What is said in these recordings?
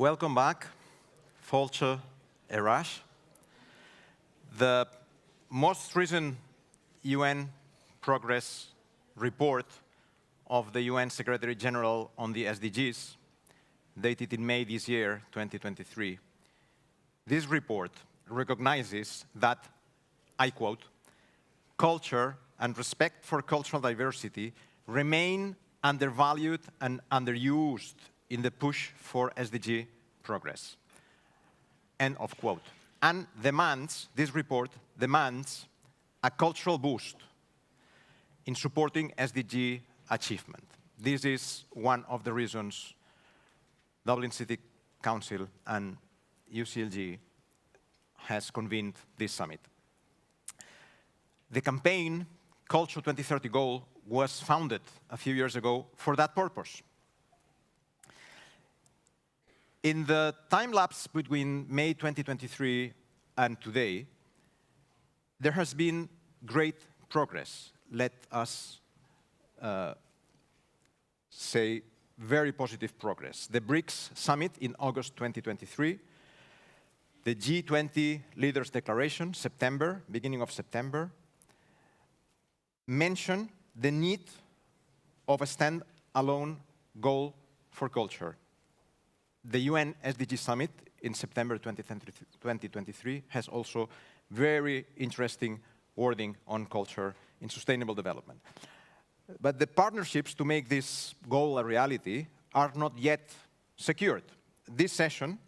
Welcome back, Folche Erash. The most recent UN progress report of the UN Secretary General on the SDGs, dated in May this year, 2023. This report recognizes that, I quote, culture and respect for cultural diversity remain undervalued and underused in the push for SDG progress. End of quote. And this report demands a cultural boost in supporting SDG achievement. This is one of the reasons Dublin City Council and UCLG has convened this summit. The campaign, Culture 2030 Goal, was founded a few years ago for that purpose. In the time lapse between May 2023 and today, there has been great progress. Let us say very positive progress. The BRICS Summit in August 2023, the G20 Leaders Declaration, beginning of September, mention the need of a standalone goal for culture. The UN SDG Summit in September 2023 has also very interesting wording on culture in sustainable development. But the partnerships to make this goal a reality are not yet secured. This session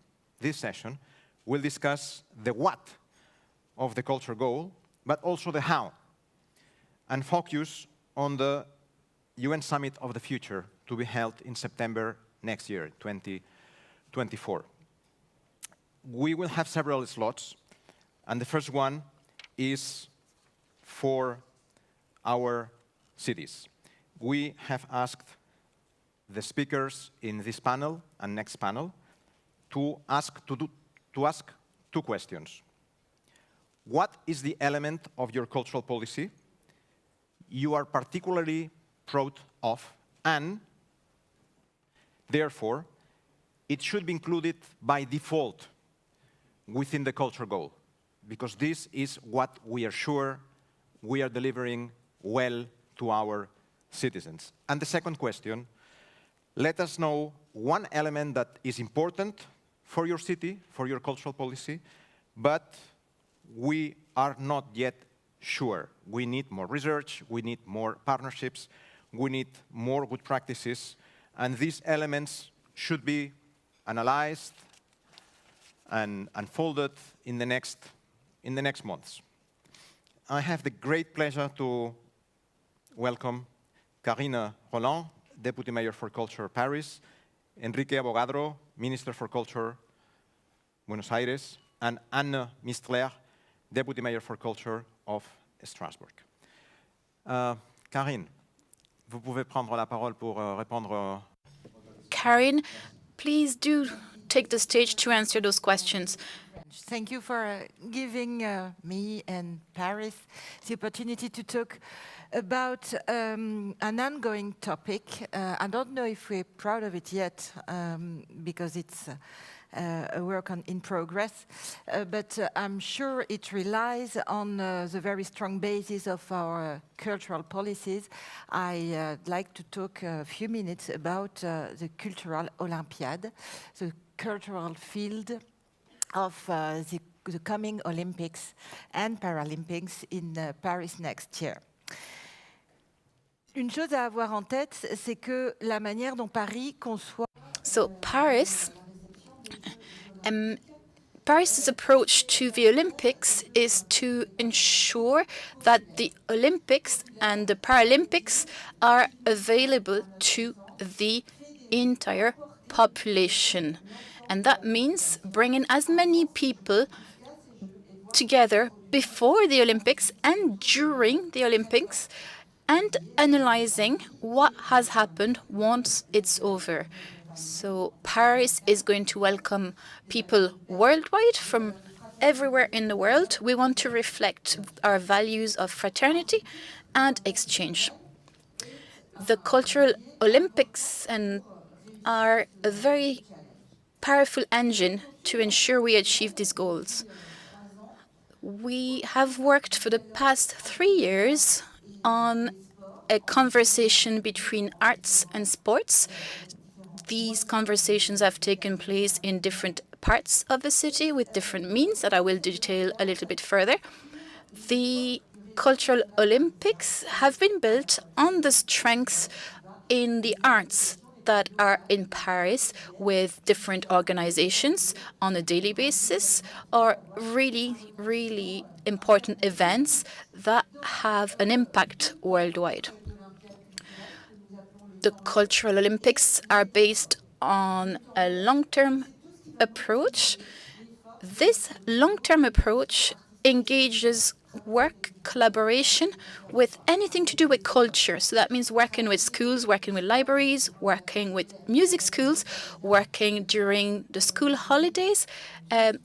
will discuss the what of the culture goal, but also the how, and focus on the UN Summit of the Future to be held in September next year, 2024. We will have several slots, and the first one is for our cities. We have asked the speakers in this panel and next panel to ask two questions. What is the element of your cultural policy you are particularly proud of, and therefore it should be included by default within the culture goal, because this is what we are sure we are delivering well to our citizens. And the second question, let us know one element that is important for your city, for your cultural policy, but we are not yet sure. We need more research, we need more partnerships, we need more good practices, and these elements should be analyzed and unfolded in the next months. I have the great pleasure to welcome Karine Roland, Deputy Mayor for Culture, Paris, Enrique Abogadro, Minister for Culture, Buenos Aires, and Anne Mistler, Deputy Mayor for Culture of Strasbourg. Karine, vous pouvez prendre la parole pour répondre. Karine, please do take the stage to answer those questions. Thank you for giving me and Paris the opportunity to talk about an ongoing topic. I don't know if we're proud of it yet, because it's a work in progress, but I'm sure it relies on the very strong basis of our cultural policies. I'd like to talk a few minutes about the Cultural Olympiad, the cultural field of the coming Olympics and Paralympics in Paris next year. Une chose à avoir en tête, c'est que la manière dont Paris conçoit. So Paris's approach to the Olympics is to ensure that the Olympics and the Paralympics are available to the entire population. And that means bringing as many people together before the Olympics and during the Olympics, and analyzing what has happened once it's over. So Paris is going to welcome people worldwide from everywhere in the world. We want to reflect our values of fraternity and exchange. The Cultural Olympics are a very powerful engine to ensure we achieve these goals. We have worked for the past 3 years on a conversation between arts and sports. These conversations have taken place in different parts of the city with different means that I will detail a little bit further. The Cultural Olympics have been built on the strengths in the arts that are in Paris with different organizations on a daily basis, or really important events that have an impact worldwide. The Cultural Olympics are based on a long-term approach. This long-term approach engages work collaboration with anything to do with culture. So that means working with schools, working with libraries, working with music schools, working during the school holidays, and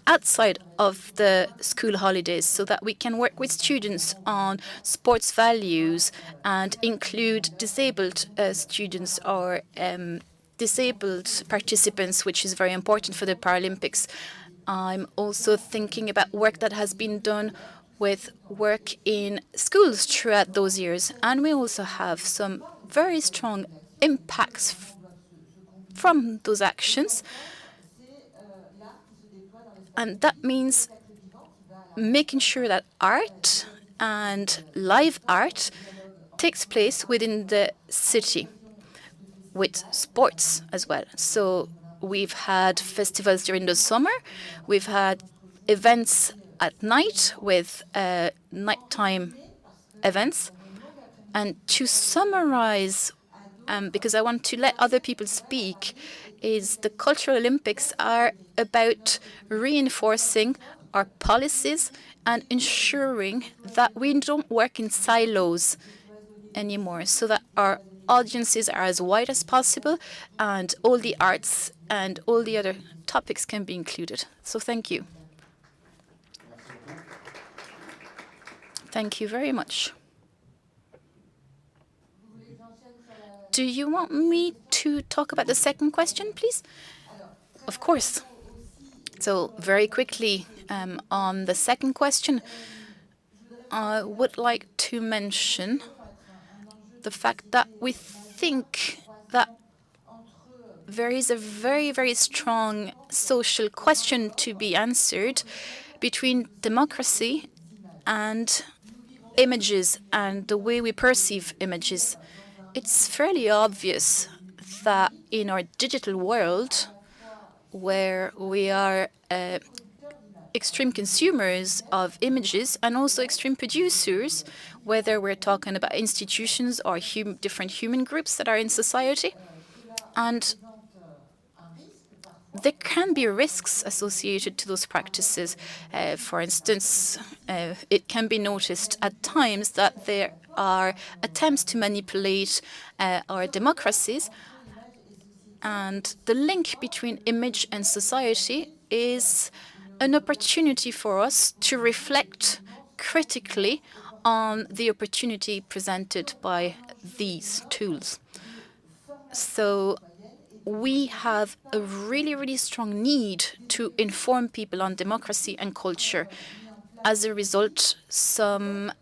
outside of the school holidays, so that we can work with students on sports values and include disabled students or disabled participants, which is very important for the Paralympics. I'm also thinking about work that has been done with work in schools throughout those years. And we also have some very strong impacts from those actions. And that means making sure that art and live art takes place within the city, with sports as well. So we've had festivals during the summer. We've had events at night with nighttime events. And to summarize, because I want to let other people speak, is the Cultural Olympics are about reinforcing our policies and ensuring that we don't work in silos anymore, so that our audiences are as wide as possible and all the arts and all the other topics can be included. So thank you. Thank you very much. Do you want me to talk about the second question, please? Of course. So very quickly, on the second question, I would like to mention the fact that we think that there is a very strong social question to be answered between democracy and images and the way we perceive images. It's fairly obvious that in our digital world, where we are extreme consumers of images and also extreme producers, whether we're talking about institutions or different human groups that are in society. And there can be risks associated to those practices. For instance, it can be noticed at times that there are attempts to manipulate our democracies. And the link between image and society is an opportunity for us to reflect critically on the opportunity presented by these tools. So we have a really strong need to inform people on democracy and culture. As a result, some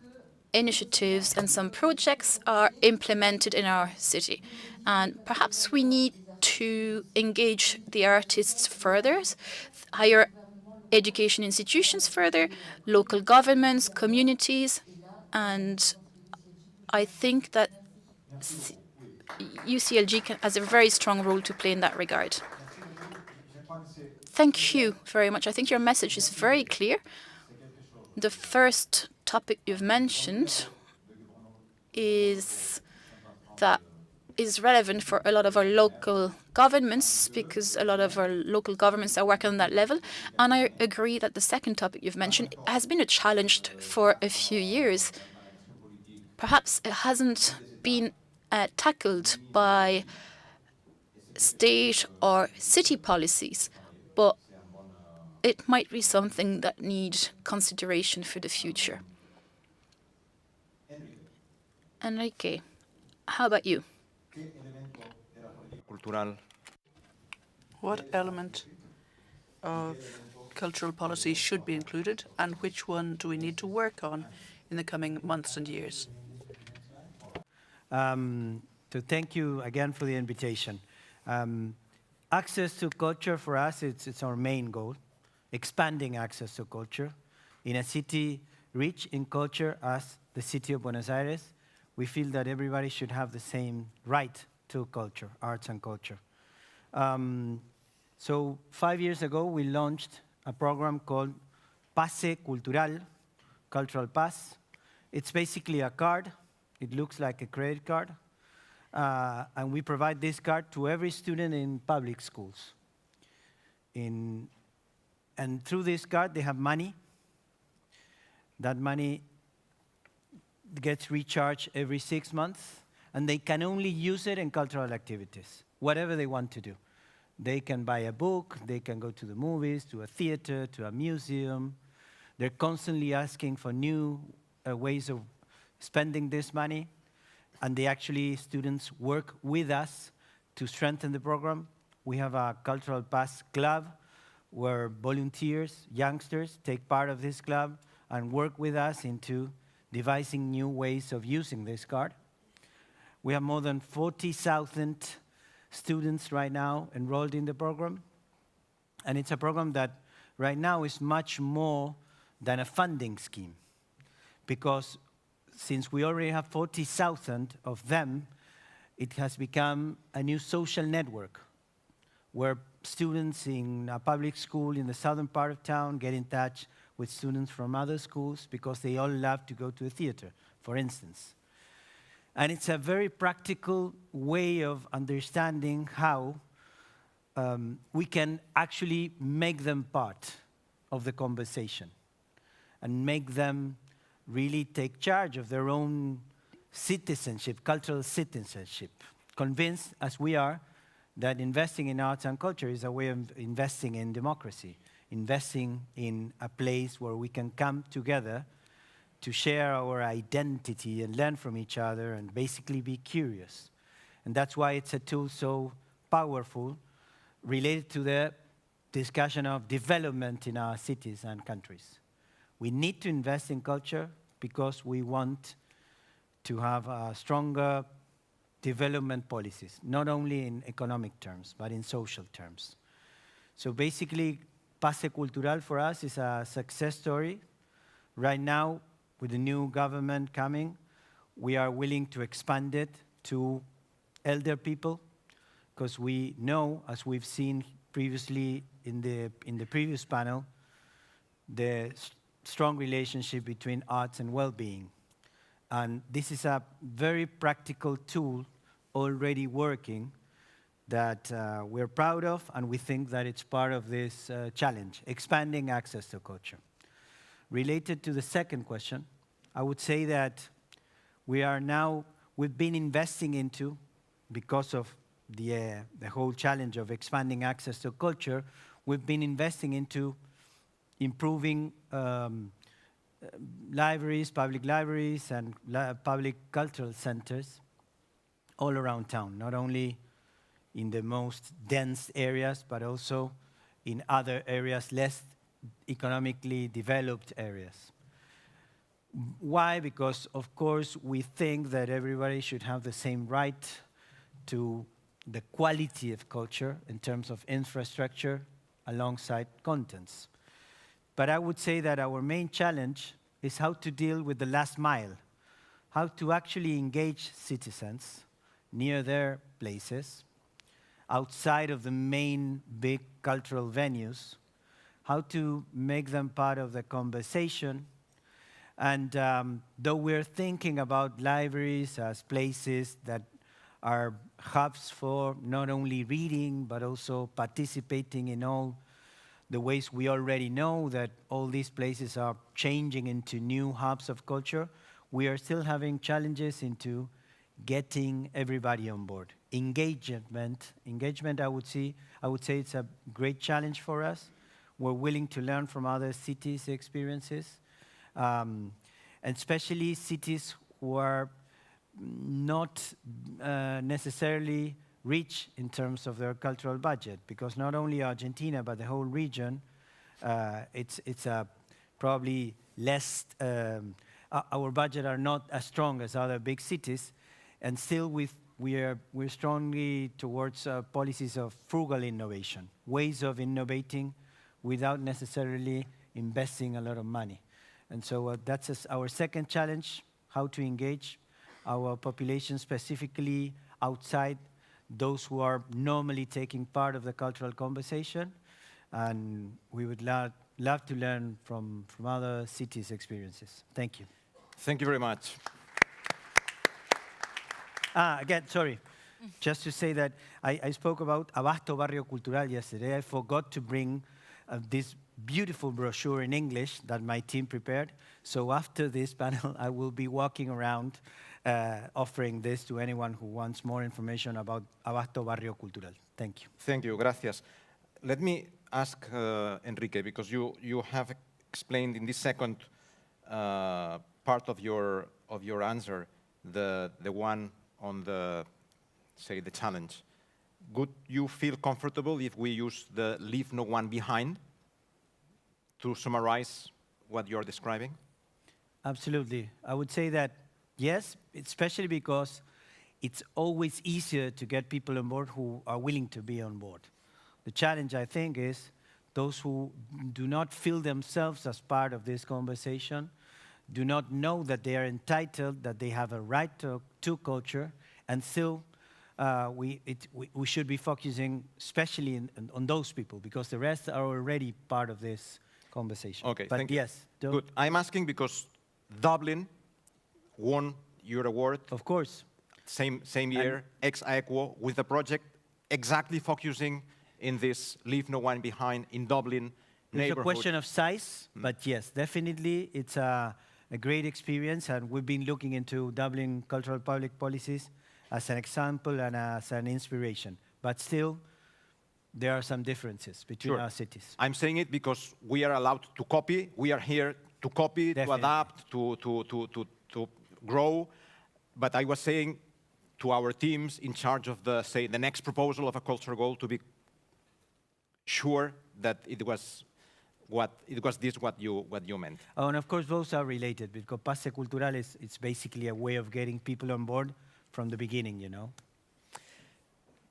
initiatives and some projects are implemented in our city. And perhaps we need to engage the artists further, higher education institutions further, local governments, communities, and I think that UCLG has a very strong role to play in that regard. Thank you very much. I think your message is very clear. The first topic you've mentioned is relevant for a lot of our local governments, because a lot of our local governments are working on that level. And I agree that the second topic you've mentioned has been a challenge for a few years. Perhaps it hasn't been tackled by state or city policies, but it might be something that needs consideration for the future. Enrique, how about you? What element of cultural policy should be included, and which one do we need to work on in the coming months and years? To thank you again for the invitation. Access to culture for us, it's our main goal, expanding access to culture. In a city rich in culture as the city of Buenos Aires, we feel that everybody should have the same right to culture, arts and culture. So 5 years ago, we launched a program called Pase Cultural, Cultural Pass. It's basically a card. It looks like a credit card. And we provide this card to every student in public schools. And through this card, they have money. That money gets recharged every 6 months, and they can only use it in cultural activities, whatever they want to do. They can buy a book, they can go to the movies, to a theater, to a museum. They're constantly asking for new ways of spending this money, and students work with us to strengthen the program. We have a Cultural Pass Club where volunteers, youngsters, take part of this club and work with us into devising new ways of using this card. We have more than 40,000 students right now enrolled in the program. And it's a program that right now is much more than a funding scheme, because since we already have 40,000 of them, it has become a new social network where students in a public school in the southern part of town get in touch with students from other schools because they all love to go to the theater, for instance. And it's a very practical way of understanding how we can actually make them part of the conversation and make them really take charge of their own citizenship, cultural citizenship, convinced as we are that investing in arts and culture is a way of investing in democracy, investing in a place where we can come together to share our identity and learn from each other and basically be curious. And that's why it's a tool so powerful related to the discussion of development in our cities and countries. We need to invest in culture because we want to have stronger development policies, not only in economic terms, but in social terms. So basically, Pase Cultural for us is a success story. Right now, with the new government coming, we are willing to expand it to elder people, because we know, as we've seen previously in the previous panel, the strong relationship between arts and well-being. And this is a very practical tool already working that we're proud of, and we think that it's part of this challenge, expanding access to culture. Related to the second question, I would say that we've been investing into, because of the whole challenge of expanding access to culture, we've been investing into improving libraries, and public cultural centers all around town, not only in the most dense areas, but also in other areas, less economically developed areas. Why? Because, of course, we think that everybody should have the same right to the quality of culture in terms of infrastructure alongside contents. But I would say that our main challenge is how to deal with the last mile, how to actually engage citizens near their places, outside of the main big cultural venues, how to make them part of the conversation. And though we're thinking about libraries as places that are hubs for not only reading, but also participating in all the ways we already know that all these places are changing into new hubs of culture, we are still having challenges into getting everybody on board. Engagement, I would say it's a great challenge for us. We're willing to learn from other cities' experiences, and especially cities who are not necessarily rich in terms of their cultural budget, because not only Argentina, but the whole region, it's probably less, our budget are not as strong as other big cities, and still we're strongly towards policies of frugal innovation, ways of innovating without necessarily investing a lot of money. And so that's our second challenge, how to engage our population, specifically outside those who are normally taking part of the cultural conversation. And we would love to learn from other cities' experiences. Thank you. Thank you very much. Again, sorry. Just to say that I spoke about Abasto Barrio Cultural yesterday. I forgot to bring this beautiful brochure in English that my team prepared. So after this panel, I will be walking around offering this to anyone who wants more information about Abasto Barrio Cultural. Thank you. Thank you, gracias. Let me ask Enrique, because you have explained in this second part of your answer, the one on the, say, the challenge. Would you feel comfortable if we use the leave no one behind to summarize what you're describing? Absolutely. I would say that yes, especially because it's always easier to get people on board who are willing to be on board. The challenge, I think, is those who do not feel themselves as part of this conversation, do not know that they are entitled, that they have a right to culture, and still we should be focusing especially on those people, because the rest are already part of this conversation. Okay, but thank yes, you. Good. I'm asking because Dublin won your award. Of course. Same year, ex aequo, with the project exactly focusing in this leave no one behind in Dublin neighborhood. It's a question of size, but yes, definitely it's a great experience, and we've been looking into Dublin cultural public policies as an example and as an inspiration. But still, there are some differences between our cities. I'm saying it because we are allowed to copy. We are here to copy, Definitely. to adapt, to grow. But I was saying to our teams in charge of the, say, the next proposal of a cultural goal to be sure that it was what you meant. Oh, and of course, both are related, because Pase Cultural it's basically a way of getting people on board from the beginning, you know.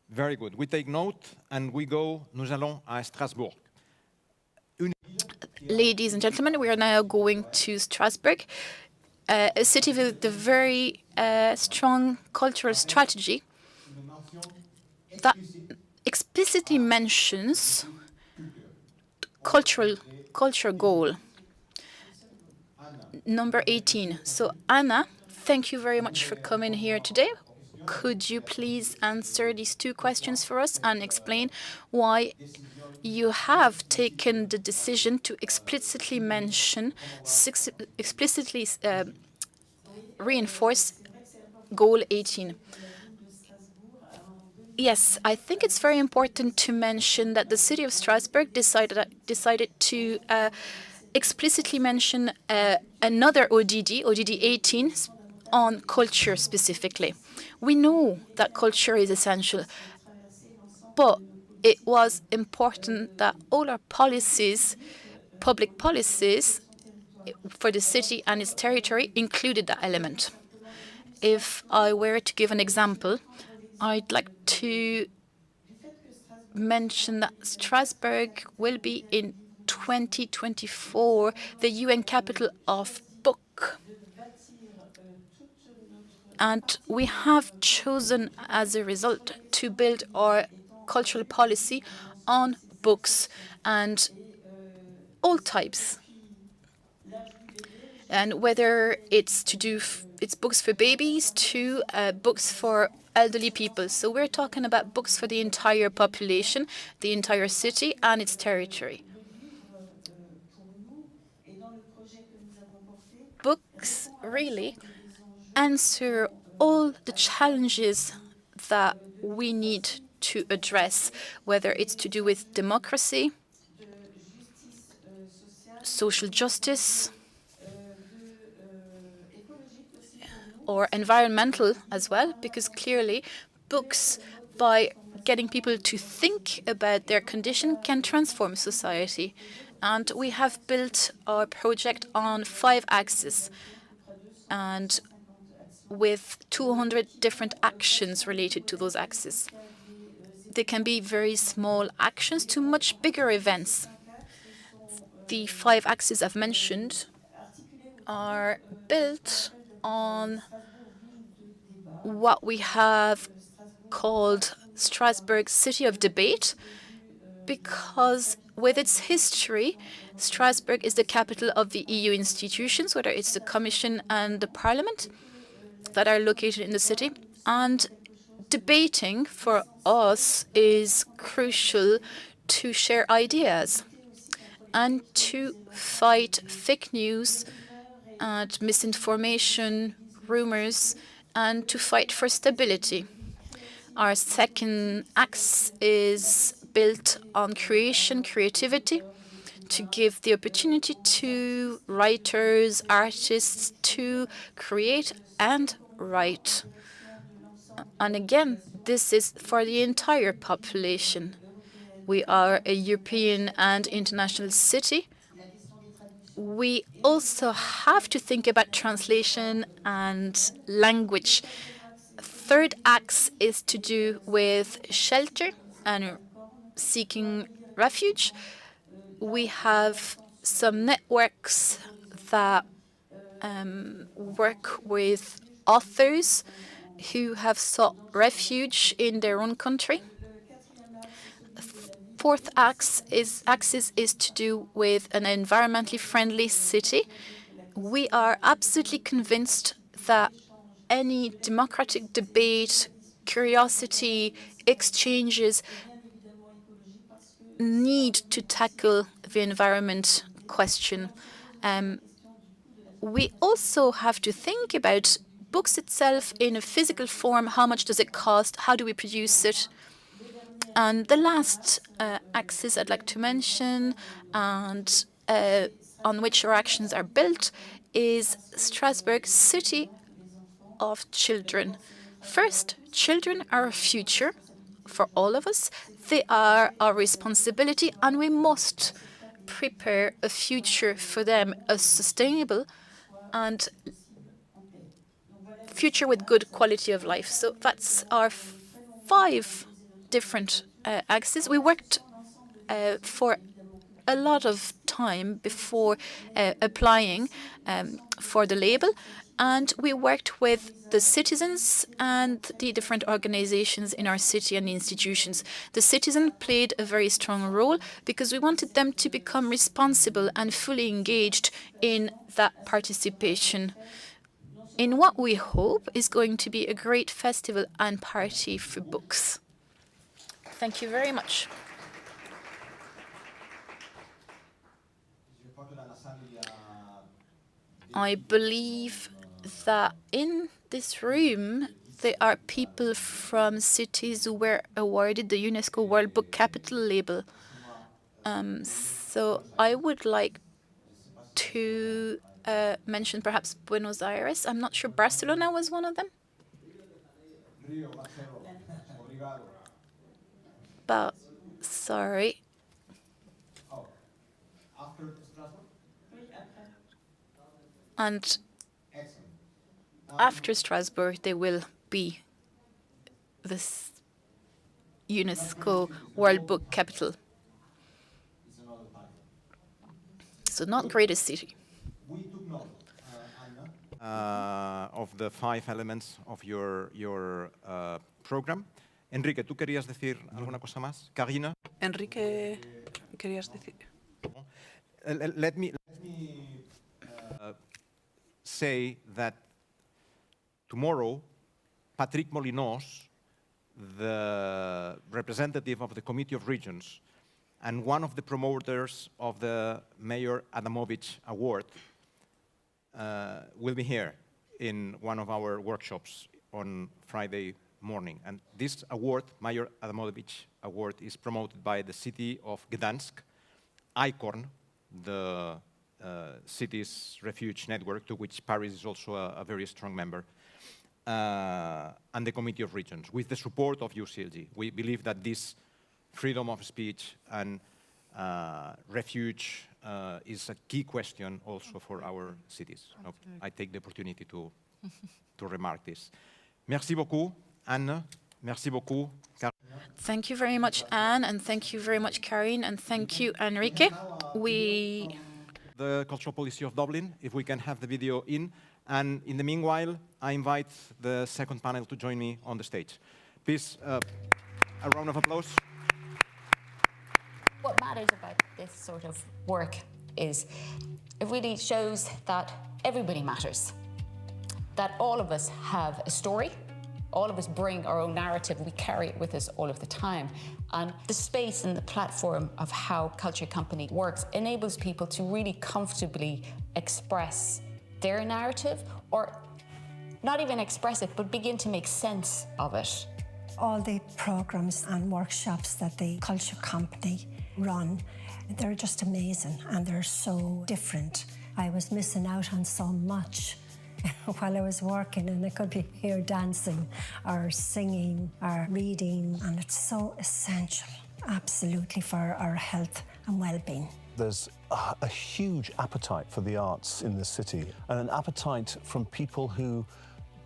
Very good. We take note and we go, nous allons à Strasbourg. Ladies and gentlemen, we are now going to Strasbourg, a city with a very strong cultural strategy that explicitly mentions culture goal, number 18. So Anna, thank you very much for coming here today. Could you please answer these two questions for us and explain why you have taken the decision to explicitly mention, explicitly reinforce goal 18? Yes, I think it's very important to mention that the city of Strasbourg decided to explicitly mention another ODD 18, on culture specifically. We know that culture is essential, but it was important that all our policies, public policies for the city and its territory, included that element. If I were to give an example, I'd like to mention that Strasbourg will be in 2024 the UN capital of book. And we have chosen as a result to build our cultural policy on books and all types. And whether it's it's books for babies to books for elderly people. So we're talking about books for the entire population, the entire city and its territory. Books really answer all the challenges that we need to address, whether it's to do with democracy, social justice, or environmental as well, because clearly books by getting people to think about their condition can transform society. And we have built our project on 5 axes, and with 200 different actions related to those axes. They can be very small actions to much bigger events. The 5 axes I've mentioned are built on what we have called Strasbourg City of Debate, because with its history, Strasbourg is the capital of the EU institutions, whether it's the Commission and the Parliament that are located in the city. And debating for us is crucial to share ideas and to fight fake news and misinformation, rumors, and to fight for stability. Our second axe is built on creativity, to give the opportunity to writers, artists to create and write. And again, this is for the entire population. We are a European and international city. We also have to think about translation and language. Third axe is to do with shelter and seeking refuge. We have some networks that work with authors who have sought refuge in their own country. Fourth axis is to do with an environmentally friendly city. We are absolutely convinced that any democratic debate, curiosity, exchanges need to tackle the environment question. We also have to think about books itself in a physical form. How much does it cost? How do we produce it? And the last axis I'd like to mention, and on which our actions are built, is Strasbourg City of Children. First, children are our future for all of us. They are our responsibility, and we must prepare a future for them, a sustainable and future with good quality of life. So that's our 5 different axes. We worked for a lot of time before applying for the label, and we worked with the citizens and the different organizations in our city and institutions. The citizen played a very strong role because we wanted them to become responsible and fully engaged in that participation in what we hope is going to be a great festival and party for books. Thank you very much. I believe that in this room there are people from cities who were awarded the UNESCO World Book Capital label. So I would like to mention perhaps Buenos Aires. I'm not sure Barcelona was one of them. But sorry. And after Strasbourg, there will be this UNESCO World Book Capital. So not greatest city. We took note, Anna, of the 5 elements of your program. Enrique, ¿tú querías decir alguna cosa más? Karina? Enrique, ¿querías decir? Let me say that tomorrow, Patrick Molinos, the representative of the Committee of Regions and one of the promoters of the Mayor Adamovich Award, will be here in one of our workshops on Friday morning. And this award, Mayor Adamovich Award, is promoted by the city of Gdansk, ICORN, the city's refuge network, to which Paris is also a very strong member. and the Committee of Regions, with the support of UCLG. We believe that this freedom of speech and refuge is a key question also for our cities. I take the opportunity to remark this. Merci beaucoup, Anne. Merci beaucoup, Karine. Thank you very much, Anne, and thank you very much, Karine, and thank you, Enrique. The cultural policy of Dublin, if we can have the video in. And in the meanwhile, I invite the second panel to join me on the stage. Please, a round of applause. What matters about this sort of work is it really shows that everybody matters, that all of us have a story, all of us bring our own narrative, we carry it with us all of the time. And the space and the platform of how Culture Company works enables people to really comfortably express their narrative, or not even express it, but begin to make sense of it. All the programs and workshops that the Culture Company run, they're just amazing and they're so different. I was missing out on so much while I was working, and I could be here dancing or singing or reading, and it's so essential, absolutely, for our health and well-being. There's a huge appetite for the arts in this city, and an appetite from people who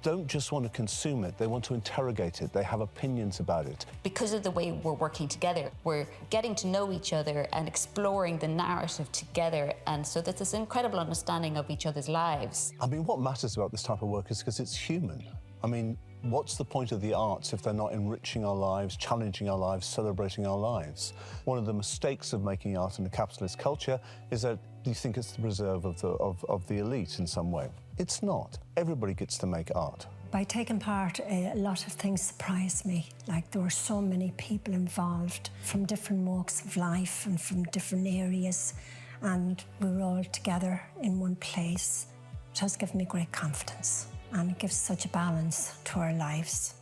don't just want to consume it, they want to interrogate it, they have opinions about it. Because of the way we're working together, we're getting to know each other and exploring the narrative together, and so there's this incredible understanding of each other's lives. I mean, what matters about this type of work is because it's human. I mean, what's the point of the arts if they're not enriching our lives, challenging our lives, celebrating our lives? One of the mistakes of making art in a capitalist culture is that you think it's the reserve of the elite in some way. It's not. Everybody gets to make art. By taking part, a lot of things surprised me. Like, there were so many people involved from different walks of life and from different areas, and we were all together in one place. It has given me great confidence, and it gives such a balance to our lives.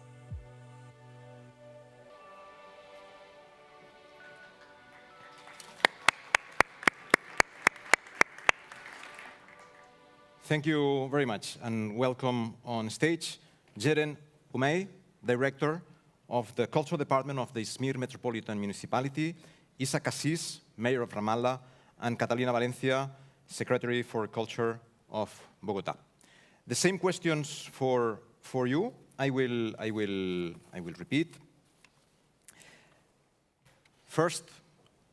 Thank you very much, and welcome on stage Jeren Umey, Director of the Cultural Department of the Izmir Metropolitan Municipality, Isa Cassis, Mayor of Ramallah, and Catalina Valencia, Secretary for Culture of Bogotá. The same questions for you. I will repeat. First,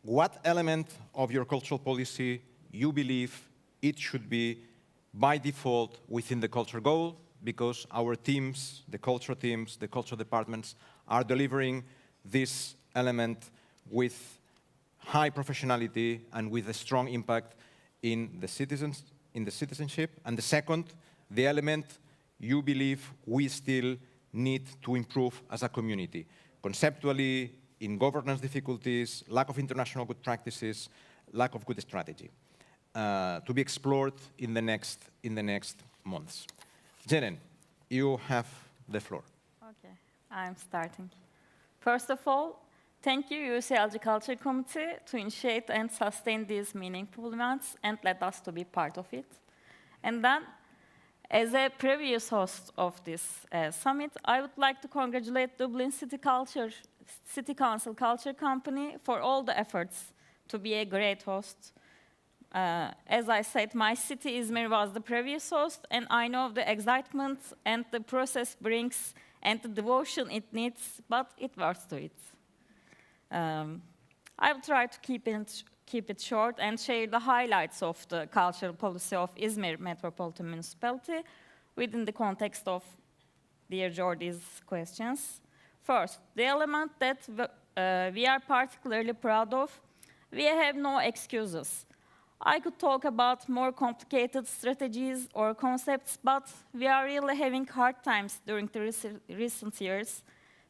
what element of your cultural policy you believe it should be by default within the culture goal, because our teams, the culture departments, are delivering this element with high professionality and with a strong impact in the citizenship. And the second, the element you believe we still need to improve as a community, conceptually, in governance difficulties, lack of international good practices, lack of good strategy. To be explored in the next months. Jeren, you have the floor. Okay, I'm starting. First of all, thank you, UCLG Culture Committee, to initiate and sustain these meaningful events and let us to be part of it. And then, as a previous host of this summit, I would like to congratulate Dublin City Council Culture Company for all the efforts to be a great host. As I said, my city, Izmir, was the previous host, and I know the excitement and the process brings and the devotion it needs, but it works to it. I will try to keep it short and share the highlights of the cultural policy of Izmir Metropolitan Municipality within the context of Dear Jordi's questions. First, the element that we are particularly proud of, we have no excuses. I could talk about more complicated strategies or concepts, but we are really having hard times during the recent years.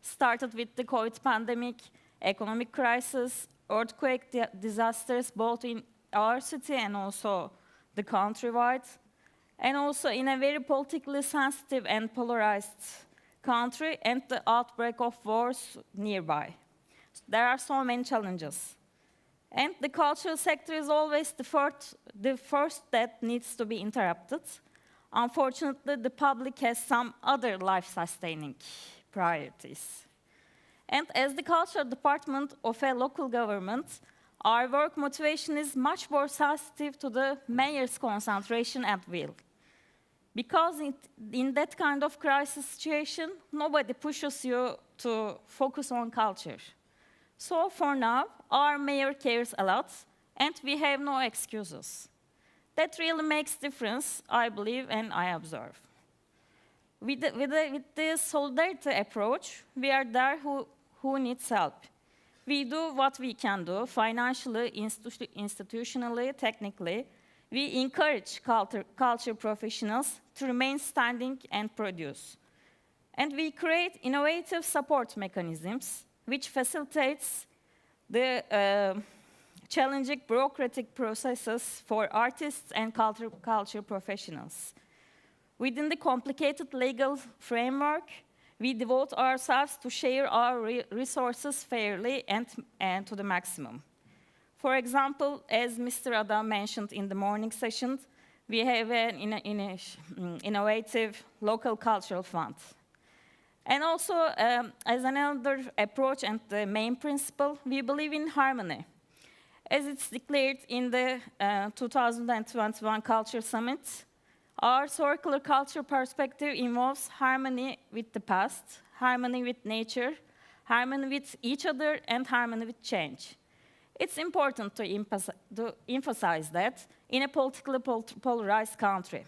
Started with the COVID pandemic, economic crisis, earthquake disasters, both in our city and also the countrywide, and also in a very politically sensitive and polarized country, and the outbreak of wars nearby. There are so many challenges. And the cultural sector is always the first that needs to be interrupted. Unfortunately, the public has some other life-sustaining priorities. And as the cultural department of a local government, our work motivation is much more sensitive to the mayor's concentration and will. Because in that kind of crisis situation, nobody pushes you to focus on culture. So for now, our mayor cares a lot, and we have no excuses. That really makes difference, I believe, and I observe. With this solidarity approach, we are there who needs help. We do what we can do, financially, institutionally, technically. We encourage culture professionals to remain standing and produce. And we create innovative support mechanisms which facilitates the challenging bureaucratic processes for artists and culture professionals. Within the complicated legal framework, we devote ourselves to share our resources fairly and to the maximum. For example, as Mr. Adam mentioned in the morning session, we have an innovative local cultural fund. And also, as another approach and the main principle, we believe in harmony. As it's declared in the 2021 Culture Summit, our circular culture perspective involves harmony with the past, harmony with nature, harmony with each other, and harmony with change. It's important to emphasize that in a politically polarized country.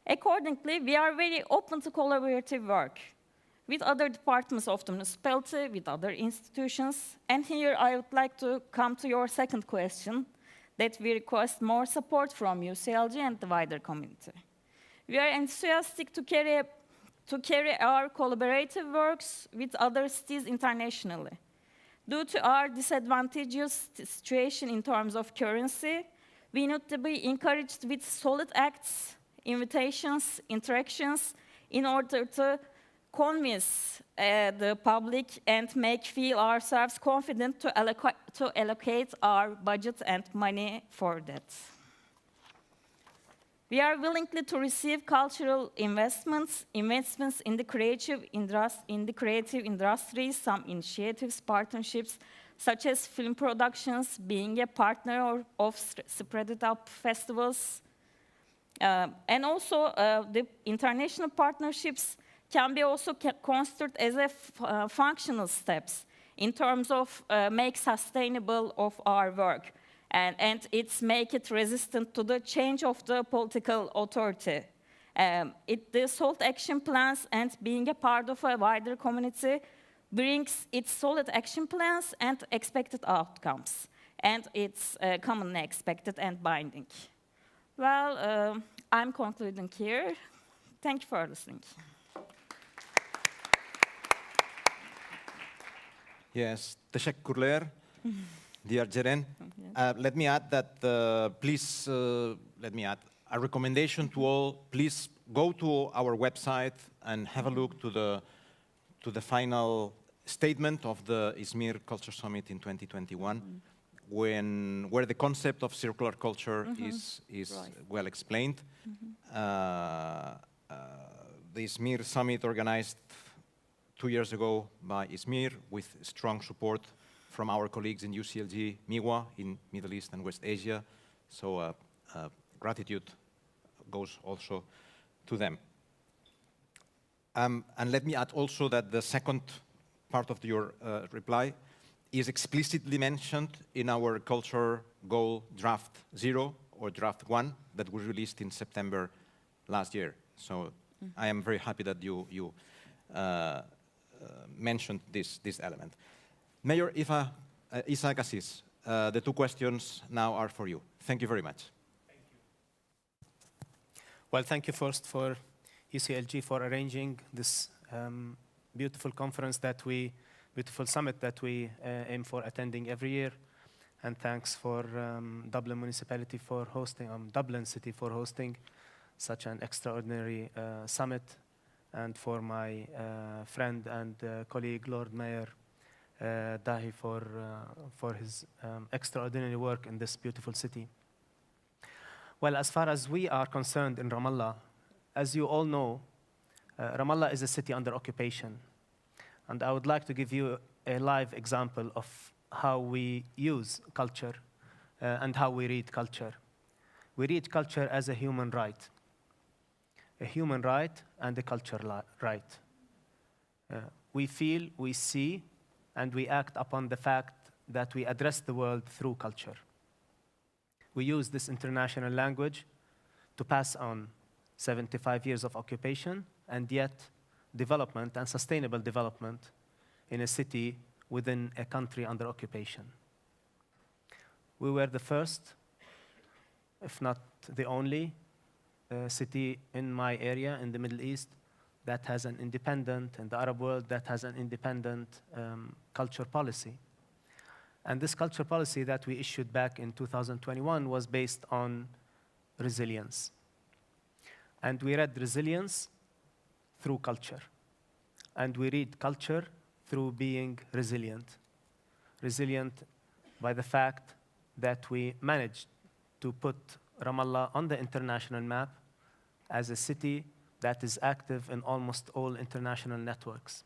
Accordingly, we are very open to collaborative work with other departments of the municipality, with other institutions. And here I would like to come to your second question, that we request more support from UCLG and the wider community. We are enthusiastic to carry our collaborative works with other cities internationally. Due to our disadvantageous situation in terms of currency, we need to be encouraged with solid acts, invitations, interactions, in order to convince the public and feel ourselves confident to allocate our budget and money for that. We are willing to receive cultural investments in the creative industries, some initiatives, partnerships, such as film productions, being a partner of Spread It Up festivals. And also, the international partnerships can be also considered as a functional steps in terms of make sustainable of our work. And it's make it resistant to the change of the political authority. The SALT action plans and being a part of a wider community brings its solid action plans and expected outcomes. And it's commonly expected and binding. Well, I'm concluding here. Thank you for listening. Yes, teşekkürler. Dear Ceren, let me add that, a recommendation to all, please go to our website and have a look to the final statement of the Izmir Culture Summit in 2021, where the concept of circular culture is right. Well explained. The Izmir Summit organized 2 years ago by Izmir with strong support from our colleagues in UCLG, MIWA in Middle East and West Asia. So gratitude goes also to them. And let me add also that the second part of your reply is explicitly mentioned in our culture goal draft 0 or draft 1 that was released in September last year. So I am very happy that you mentioned this element. Mayor Isa Cassis, the 2 questions now are for you. Thank you very much. Thank you. Well, thank you first for UCLG for arranging this beautiful summit that we aim for attending every year. And thanks for Dublin Municipality for hosting, Dublin City for hosting such an extraordinary summit, and for my friend and colleague, Lord Mayor Dahi, for his extraordinary work in this beautiful city. Well, as far as we are concerned in Ramallah, as you all know, Ramallah is a city under occupation. And I would like to give you a live example of how we use culture and how we read culture. We read culture as a human right and a cultural right. We feel, we see, and we act upon the fact that we address the world through culture. We use this international language to pass on 75 years of occupation and yet development and sustainable development in a city within a country under occupation. We were the first, if not the only, city in my area in the Middle East that has an independent, in the Arab world, that has an independent culture policy. And this culture policy that we issued back in 2021 was based on resilience. And we read resilience through culture. And we read culture through being resilient. Resilient by the fact that we managed to put Ramallah on the international map as a city that is active in almost all international networks.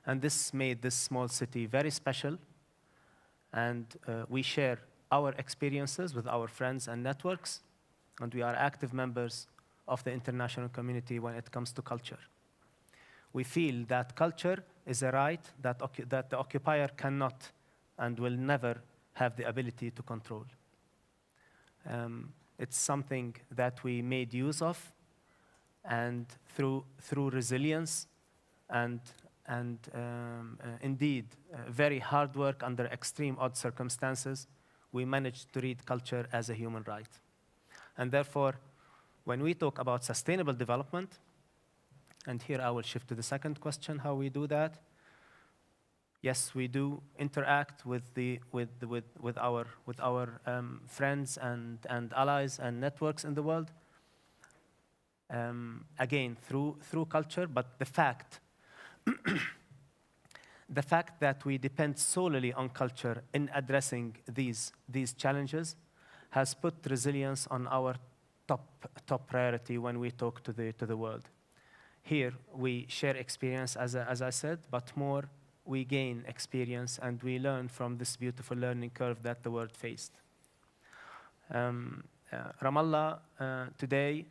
And this made this small city very special. And we share our experiences with our friends and networks. And we are active members of the international community when it comes to culture. We feel that culture is a right that the occupier cannot and will never have the ability to control. It's something that we made use of, and through resilience and indeed very hard work under extreme odd circumstances, we managed to read culture as a human right. And therefore, when we talk about sustainable development, and here I will shift to the second question, how we do that. Yes, we do interact with our friends and allies and networks in the world. Again, through culture, but the fact that we depend solely on culture in addressing these challenges has put resilience on our top priority when we talk to the world. Here we share experience, as I said, but more we gain experience and we learn from this beautiful learning curve that the world faced. Ramallah today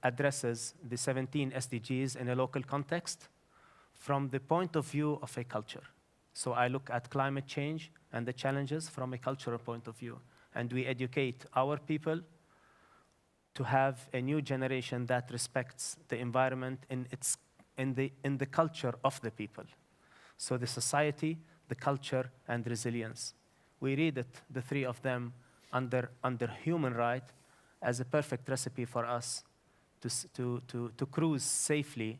addresses the 17 SDGs in a local context from the point of view of a culture. So I look at climate change and the challenges from a cultural point of view, and we educate our people to have a new generation that respects the environment in the culture of the people. So the society, the culture, and resilience. We read it, the three of them, under human right as a perfect recipe for us to cruise safely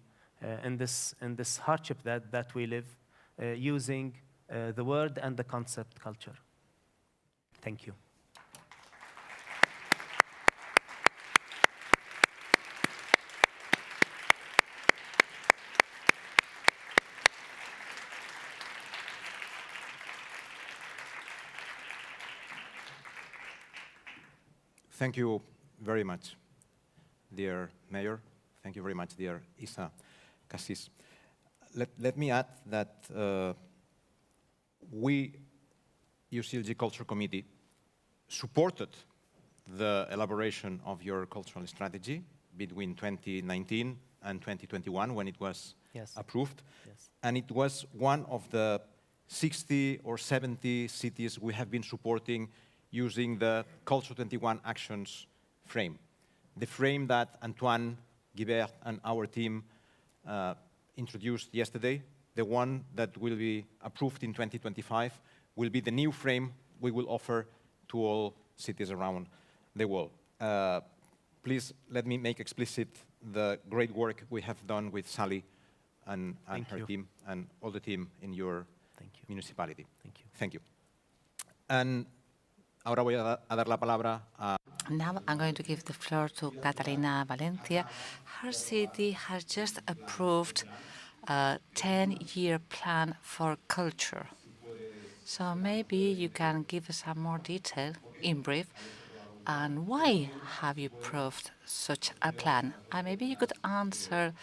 in this hardship that we live, using the word and the concept culture. Thank you. Thank you very much, dear Mayor. Thank you very much, dear Isa Cassis. Let me add that we, UCLG Culture Committee, supported the elaboration of your cultural strategy between 2019 and 2021 when it was approved. Yes. And it was one of the 60 or 70 cities we have been supporting using the Culture 21 Actions frame, the frame that Antoine, Guibert, and our team introduced yesterday. The one that will be approved in 2025 will be the new frame we will offer to all cities around the world. Please let me make explicit the great work we have done with Sally and her team and all the team in your municipality. Thank you. Thank you. And ahora voy a dar la palabra a... Now I'm going to give the floor to Catalina Valencia. Her city has just approved a 10-year plan for culture. So maybe you can give us some more detail, in brief, And why have you proved such a plan? And maybe you could answer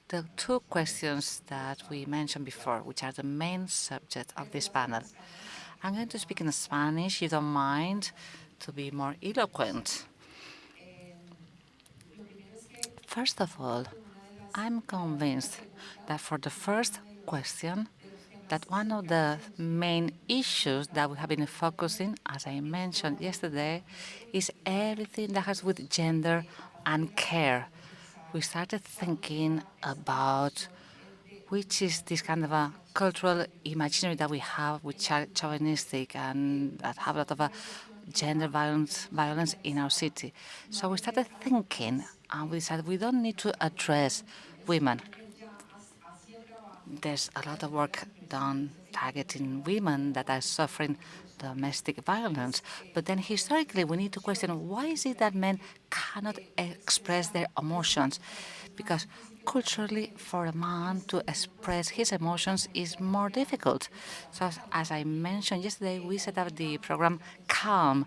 the two questions that we mentioned before, which are the main subject of this panel. I'm going to speak in Spanish, if you don't mind, to be more eloquent. First of all, I'm convinced that for the first question, that one of the main issues that we have been focusing, as I mentioned yesterday, is everything that has with gender and care. We started thinking about which is this kind of a cultural imaginary that we have, which are chauvinistic and that have a lot of gender violence in our city. So we started thinking, and we said we don't need to address women. There's a lot of work done targeting women that are suffering domestic violence. But then historically, we need to question, why is it that men cannot express their emotions? Because culturally, for a man to express his emotions is more difficult. So as I mentioned yesterday, we set up the program CALM,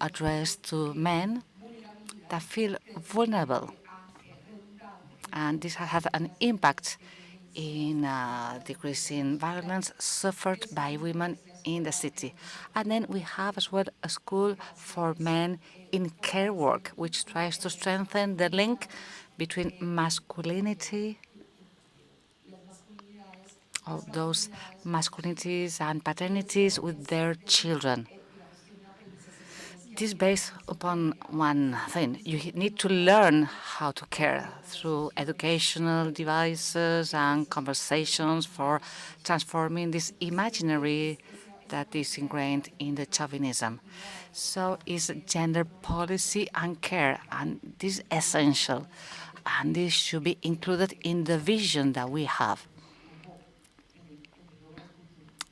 addressed to men that feel vulnerable. And this has had an impact in decreasing violence suffered by women in the city. And then we have as well a school for men in care work, which tries to strengthen the link between masculinity, of those masculinities and paternities with their children. This is based upon one thing. You need to learn how to care through educational devices and conversations for transforming this imaginary that is ingrained in the chauvinism. So it's gender policy and care, and this is essential. And this should be included in the vision that we have.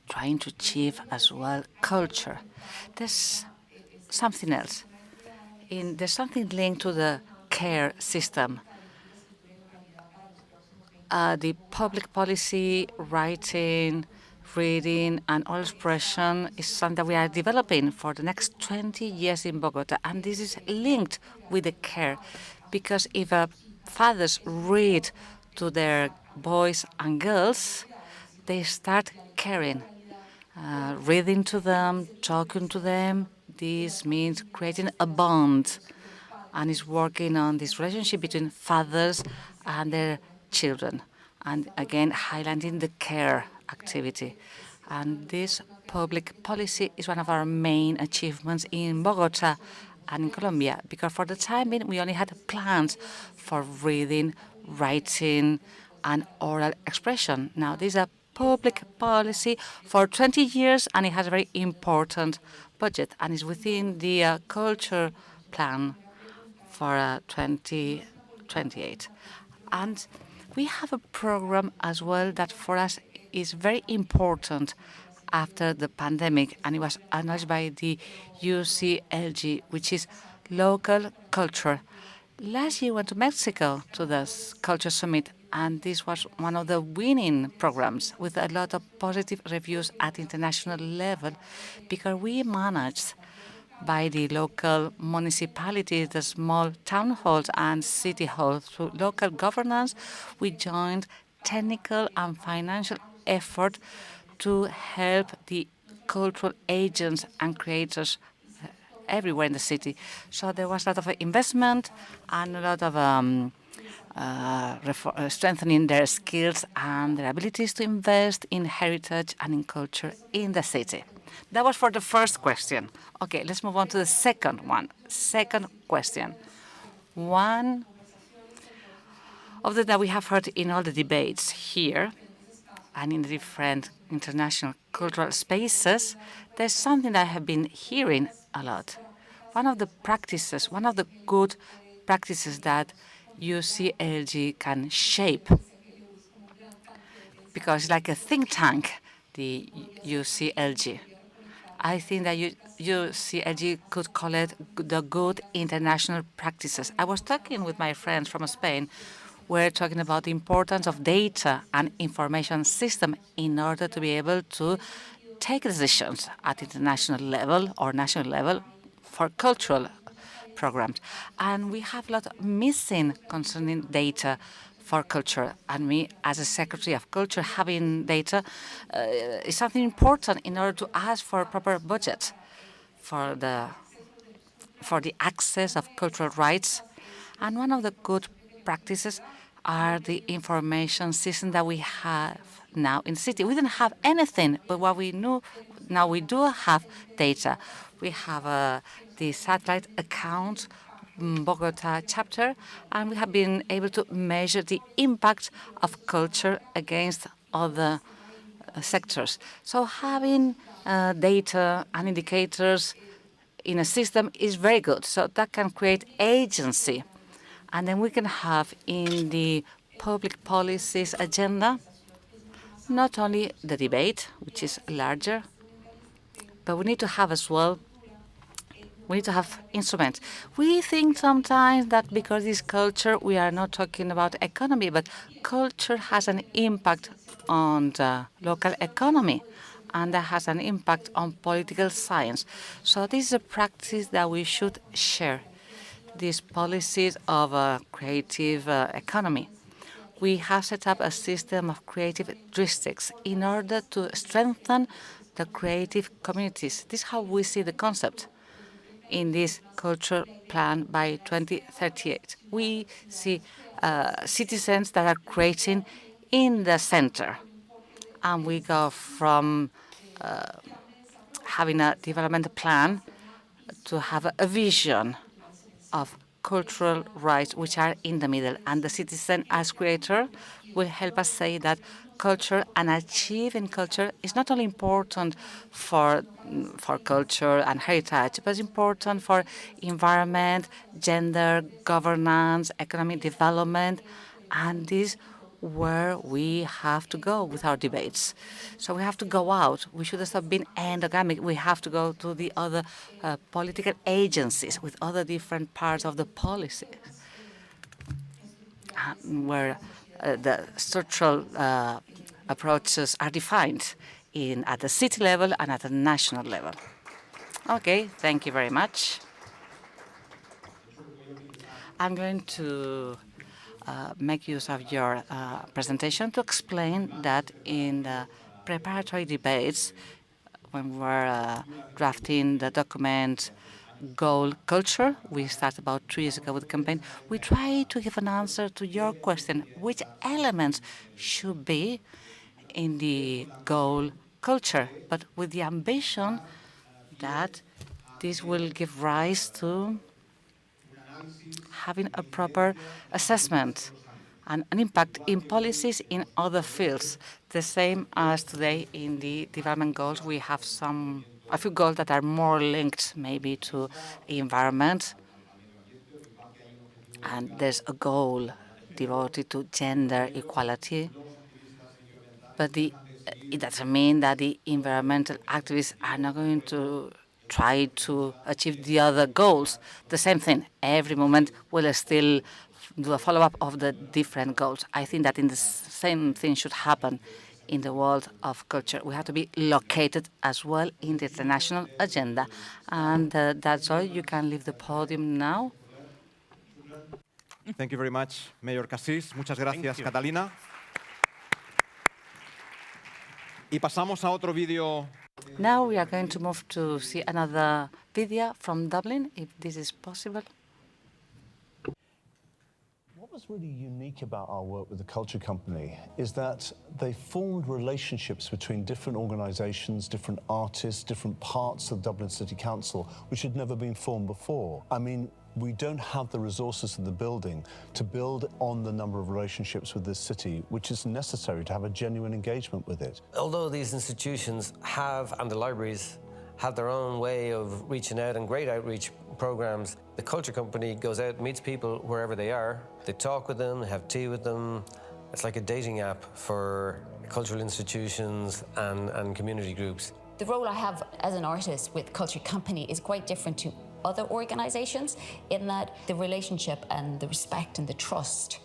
Trying to achieve as well culture. There's something else. There's something linked to the care system. The public policy, writing, reading, and oral expression is something that we are developing for the next 20 years in Bogota. And this is linked with the care, because if fathers read to their boys and girls, they start caring, reading to them, talking to them. This means creating a bond, and is working on this relationship between fathers and their children, and again highlighting the care activity. And this public policy is one of our main achievements in Bogota and in Colombia, because for the time being we only had plans for reading, writing, and oral expression. Now this is a public policy for 20 years, and it has a very important budget, and is within the culture plan for 2028. And we have a program as well that for us is very important after the pandemic, and it was acknowledged by the UCLG, which is local culture. Last year, I went to Mexico to this culture summit, and this was one of the winning programs with a lot of positive reviews at international level, because we managed by the local municipalities, the small town halls and city halls. Through local governance, we joined technical and financial effort to help the cultural agents and creators everywhere in the city. So there was a lot of investment and a lot of strengthening their skills and their abilities to invest in heritage and in culture in the city. That was for the first question. Okay, let's move on to the second one. Second question. One of the that we have heard in all the debates here and in the different international cultural spaces, there's something that I have been hearing a lot. One of the practices, one of the good practices that UCLG can shape, because it's like a think tank, the UCLG. I think that UCLG could call it the good international practices. I was talking with my friends from Spain. We're talking about the importance of data and information system in order to be able to take decisions at international level or national level for cultural programs. And we have a lot missing concerning data for culture. And me, as a Secretary of Culture, having data is something important in order to ask for a proper budget for the access of cultural rights. And one of the good practices are the information system that we have now in the city. We didn't have anything, but what we know now, we do have data. We have the satellite account Bogota chapter, and we have been able to measure the impact of culture against other sectors. So having data and indicators in a system is very good. So that can create agency. And then we can have in the public policies agenda not only the debate, which is larger, but we need to have as well, we need to have instruments. We think sometimes that because it's culture, we are not talking about economy, but culture has an impact on the local economy, and that has an impact on political science. So this is a practice that we should share, these policies of a creative economy. We have set up a system of creative districts in order to strengthen the creative communities. This is how we see the concept in this cultural plan by 2038. We see citizens that are creating in the center. And we go from having a development plan to have a vision of cultural rights which are in the middle. And the citizen as creator will help us say that culture and achieving culture is not only important for culture and heritage, but it's important for environment, gender, governance, economic development, and this where we have to go with our debates. So we have to go out. We shouldn't stop being endogamic. We have to go to the other political agencies with other different parts of the policies where the structural approaches are defined at the city level and at the national level. Okay, thank you very much. I'm going to make use of your presentation to explain that in the preparatory debates, when we were drafting the document Goal Culture, we started about 3 years ago with the campaign, we tried to give an answer to your question, which elements should be in the Goal Culture, but with the ambition that this will give rise to having a proper assessment and an impact in policies in other fields. The same as today in the development goals, we have a few goals that are more linked maybe to environment. And there's a goal devoted to gender equality. But it doesn't mean that the environmental activists are not going to try to achieve the other goals. The same thing. Every moment we'll still do a follow-up of the different goals. I think that the same thing should happen in the world of culture. We have to be located as well in the international agenda. And that's all. You can leave the podium now. Thank you very much, Mayor Cassis. Muchas gracias, Catalina. Y pasamos a otro vídeo. Now we are going to move to see another video from Dublin, if this is possible. What was really unique about our work with the Culture Company is that they formed relationships between different organisations, different artists, different parts of Dublin City Council, which had never been formed before. I mean, we don't have the resources in the building to build on the number of relationships with this city, which is necessary to have a genuine engagement with it. Although these institutions and the libraries have their own way of reaching out and great outreach programs, the Culture Company goes out, meets people wherever they are. They talk with them, have tea with them. It's like a dating app for cultural institutions and community groups. The role I have as an artist with Culture Company is quite different to other organisations in that the relationship and the respect and the trust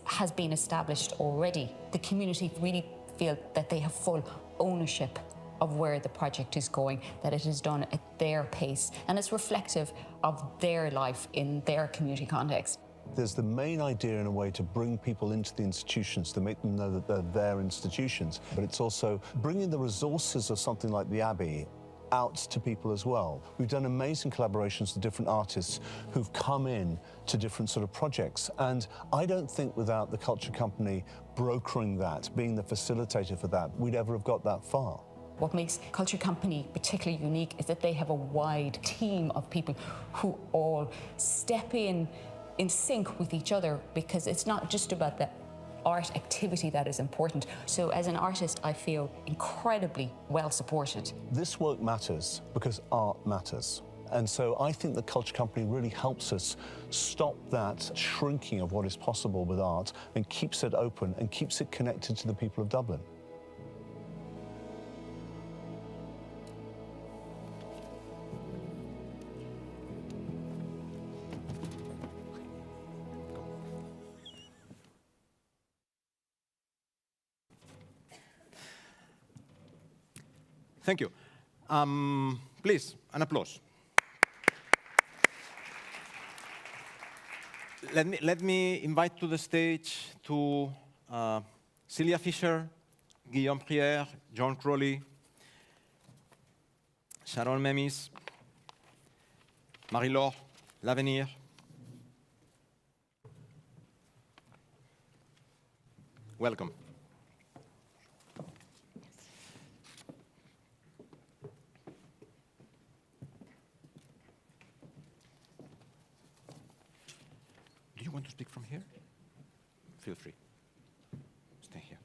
has been established already. The community really feel that they have full ownership of where the project is going, that it is done at their pace, and it's reflective of their life in their community context. There's the main idea in a way to bring people into the institutions, to make them know that they're their institutions, but it's also bringing the resources of something like the Abbey out to people as well. We've done amazing collaborations with different artists who've come in to different sort of projects, and I don't think without the culture company brokering that, being the facilitator for that, we'd ever have got that far. What makes Culture Company particularly unique is that they have a wide team of people who all step in sync with each other, because it's not just about the art activity that is important. So as an artist, I feel incredibly well supported. This work matters because art matters. And so I think the Culture Company really helps us stop that shrinking of what is possible with art and keeps it open and keeps it connected to the people of Dublin. Thank you. Please, an applause. Let me invite to the stage to Celia Fisher, Guillaume Prière, John Crowley, Sharon Memis, Marie-Laure Lavenir. Welcome. Do you want to speak from here? Feel free. Stay here.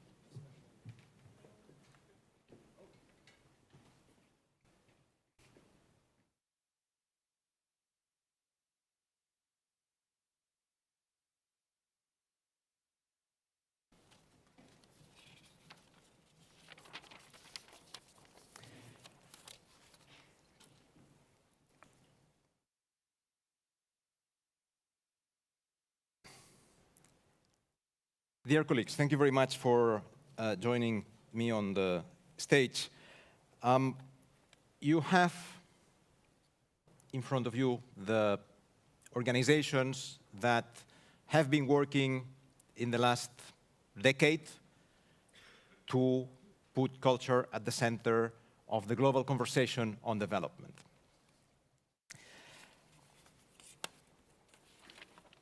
Dear colleagues, thank you very much for joining me on the stage. You have in front of you the organizations that have been working in the last decade to put culture at the center of the global conversation on development.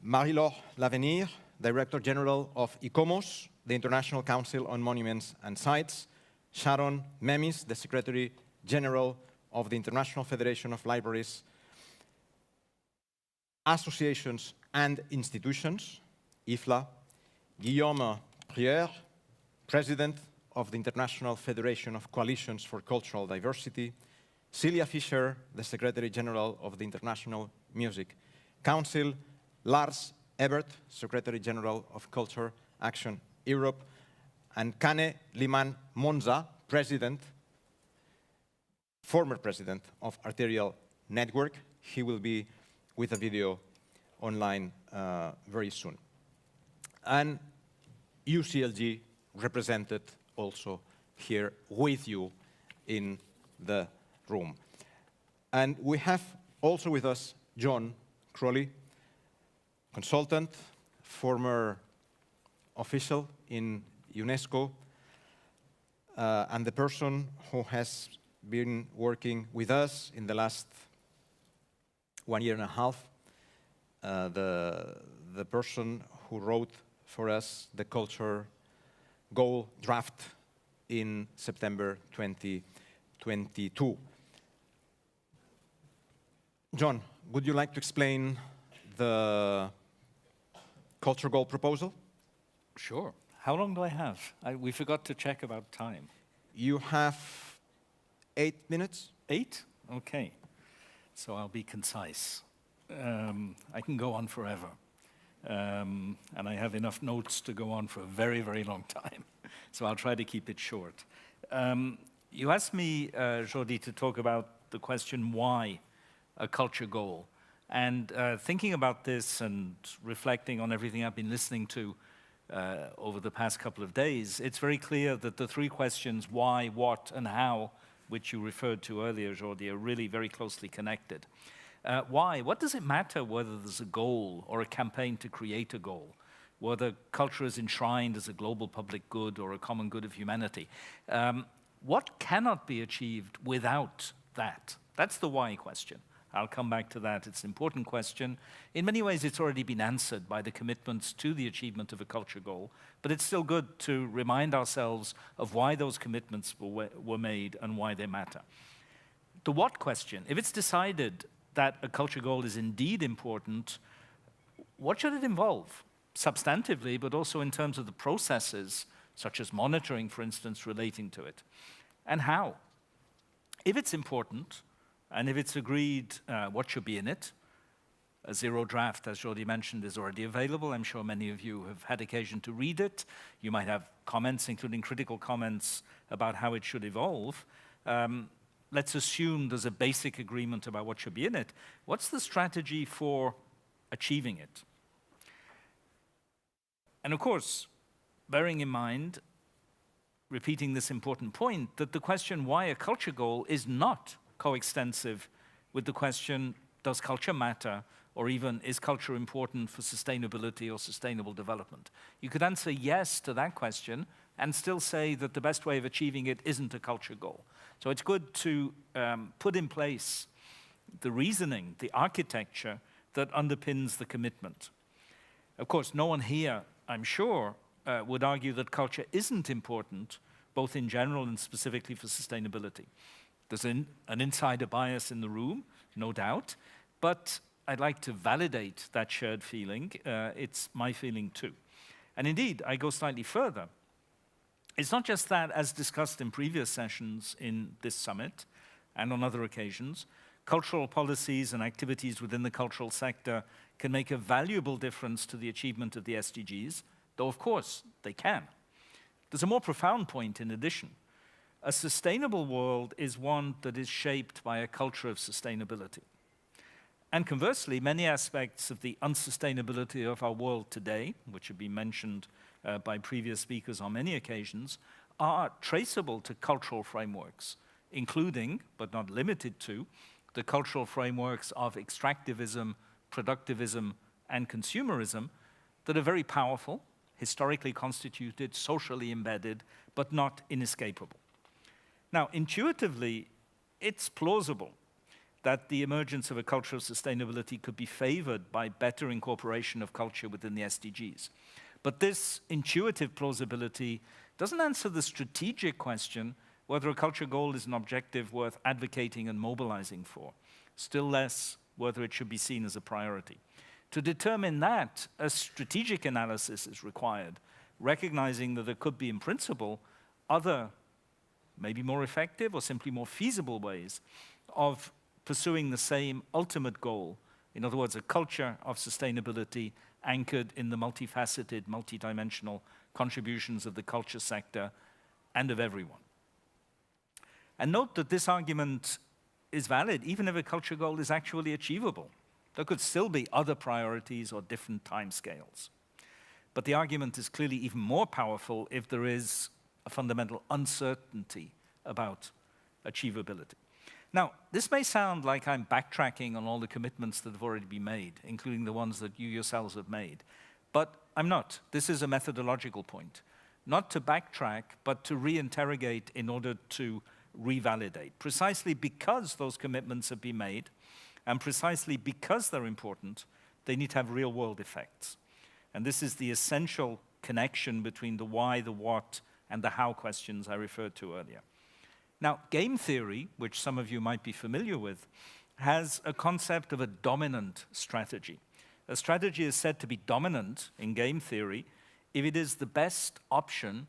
Marie-Laure Lavenir, Director General of ICOMOS, the International Council on Monuments and Sites, Sharon Memis, the Secretary General of the International Federation of Libraries, Associations and Institutions, IFLA, Guillaume Prière, President of the International Federation of Coalitions for Cultural Diversity, Celia Fisher, the Secretary General of the International Music Council, Lars Ebert, Secretary General of Culture Action Europe, and Kane Liman Monza, former President of Arterial Network. He will be with a video online very soon. And UCLG represented also here with you in the room. And we have also with us John Crowley, consultant, former official in UNESCO, and the person who has been working with us in the last 1 year and a half, the person who wrote for us the culture goal draft in September 2022. John, would you like to explain the culture goal proposal? Sure. How long do I have? We forgot to check about time. You have 8 minutes. 8? Okay. So I'll be concise. I can go on forever. And I have enough notes to go on for a very, very long time. So I'll try to keep it short. You asked me, Jordi, to talk about the question, why a culture goal? And thinking about this and reflecting on everything I've been listening to over the past couple of days, it's very clear that the 3 questions, why, what, and how, which you referred to earlier, Jordi, are really very closely connected. Why? What does it matter whether there's a goal or a campaign to create a goal? Whether culture is enshrined as a global public good or a common good of humanity? What cannot be achieved without that? That's the why question. I'll come back to that. It's an important question. In many ways, it's already been answered by the commitments to the achievement of a culture goal, but it's still good to remind ourselves of why those commitments were made and why they matter. The what question, if it's decided that a culture goal is indeed important, what should it involve? Substantively, but also in terms of the processes, such as monitoring, for instance, relating to it. And how? If it's important, and if it's agreed what should be in it, a zero draft, as Jordi mentioned, is already available. I'm sure many of you have had occasion to read it. You might have comments, including critical comments, about how it should evolve. Let's assume there's a basic agreement about what should be in it. What's the strategy for achieving it? And of course, bearing in mind, repeating this important point, that the question why a culture goal is not coextensive with the question, does culture matter, or even is culture important for sustainability or sustainable development? You could answer yes to that question and still say that the best way of achieving it isn't a culture goal. So it's good to put in place the reasoning, the architecture that underpins the commitment. Of course, no one here, I'm sure, would argue that culture isn't important, both in general and specifically for sustainability. There's an insider bias in the room, no doubt, but I'd like to validate that shared feeling. It's my feeling too. And indeed, I go slightly further. It's not just that, as discussed in previous sessions in this summit and on other occasions, cultural policies and activities within the cultural sector can make a valuable difference to the achievement of the SDGs, though of course they can. There's a more profound point in addition. A sustainable world is one that is shaped by a culture of sustainability. And conversely, many aspects of the unsustainability of our world today, which have been mentioned by previous speakers on many occasions, are traceable to cultural frameworks, including, but not limited to, the cultural frameworks of extractivism, productivism, and consumerism that are very powerful, historically constituted, socially embedded, but not inescapable. Now, intuitively, it's plausible that the emergence of a culture of sustainability could be favored by better incorporation of culture within the SDGs. But this intuitive plausibility doesn't answer the strategic question whether a culture goal is an objective worth advocating and mobilizing for, still less whether it should be seen as a priority. To determine that, a strategic analysis is required, recognizing that there could be, in principle, other, maybe more effective or simply more feasible ways of pursuing the same ultimate goal. In other words, a culture of sustainability anchored in the multifaceted, multidimensional contributions of the culture sector and of everyone. And note that this argument is valid even if a culture goal is actually achievable. There could still be other priorities or different timescales. But the argument is clearly even more powerful if there is a fundamental uncertainty about achievability. Now, this may sound like I'm backtracking on all the commitments that have already been made, including the ones that you yourselves have made. But I'm not. This is a methodological point. Not to backtrack, but to reinterrogate in order to revalidate. Precisely because those commitments have been made, and precisely because they're important, they need to have real-world effects. And this is the essential connection between the why, the what, and the how questions I referred to earlier. Now, game theory, which some of you might be familiar with, has a concept of a dominant strategy. A strategy is said to be dominant in game theory if it is the best option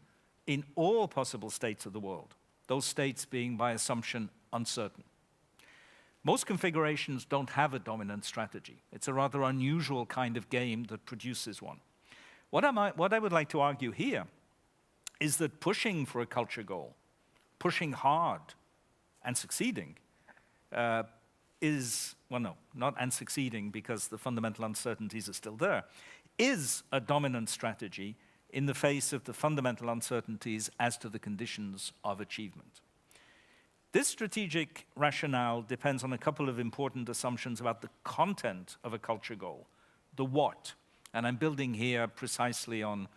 in all possible states of the world, those states being, by assumption, uncertain. Most configurations don't have a dominant strategy. It's a rather unusual kind of game that produces one. What I would like to argue here is that pushing for a culture goal, pushing hard and succeeding is, well, no, not and succeeding because the fundamental uncertainties are still there, is a dominant strategy in the face of the fundamental uncertainties as to the conditions of achievement. This strategic rationale depends on a couple of important assumptions about the content of a culture goal, the what. And I'm building here precisely on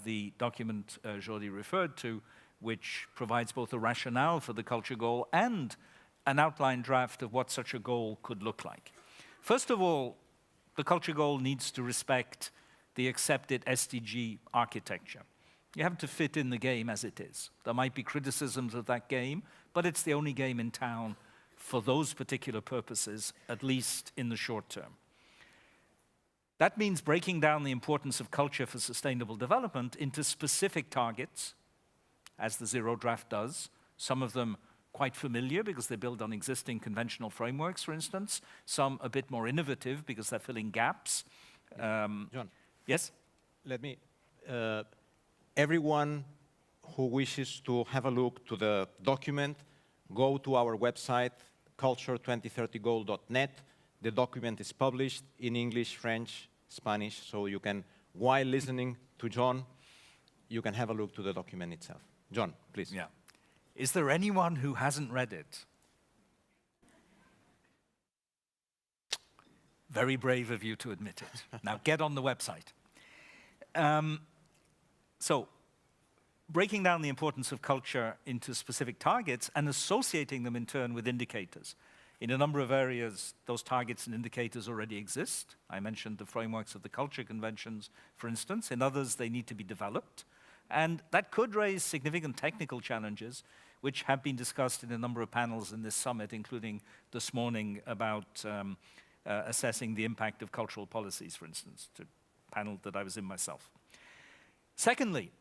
the document Jordi referred to, which provides both a rationale for the culture goal and an outline draft of what such a goal could look like. First of all, the culture goal needs to respect the accepted SDG architecture. You have to fit in the game as it is. There might be criticisms of that game, but it's the only game in town for those particular purposes, at least in the short term. That means breaking down the importance of culture for sustainable development into specific targets, as the Zero Draft does, some of them quite familiar because they build on existing conventional frameworks, for instance, some a bit more innovative because they're filling gaps. John? Yes? Let me, everyone who wishes to have a look to the document, go to our website, culture2030goal.net. The document is published in English, French, Spanish, so you can, while listening to John, you can have a look to the document itself. John, please. Yeah. Is there anyone who hasn't read it? Very brave of you to admit it. Now get on the website. So, breaking down the importance of culture into specific targets and associating them in turn with indicators. In a number of areas, those targets and indicators already exist. I mentioned the frameworks of the culture conventions, for instance. In others, they need to be developed. And that could raise significant technical challenges, which have been discussed in a number of panels in this summit, including this morning about assessing the impact of cultural policies, for instance, a panel that I was in myself. Secondly,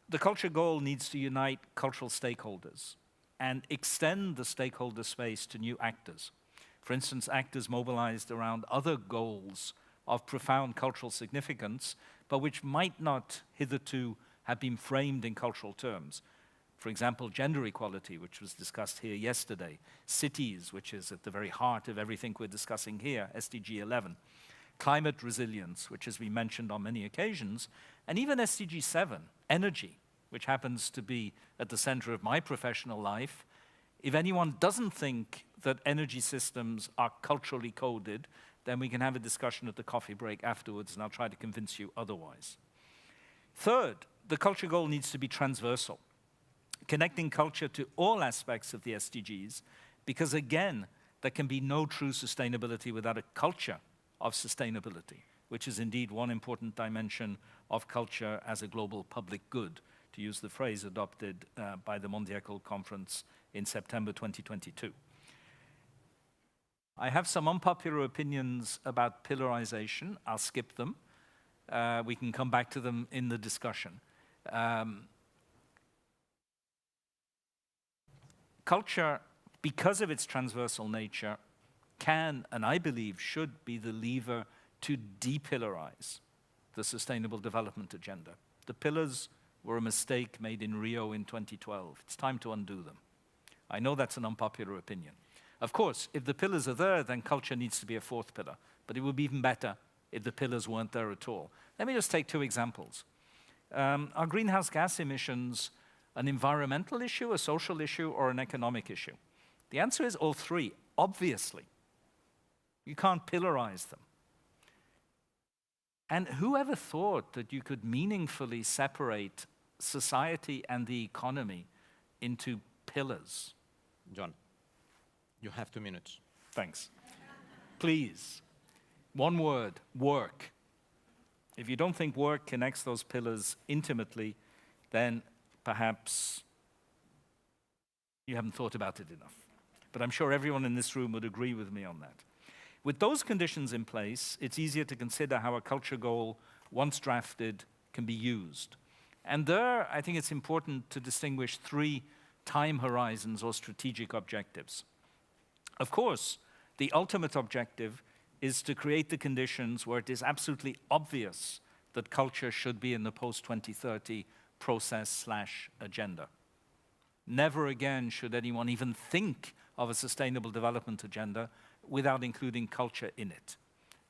the culture goal needs to unite cultural stakeholders and extend the stakeholder space to new actors. For instance, actors mobilized around other goals of profound cultural significance, but which might not hitherto have been framed in cultural terms. For example, gender equality, which was discussed here yesterday, cities, which is at the very heart of everything we're discussing here, SDG 11, climate resilience, which has been mentioned on many occasions, and even SDG 7, energy, which happens to be at the center of my professional life. If anyone doesn't think that energy systems are culturally coded, then we can have a discussion at the coffee break afterwards, and I'll try to convince you otherwise. Third, the culture goal needs to be transversal, connecting culture to all aspects of the SDGs, because again, there can be no true sustainability without a culture of sustainability, which is indeed one important dimension of culture as a global public good, to use the phrase adopted by the Mondiacult conference in September 2022. I have some unpopular opinions about pillarization. I'll skip them. We can come back to them in the discussion. Culture, because of its transversal nature, can, and I believe should, be the lever to depillarize the Sustainable Development Agenda. The pillars were a mistake made in Rio in 2012. It's time to undo them. I know that's an unpopular opinion. Of course, if the pillars are there, then culture needs to be a fourth pillar. But it would be even better if the pillars weren't there at all. Let me just take two examples. Are greenhouse gas emissions an environmental issue, a social issue, or an economic issue? The answer is all three, obviously. You can't pillarize them. And whoever thought that you could meaningfully separate society and the economy into pillars? John, you have 2 minutes. Thanks. Please, one word, work. If you don't think work connects those pillars intimately, then perhaps you haven't thought about it enough. But I'm sure everyone in this room would agree with me on that. With those conditions in place, it's easier to consider how a culture goal, once drafted, can be used. And there, I think it's important to distinguish three time horizons or strategic objectives. Of course, the ultimate objective is to create the conditions where it is absolutely obvious that culture should be in the post-2030 process/agenda. Never again should anyone even think of a sustainable development agenda without including culture in it.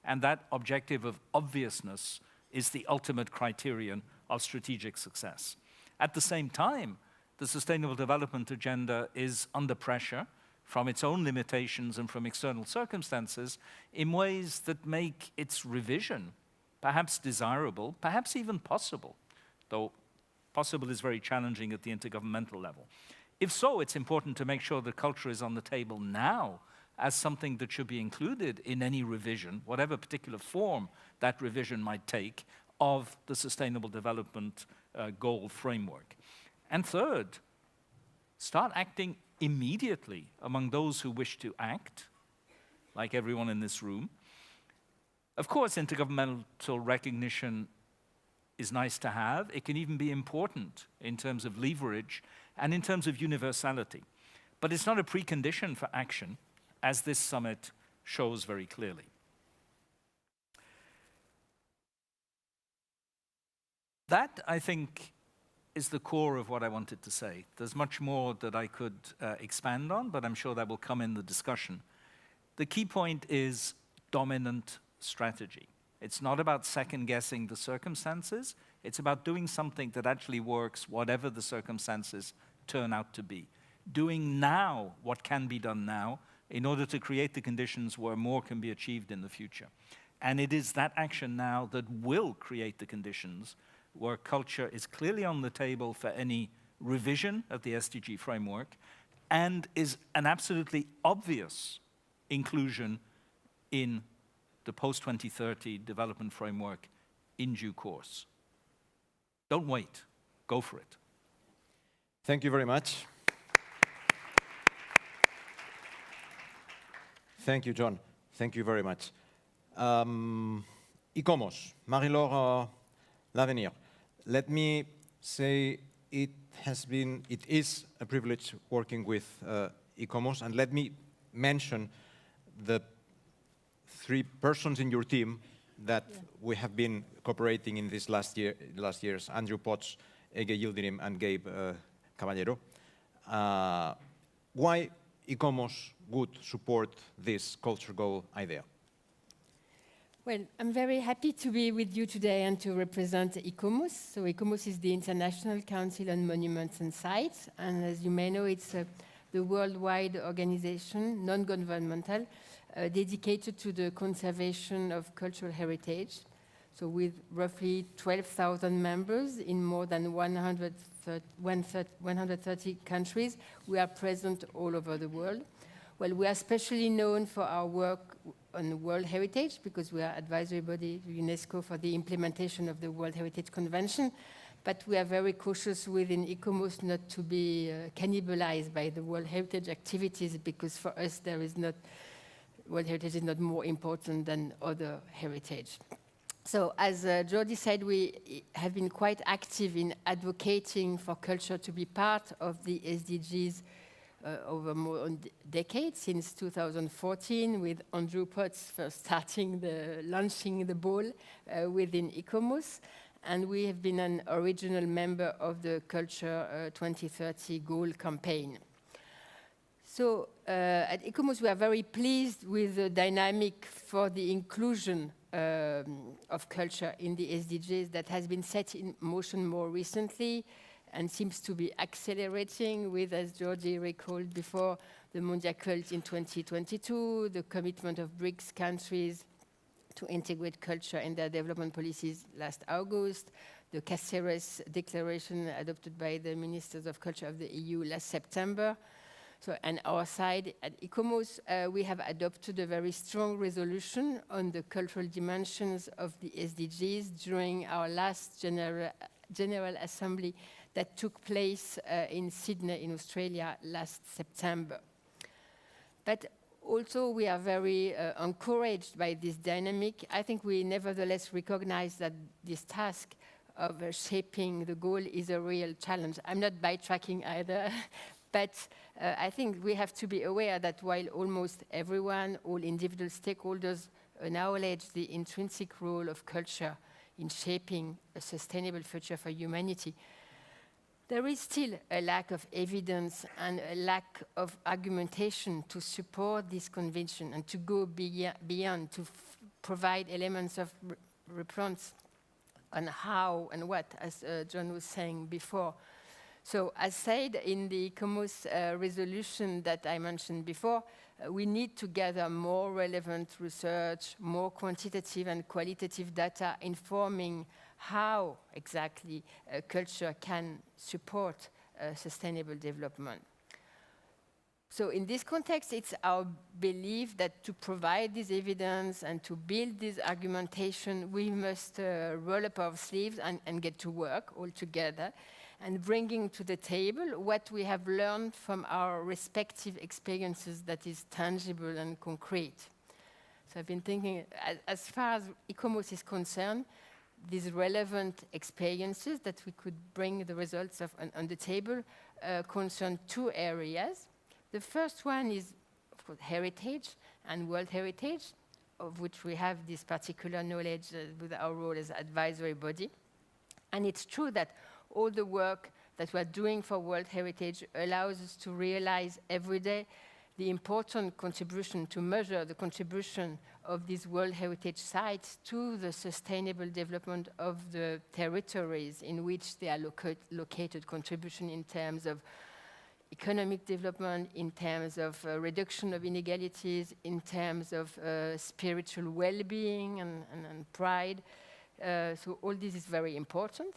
And that objective of obviousness is the ultimate criterion of strategic success. At the same time, the Sustainable Development Agenda is under pressure from its own limitations and from external circumstances in ways that make its revision perhaps desirable, perhaps even possible, though possible is very challenging at the intergovernmental level. If so, it's important to make sure that culture is on the table now as something that should be included in any revision, whatever particular form that revision might take, of the Sustainable Development Goal framework. And third, start acting immediately among those who wish to act, like everyone in this room. Of course, intergovernmental recognition is nice to have. It can even be important in terms of leverage and in terms of universality. But it's not a precondition for action, as this summit shows very clearly. That, I think, is the core of what I wanted to say. There's much more that I could expand on, but I'm sure that will come in the discussion. The key point is dominant strategy. It's not about second-guessing the circumstances. It's about doing something that actually works, whatever the circumstances turn out to be. Doing now what can be done now in order to create the conditions where more can be achieved in the future. And it is that action now that will create the conditions where culture is clearly on the table for any revision of the SDG framework and is an absolutely obvious inclusion in the post-2030 development framework in due course. Don't wait. Go for it. Thank you very much. Thank you, John. Thank you very much. ICOMOS, Marie-Laure L'Avenir. Let me say it is a privilege working with ICOMOS, and let me mention the 3 persons in your team that we have been cooperating in this last years, Andrew Potts, Ege Yildirim, and Gabe Caballero. Why ICOMOS would support this culture goal idea? Well, I'm very happy to be with you today and to represent ICOMOS. So ICOMOS is the International Council on Monuments and Sites, and as you may know, it's the worldwide organization, non-governmental, dedicated to the conservation of cultural heritage. So with roughly 12,000 members in more than 130 countries, we are present all over the world. Well, we are especially known for our work on World Heritage because we are advisory body to UNESCO for the implementation of the World Heritage Convention. But we are very cautious within ICOMOS not to be cannibalized by the World Heritage activities, because for us there is not, World Heritage is not more important than other heritage. So as Jordi said, we have been quite active in advocating for culture to be part of the SDGs over more than a decade, since 2014, with Andrew Potts first launching the ball within ICOMOS. And we have been an original member of the Culture 2030 Goal campaign. So at ICOMOS, we are very pleased with the dynamic for the inclusion of culture in the SDGs that has been set in motion more recently and seems to be accelerating with, as Jordi recalled before, the Mondiacult in 2022, the commitment of BRICS countries to integrate culture in their development policies last August, the BRICS Declaration adopted by the Ministers of Culture of the EU last September. So, on our side, at ICOMOS, we have adopted a very strong resolution on the cultural dimensions of the SDGs during our last General Assembly that took place in Sydney, in Australia, last September. But also, we are very encouraged by this dynamic. I think we nevertheless recognize that this task of shaping the goal is a real challenge. I'm not backtracking either, but I think we have to be aware that while almost everyone, all individual stakeholders acknowledge the intrinsic role of culture in shaping a sustainable future for humanity, there is still a lack of evidence and a lack of argumentation to support this conviction and to go beyond, to provide elements of reference on how and what, as John was saying before. So as said in the ICOMOS resolution that I mentioned before, we need to gather more relevant research, more quantitative and qualitative data informing how exactly culture can support sustainable development. So in this context, it's our belief that to provide this evidence and to build this argumentation, we must roll up our sleeves and get to work all together, and bringing to the table what we have learned from our respective experiences that is tangible and concrete. So I've been thinking, as far as ICOMOS is concerned, these relevant experiences that we could bring the results of on the table concern two areas. The first one is, of course, heritage and world heritage, of which we have this particular knowledge with our role as advisory body. And it's true that all the work that we're doing for World Heritage allows us to realize every day the important contribution, to measure the contribution of these World Heritage sites to the sustainable development of the territories in which they are located, contribution in terms of economic development, in terms of reduction of inequalities, in terms of spiritual well-being and pride. So all this is very important.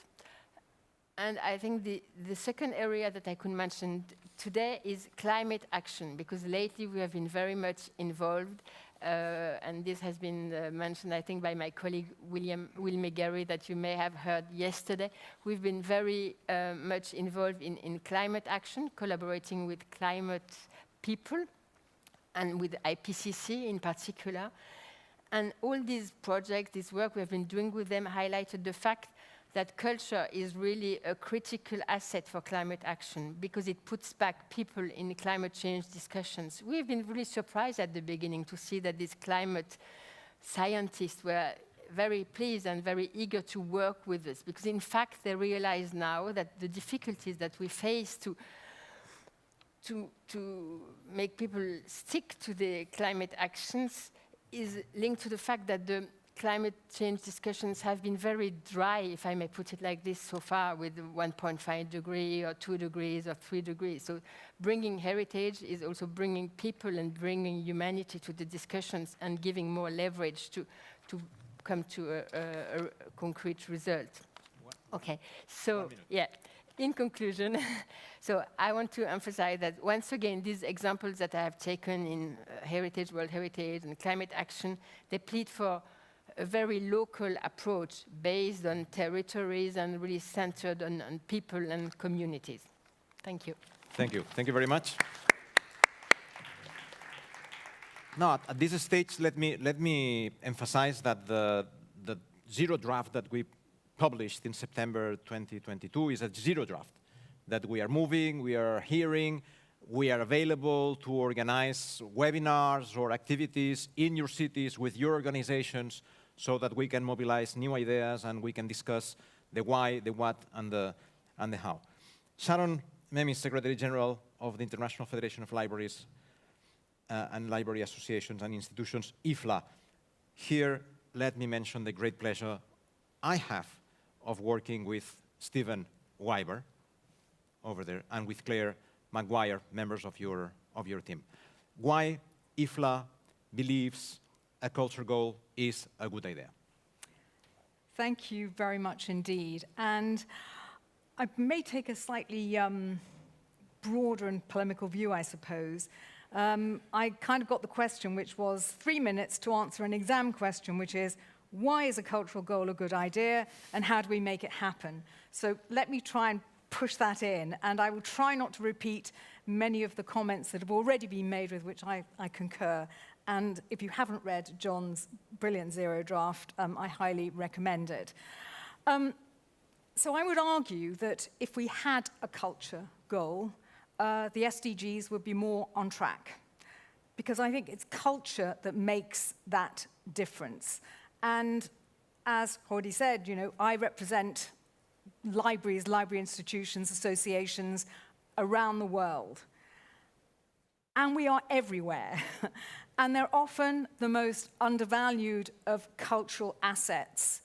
And I think the second area that I could mention today is climate action, because lately we have been very much involved, and this has been mentioned, I think, by my colleague Will McGarry, that you may have heard yesterday. We've been very much involved in climate action, collaborating with climate people and with IPCC in particular. And all these projects, this work we have been doing with them, highlighted the fact that culture is really a critical asset for climate action, because it puts back people in climate change discussions. We've been really surprised at the beginning to see that these climate scientists were very pleased and very eager to work with us, because in fact they realize now that the difficulties that we face to make people stick to the climate actions is linked to the fact that the climate change discussions have been very dry, if I may put it like this, so far, with 1.5 degree or 2 degrees or 3 degrees. So bringing heritage is also bringing people and bringing humanity to the discussions and giving more leverage to come to a concrete result. Okay, so yeah, in conclusion, so I want to emphasize that once again, these examples that I have taken in heritage, world heritage, and climate action, they plead for a very local approach based on territories and really centered on people and communities. Thank you. Thank you. Thank you very much. Now, at this stage, let me emphasize that the zero draft that we published in September 2022 is a zero draft, that we are moving, we are hearing, we are available to organize webinars or activities in your cities with your organizations, so that we can mobilize new ideas and we can discuss the why, the what, and the how. Sharon Memis, Secretary General of the International Federation of Libraries and Library Associations and Institutions, IFLA. Here, let me mention the great pleasure I have of working with Stephen Weiber over there and with Claire Maguire, members of your team. Why IFLA believes a culture goal is a good idea. Thank you very much indeed. And I may take a slightly broader and polemical view, I suppose. I kind of got the question, which was 3 minutes to answer an exam question, which is, why is a cultural goal a good idea, and how do we make it happen? So let me try and push that in, and I will try not to repeat many of the comments that have already been made with which I concur. And if you haven't read John's brilliant zero draft, I highly recommend it. So I would argue that if we had a culture goal, the SDGs would be more on track, because I think it's culture that makes that difference. And as Jordi said, you know, I represent libraries, library institutions, associations around the world. And we are everywhere. And they're often the most undervalued of cultural assets.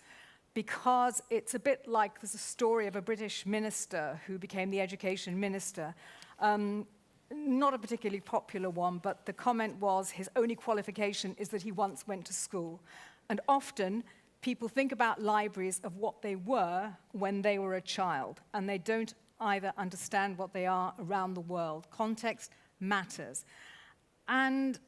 because it's a bit like there's a story of a British minister who became the education minister. Not a particularly popular one, but the comment was his only qualification is that he once went to school. And often, people think about libraries of what they were when they were a child, and they don't either understand what they are around the world. Context matters. And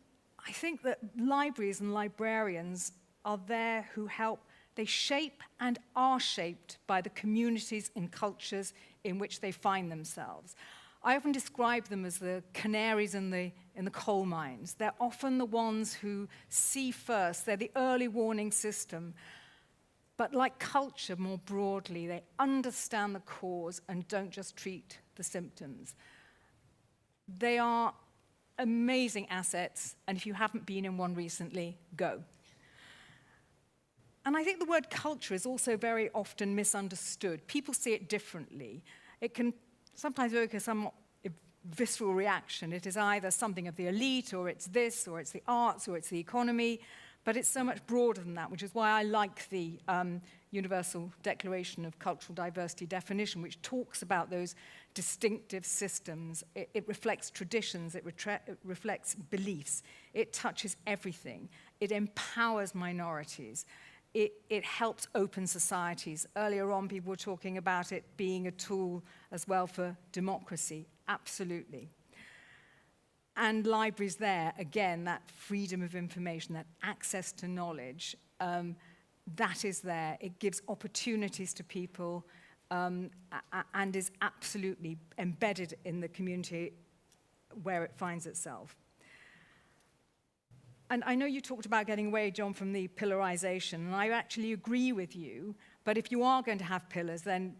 I think that libraries and librarians are there who help. They shape and are shaped by the communities and cultures in which they find themselves. I often describe them as the canaries in the coal mines. They're often the ones who see first. They're the early warning system. But like culture more broadly, they understand the cause and don't just treat the symptoms. They are amazing assets, and if you haven't been in one recently, go. And I think the word culture is also very often misunderstood. People see it differently. It can sometimes evoke a somewhat visceral reaction. It is either something of the elite, or it's this, or it's the arts, or it's the economy, but it's so much broader than that, which is why I like the Universal Declaration of Cultural Diversity definition, which talks about those distinctive systems. It reflects traditions, it reflects beliefs, it touches everything, it empowers minorities, it helps open societies. Earlier on, people were talking about it being a tool as well for democracy. Absolutely. And libraries there, again, that freedom of information, that access to knowledge, that is there. It gives opportunities to people and is absolutely embedded in the community where it finds itself. And I know you talked about getting away, John, from the pillarization, and I actually agree with you, but if you are going to have pillars, then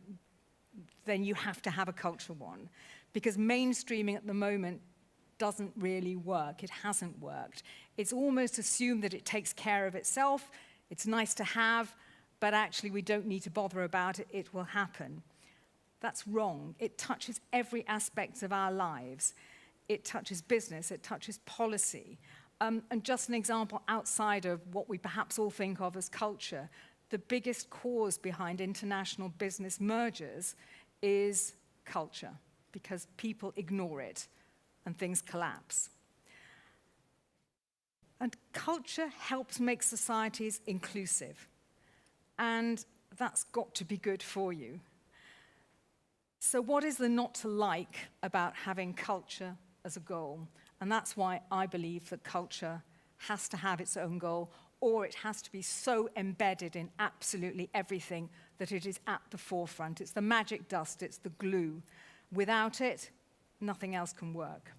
you have to have a cultural one, because mainstreaming at the moment doesn't really work. It hasn't worked. It's almost assumed that it takes care of itself. It's nice to have, but actually we don't need to bother about it. It will happen. That's wrong. It touches every aspect of our lives. It touches business. It touches policy. And just an example outside of what we perhaps all think of as culture, the biggest cause behind international business mergers is culture, because people ignore it and things collapse. And culture helps make societies inclusive, and that's got to be good for you. So what is the not to like about having culture as a goal? And that's why I believe that culture has to have its own goal, or it has to be so embedded in absolutely everything that it is at the forefront. It's the magic dust, it's the glue. Without it, nothing else can work.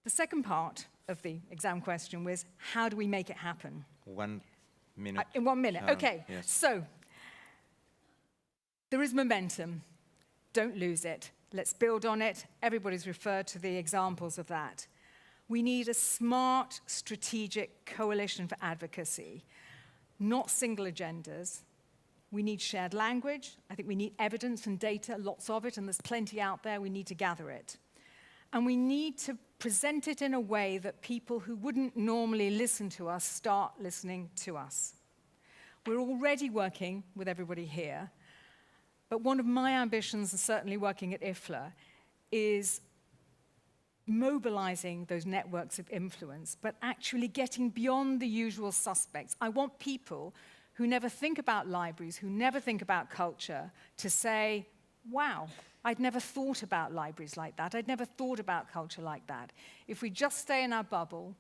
The second part of the exam question was, how do we make it happen? 1 minute. In 1 minute, okay. Yes. So, there is momentum. Don't lose it. Let's build on it. Everybody's referred to the examples of that. We need a smart, strategic coalition for advocacy, not single agendas. We need shared language. I think we need evidence and data, lots of it, and there's plenty out there. We need to gather it. And we need to present it in a way that people who wouldn't normally listen to us start listening to us. We're already working with everybody here, but one of my ambitions, and certainly working at IFLA, is mobilizing those networks of influence, but actually getting beyond the usual suspects. I want people who never think about libraries, who never think about culture, to say, wow, I'd never thought about libraries like that. I'd never thought about culture like that. If we just stay in our bubble,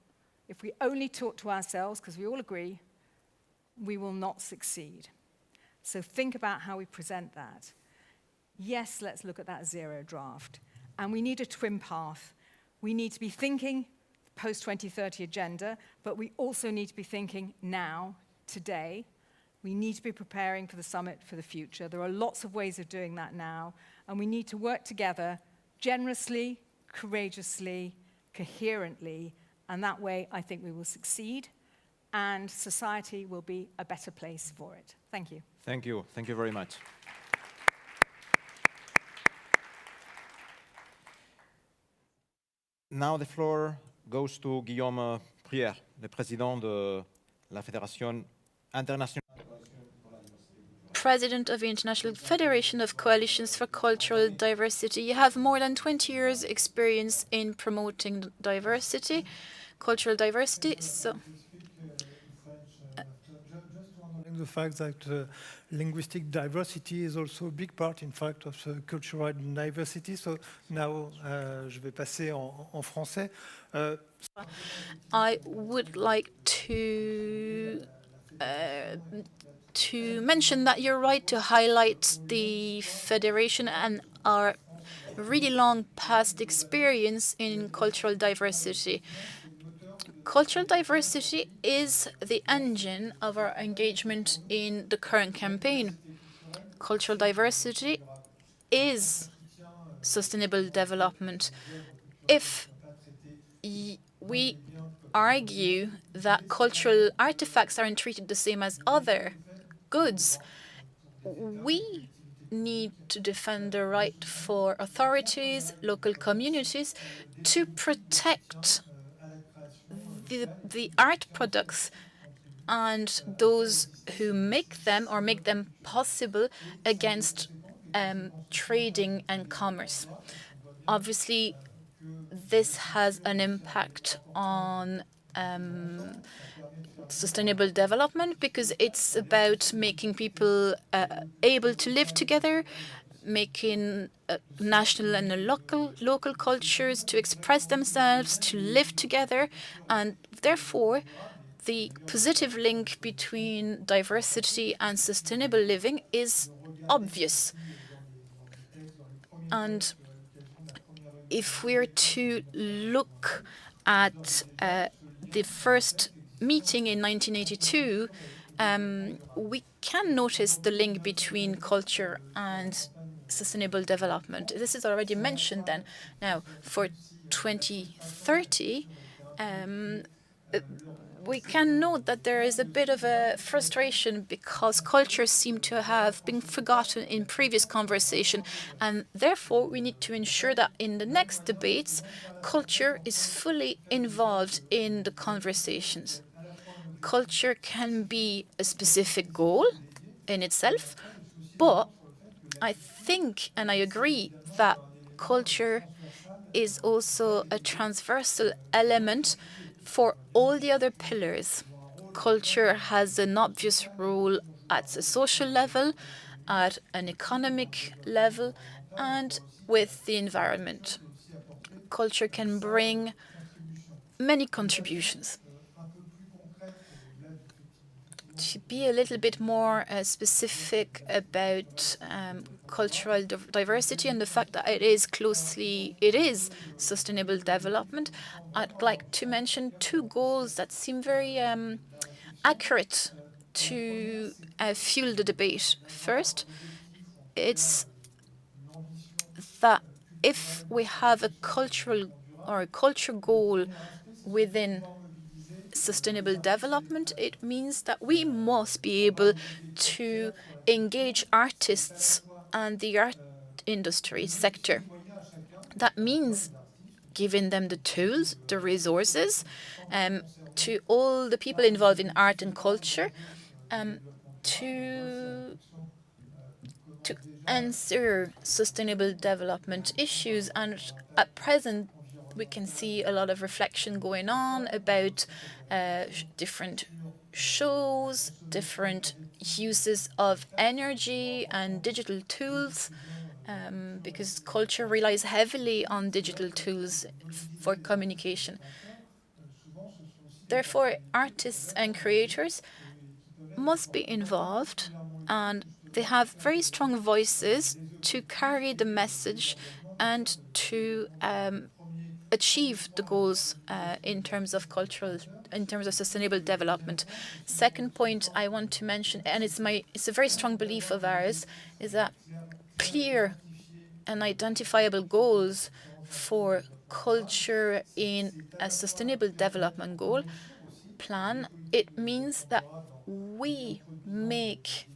if we only talk to ourselves, because we all agree, we will not succeed. So think about how we present that. Yes, let's look at that zero draft. And we need a twin path. We need to be thinking post-2030 agenda, but we also need to be thinking now, today. We need to be preparing for the summit for the future. There are lots of ways of doing that now, and we need to work together generously, courageously, coherently, and that way I think we will succeed, and society will be a better place for it. Thank you. Thank you. Thank you very much. Now the floor goes to Guillaume Prière, le président de la Fédération internationale. president of the International Federation of Coalitions for Cultural Diversity. You have more than 20 years' experience in promoting diversity, cultural diversity. So, the fact that linguistic diversity is also a big part, in fact, of cultural diversity. So now, je vais passer en français. I would like to mention that you're right to highlight the Federation and our really long past experience in cultural diversity. Cultural diversity is the engine of our engagement in the current campaign. Cultural diversity is sustainable development. If we argue that cultural artifacts aren't treated the same as other goods, we need to defend the right for authorities, local communities, to protect the art products and those who make them or make them possible against trading and commerce. Obviously, this has an impact on sustainable development because it's about making people able to live together, making national and local cultures to express themselves, to live together, and therefore the positive link between diversity and sustainable living is obvious. And if we're to look at the first meeting in 1982, we can notice the link between culture and sustainable development. This is already mentioned then. Now, for 2030, we can note that there is a bit of a frustration because culture seemed to have been forgotten in previous conversation, and therefore we need to ensure that in the next debates, culture is fully involved in the conversations. Culture can be a specific goal in itself, but I think and I agree that culture is also a transversal element for all the other pillars. Culture has an obvious role at a social level, at an economic level, and with the environment. Culture can bring many contributions. To be a little bit more specific about cultural diversity and the fact that it is sustainable development, I'd like to mention two goals that seem very accurate to fuel the debate. First, it's that if we have a cultural or a culture goal within sustainable development, it means that we must be able to engage artists and the art industry sector. That means giving them the tools, the resources, to all the people involved in art and culture, to answer sustainable development issues. And at present, we can see a lot of reflection going on about different shows, different uses of energy and digital tools, because culture relies heavily on digital tools for communication. Therefore, artists and creators must be involved, and they have very strong voices to carry the message and to achieve the goals in terms of sustainable development. Second point I want to mention, and it's a very strong belief of ours, is that clear and identifiable goals for culture in a sustainable development goal plan, it means that we make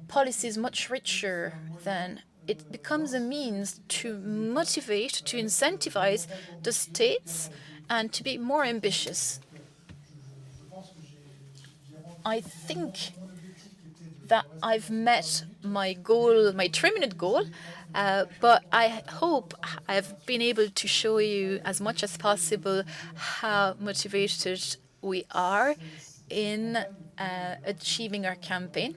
policies much richer than it becomes a means to motivate, to incentivize the states and to be more ambitious. I think that I've met my goal, my 3-minute goal, but I hope I've been able to show you as much as possible how motivated we are in achieving our campaign,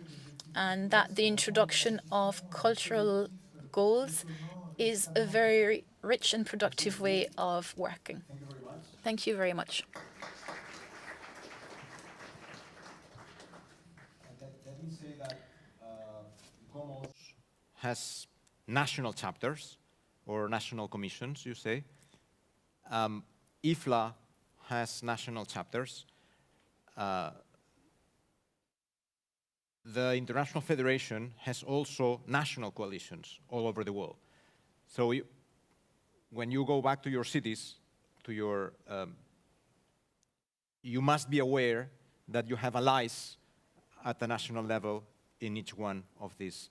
and that the introduction of cultural goals is a very rich and productive way of working. Thank you very much. Let me say that GOMOS has national chapters or national commissions, you say. IFLA has national chapters. The International Federation has also national coalitions all over the world. So when you go back to your cities, to your, you must be aware that you have allies at the national level in each one of these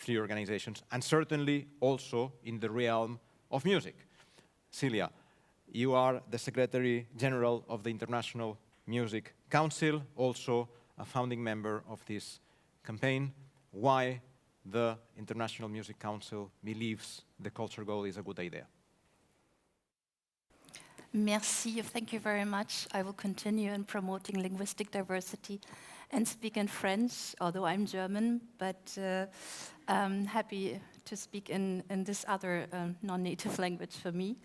3 organizations, and certainly also in the realm of music. Celia, you are the Secretary General of the International Music Council, also a founding member of this campaign. Why the International Music Council believes the culture goal is a good idea? Merci, thank you very much. I will continue in promoting linguistic diversity and speak in French, although I'm German, but I'm happy to speak in this other non-native language for me.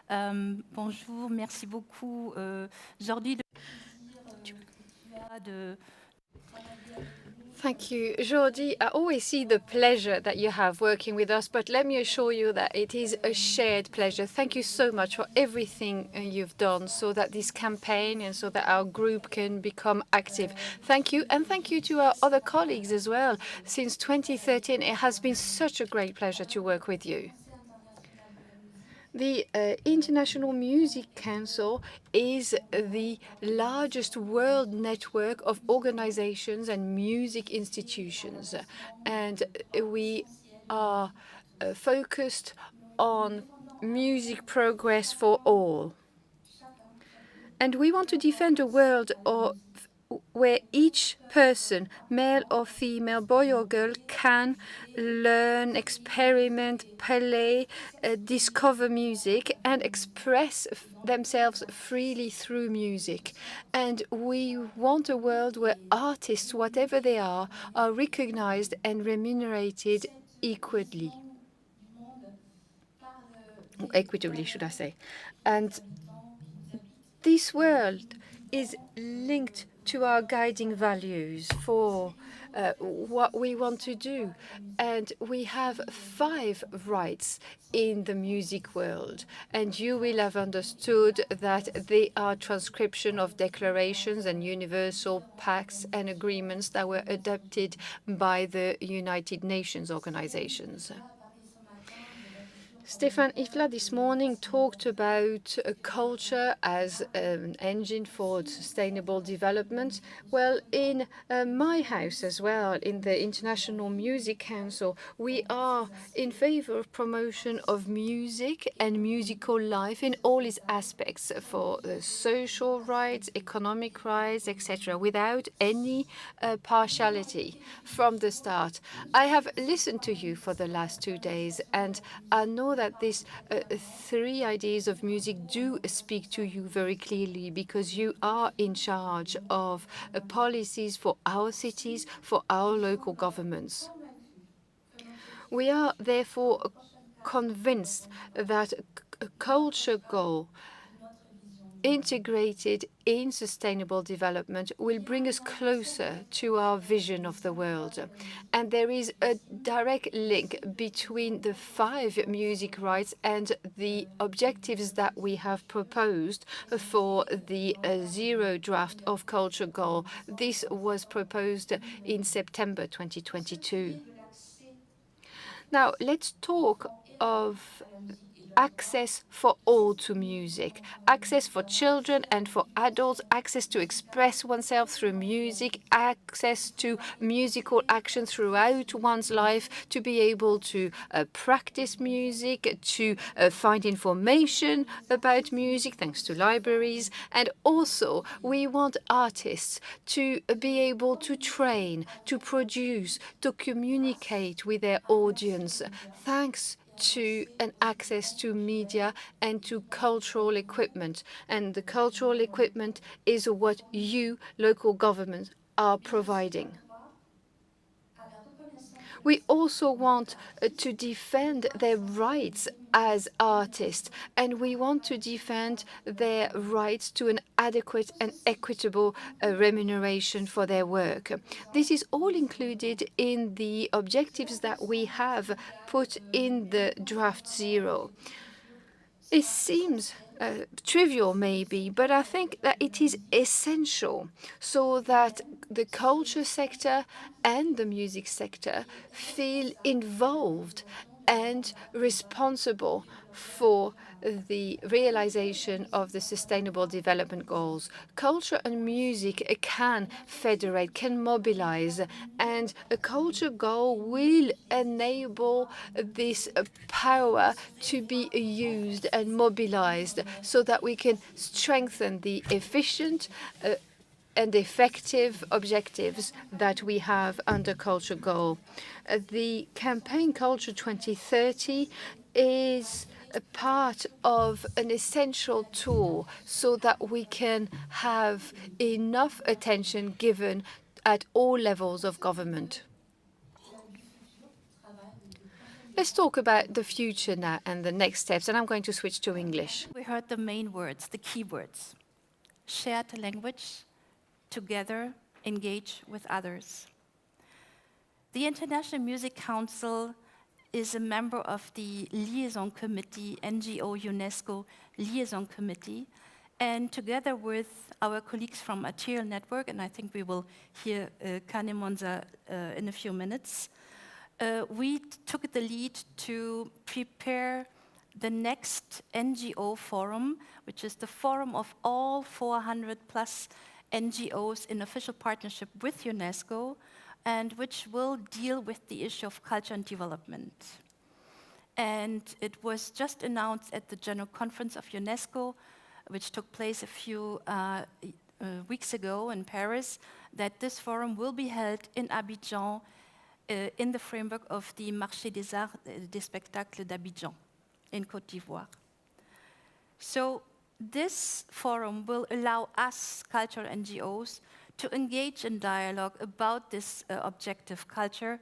Bonjour, merci beaucoup, Jordi. Thank you, Jordi. I always see the pleasure that you have working with us, but let me assure you that it is a shared pleasure. Thank you so much for everything you've done so that this campaign and so that our group can become active. Thank you, and thank you to our other colleagues as well. Since 2013, it has been such a great pleasure to work with you. The International Music Council is the largest world network of organizations and music institutions, and we are focused on music progress for all. And we want to defend a world where each person, male or female, boy or girl, can learn, experiment, play, discover music, and express themselves freely through music. And we want a world where artists, whatever they are recognized and remunerated equitably, should I say. And this world is linked to our guiding values for what we want to do. And we have 5 rights in the music world. And you will have understood that they are transcription of declarations and universal pacts and agreements that were adopted by the United Nations organizations. Stéphane Ifla this morning talked about culture as an engine for sustainable development. Well, in my house as well, in the International Music Council, we are in favor of promotion of music and musical life in all its aspects for social rights, economic rights, etc., without any partiality from the start. I have listened to you for the last 2 days, and I know that these 3 ideas of music do speak to you very clearly, because you are in charge of policies for our cities, for our local governments. We are therefore convinced that a culture goal integrated in sustainable development will bring us closer to our vision of the world. And there is a direct link between the 5 music rights and the objectives that we have proposed for the 0 draft of culture goal. This was proposed in September 2022. Now, let's talk of access for all to music, access for children and for adults, access to express oneself through music, access to musical action throughout one's life, to be able to practice music, to find information about music thanks to libraries. And also, we want artists to be able to train, to produce, to communicate with their audience, thanks to an access to media and to cultural equipment. And the cultural equipment is what you, local governments, are providing. We also want to defend their rights as artists, and we want to defend their rights to an adequate and equitable remuneration for their work. This is all included in the objectives that we have put in the draft zero. It seems trivial maybe, but I think that it is essential so that the culture sector and the music sector feel involved and responsible for the realization of the Sustainable Development Goals. Culture and music can federate, can mobilize, and a culture goal will enable this power to be used and mobilized so that we can strengthen the efficient and effective objectives that we have under Culture Goal. The campaign Culture 2030 is a part of an essential tool so that we can have enough attention given at all levels of government. Let's talk about the future now and the next steps, and I'm going to switch to English. We heard the main words, the key words. Shared language, together, engage with others. The International Music Council is a member of the Liaison Committee, NGO UNESCO Liaison Committee, and together with our colleagues from Material Network, and I think we will hear Kane Monza in a few minutes, we took the lead to prepare the next NGO forum, which is the forum of all 400 plus NGOs in official partnership with UNESCO, and which will deal with the issue of culture and development. And it was just announced at the General Conference of UNESCO, which took place a few weeks ago in Paris, that this forum will be held in Abidjan in the framework of the Marché des Arts et des Spectacles d'Abidjan in Côte d'Ivoire. So this forum will allow us, cultural NGOs, to engage in dialogue about this objective culture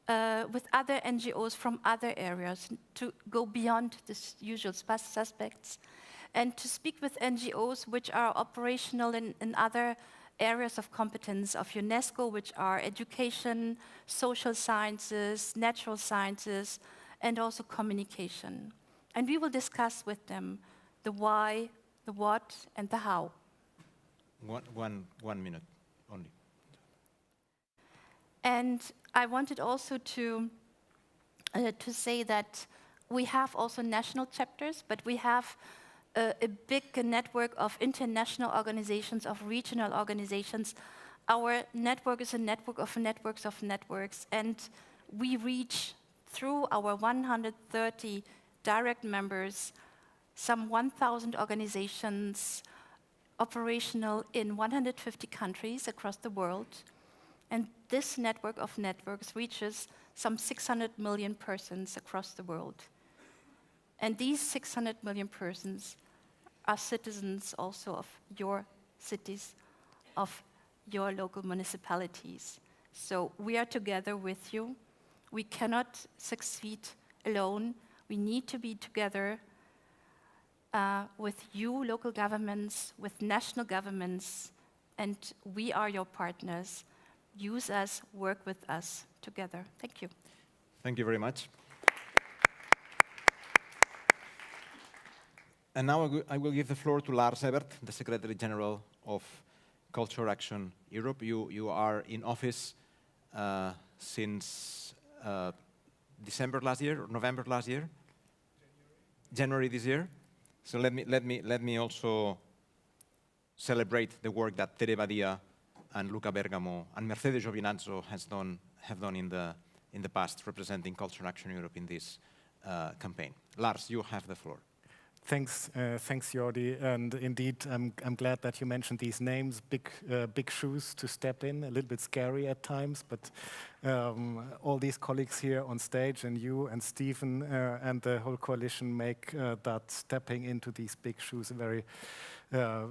with other NGOs from other areas, to go beyond the usual suspects, and to speak with NGOs which are operational in other areas of competence of UNESCO, which are education, social sciences, natural sciences, and also communication. And we will discuss with them the why, the what, and the how. One minute only. And I wanted also to say that we have also national chapters, but we have a big network of international organizations, of regional organizations. Our network is a network of networks of networks, and we reach through our 130 direct members some 1,000 organizations operational in 150 countries across the world. And this network of networks reaches some 600 million persons across the world. And these 600 million persons are citizens also of your cities, of your local municipalities. So we are together with you. We cannot succeed alone. We need to be together with you, local governments, with national governments, and we are your partners. Use us, work with us together. Thank you. Thank you very much. And now I will give the floor to Lars Ebert, the Secretary General of Culture Action Europe. You are in office since December last year, or November last year. January this year. So let me also celebrate the work that Tere Badia and Luca Bergamo and Mercedes Giovinazzo have done in the past, representing Culture and Action Europe in this campaign. Lars, you have the floor. Thanks, Jordi. And indeed, I'm glad that you mentioned these names. Big shoes to step in. A little bit scary at times, but all these colleagues here on stage, and you and Stephen and the whole coalition make that stepping into these big shoes a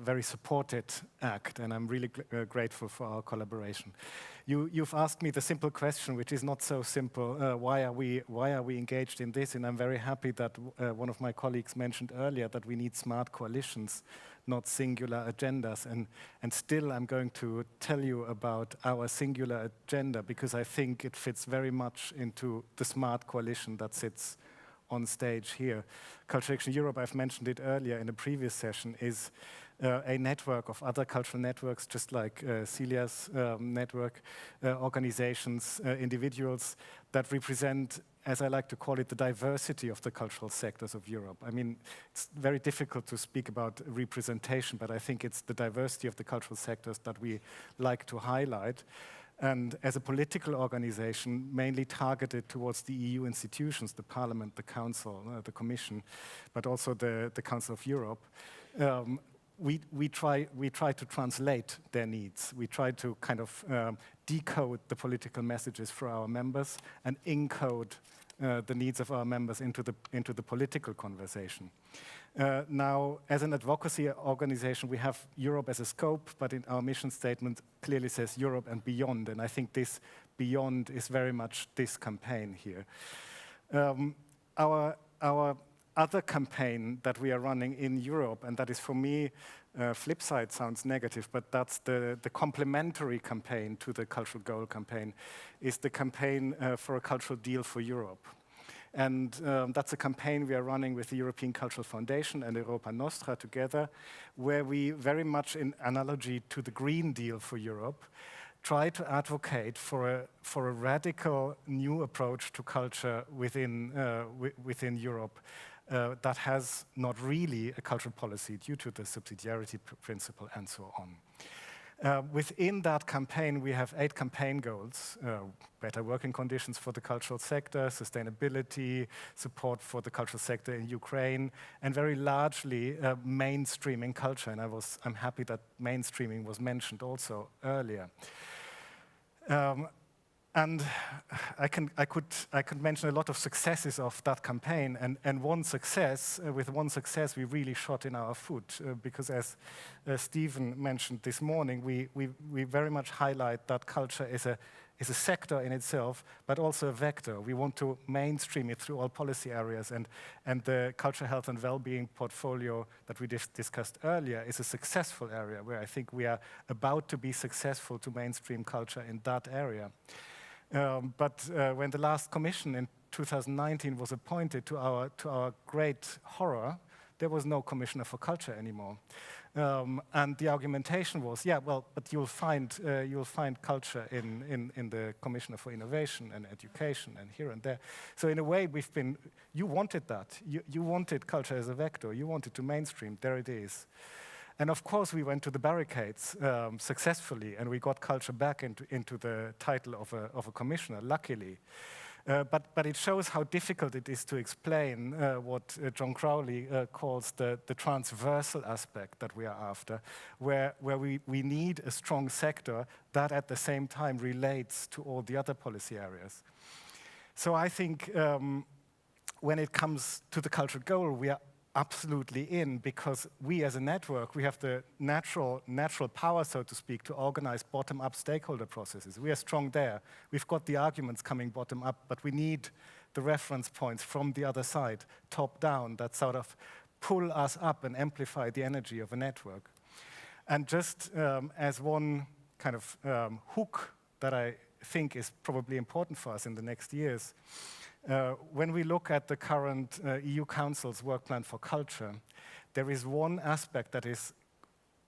very supported act. And I'm really grateful for our collaboration. You've asked me the simple question, which is not so simple. Why are we engaged in this? And I'm very happy that one of my colleagues mentioned earlier that we need smart coalitions, not singular agendas. And still, I'm going to tell you about our singular agenda because I think it fits very much into the smart coalition that sits on stage here. Culture Action Europe, I've mentioned it earlier in a previous session, is a network of other cultural networks, just like Celia's network, organizations, individuals that represent, as I like to call it, the diversity of the cultural sectors of Europe. I mean, it's very difficult to speak about representation, but I think it's the diversity of the cultural sectors that we like to highlight. And as a political organization, mainly targeted towards the EU institutions, the Parliament, the Council, the Commission, but also the Council of Europe, we try to translate their needs. We try to kind of decode the political messages for our members and encode the needs of our members into the political conversation. Now, as an advocacy organization, we have Europe as a scope, but in our mission statement clearly says Europe and beyond, and I think this beyond is very much this campaign here. Our other campaign that we are running in Europe, and that is for me, flip side sounds negative, but that's the complementary campaign to the Cultural Goal campaign, is the campaign for a cultural deal for Europe. And that's a campaign we are running with the European Cultural Foundation and Europa Nostra together, where we, very much in analogy to the Green Deal for Europe, try to advocate for a radical new approach to culture within Europe that has not really a cultural policy due to the subsidiarity principle and so on. Within that campaign, we have 8 campaign goals: better working conditions for the cultural sector, sustainability, support for the cultural sector in Ukraine, and very largely mainstreaming culture. And I'm happy that mainstreaming was mentioned also earlier. And I could mention a lot of successes of that campaign, and with one success we really shot in our foot, because as Stephen mentioned this morning, we very much highlight that culture is a sector in itself, but also a vector. We want to mainstream it through all policy areas, and the culture, health and well-being portfolio that we discussed earlier is a successful area where I think we are about to be successful to mainstream culture in that area. But when the last commission in 2019 was appointed, to our great horror, there was no commissioner for culture anymore. And the argumentation was, yeah, well, but you'll find culture in the commissioner for innovation and education and here and there. So in a way, you wanted that. You wanted culture as a vector. You wanted to mainstream. There it is. And of course, we went to the barricades successfully, and we got culture back into the title of a commissioner, luckily. But it shows how difficult it is to explain what John Crowley calls the transversal aspect that we are after, where we need a strong sector that at the same time relates to all the other policy areas. So I think when it comes to the cultural goal, we are absolutely in, because we as a network, we have the natural power, so to speak, to organize bottom-up stakeholder processes. We are strong there. We've got the arguments coming bottom-up, but we need the reference points from the other side, top-down, that sort of pull us up and amplify the energy of a network. And just as one kind of hook that I think is probably important for us in the next years, when we look at the current EU Council's work plan for culture, there is one aspect that is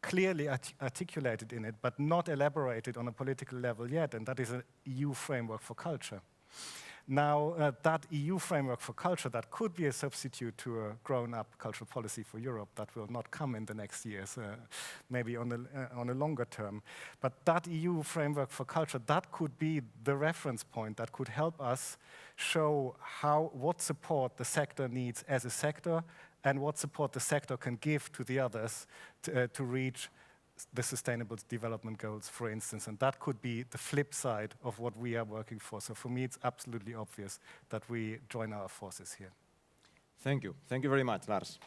clearly articulated in it, but not elaborated on a political level yet, and that is an EU framework for culture. Now, that EU framework for culture, that could be a substitute to a grown-up cultural policy for Europe that will not come in the next years, maybe on a longer term. But that EU framework for culture, that could be the reference point that could help us show what support the sector needs as a sector and what support the sector can give to the others to reach the Sustainable Development Goals, for instance, and that could be the flip side of what we are working for. So for me, it's absolutely obvious that we join our forces here. Thank you. Thank you very much, Lars.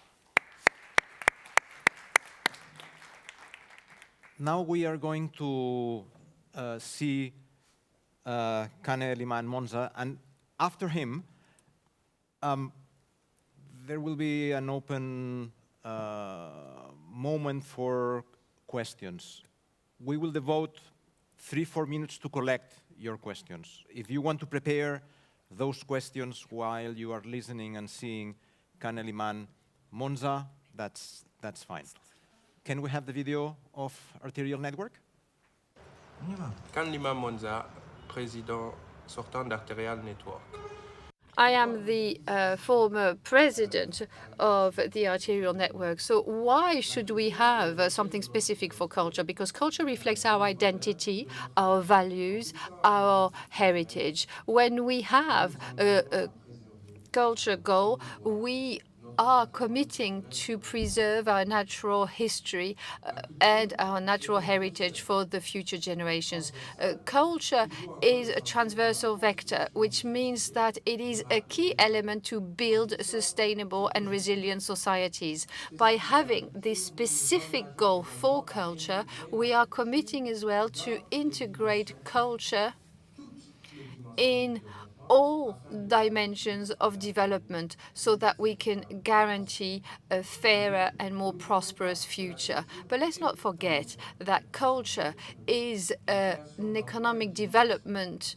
Now we are going to see Kane Liman Monza, and after him, there will be an open moment for questions. We will devote 3-4 minutes to collect your questions. If you want to prepare those questions while you are listening and seeing Kane Liman Monza, that's fine. Can we have the video of Arterial Network? Kane Liman Monza, président sortant d'Arterial Network. I am the former president of the Arterial Network. So why should we have something specific for culture? Because culture reflects our identity, our values, our heritage. When we have a culture goal, we are committing to preserve our natural history and our natural heritage for the future generations. Culture is a transversal vector, which means that it is a key element to build sustainable and resilient societies. By having this specific goal for culture, we are committing as well to integrate culture in all dimensions of development so that we can guarantee a fairer and more prosperous future. But let's not forget that culture is an economic development,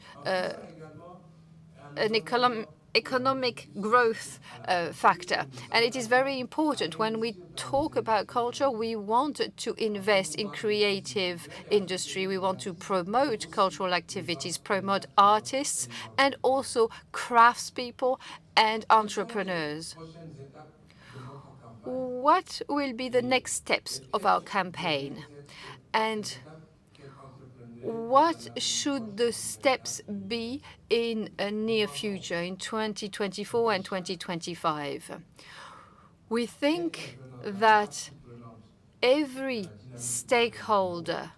economic growth factor. And it is very important when we talk about culture, we want to invest in creative industry. We want to promote cultural activities, promote artists, and also craftspeople and entrepreneurs. What will be the next steps of our campaign? And what should the steps be in a near future, in 2024 and 2025? We think that every stakeholder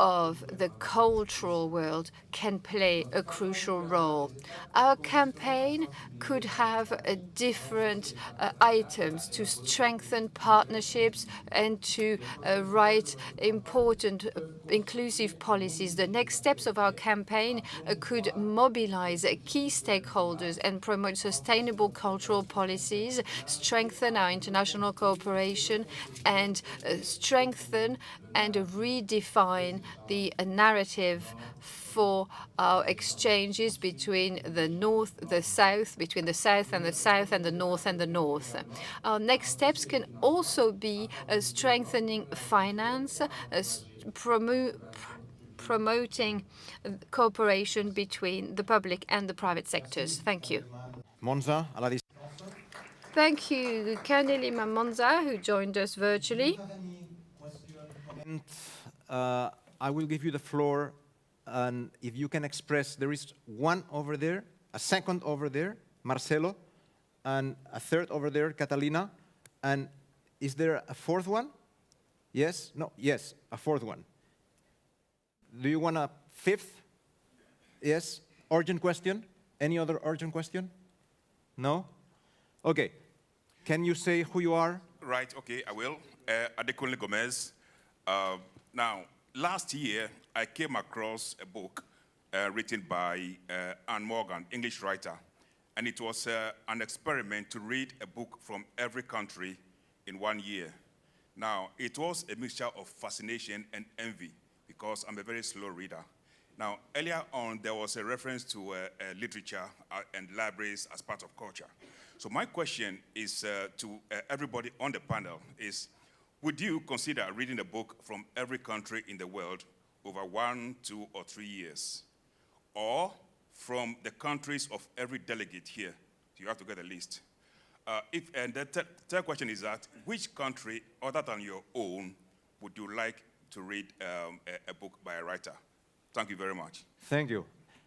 of the cultural world can play a crucial role. Our campaign could have different items to strengthen partnerships and to write important inclusive policies. The next steps of our campaign could mobilize key stakeholders and promote sustainable cultural policies, strengthen our international cooperation, and strengthen and redefine the narrative for our exchanges between the North, the South, between the South and the South, and the North and the North. Our next steps can also be strengthening finance, promoting cooperation between the public and the private sectors. Thank you. Monza, Thank you, Kane Liman Monza, who joined us virtually. And I will give you the floor, and if you can express, there is one over there, a second over there, Marcelo, and a third over there, Catalina, and is there a fourth one? Yes? No? Yes, a fourth one. Do you want a fifth? Yes? Urgent question? Any other urgent question? No? Okay. Can you say who you are? Right, okay, I will. Adekunle Gomez. Now, last year, I came across a book written by Anne Morgan, English writer, and it was an experiment to read a book from every country in 1 year. Now, it was a mixture of fascination and envy because I'm a very slow reader. Now, earlier on, there was a reference to literature and libraries as part of culture. So my question is to everybody on the panel is, would you consider reading a book from every country in the world over 1, 2, or 3 years? Or from the countries of every delegate here. You have to get a list. And the third question is that, which country, other than your own, would you like to read a book by a writer? Thank you very much. Thank you.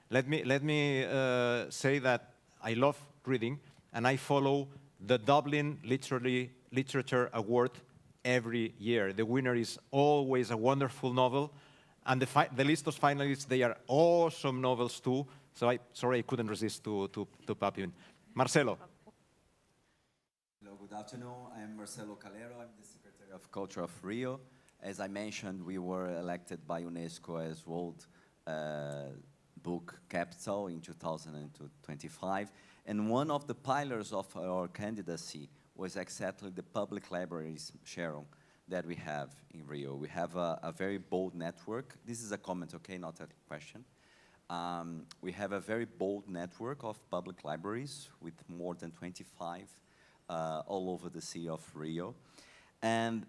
Let me say that I love reading, and I follow the Dublin Literature Award every year. The winner is always a wonderful novel, and the list of finalists, they are awesome novels too. So sorry, I couldn't resist to pop in. Marcelo. Hello, good afternoon. I'm Marcelo Calero. I'm the Secretary of Culture of Rio. As I mentioned, we were elected by UNESCO as World Book Capital in 2025. And one of the pillars of our candidacy was exactly the public libraries, Sharon, that we have in Rio. We have a very bold network. This is a comment, okay, not a question. We have a very bold network of public libraries with more than 25 all over the city of Rio. And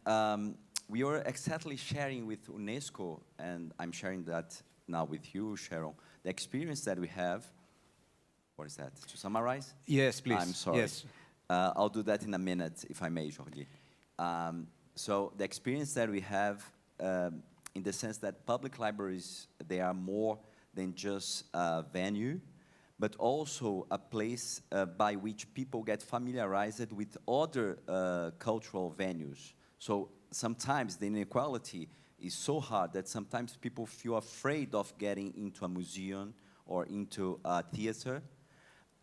we are exactly sharing with UNESCO, and I'm sharing that now with you, Sharon, the experience that we have. What is that? To summarize? Yes, please. I'm sorry. Yes. I'll do that in a minute, if I may, Jordi. So the experience that we have in the sense that public libraries, they are more than just a venue, but also a place by which people get familiarized with other cultural venues. So sometimes the inequality is so hard that sometimes people feel afraid of getting into a museum or into a theater.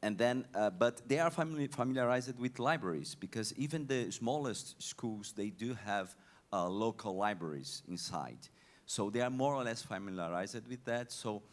And then, but they are familiarized with libraries, because even the smallest schools, they do have local libraries inside. So they are more or less familiarized with that. So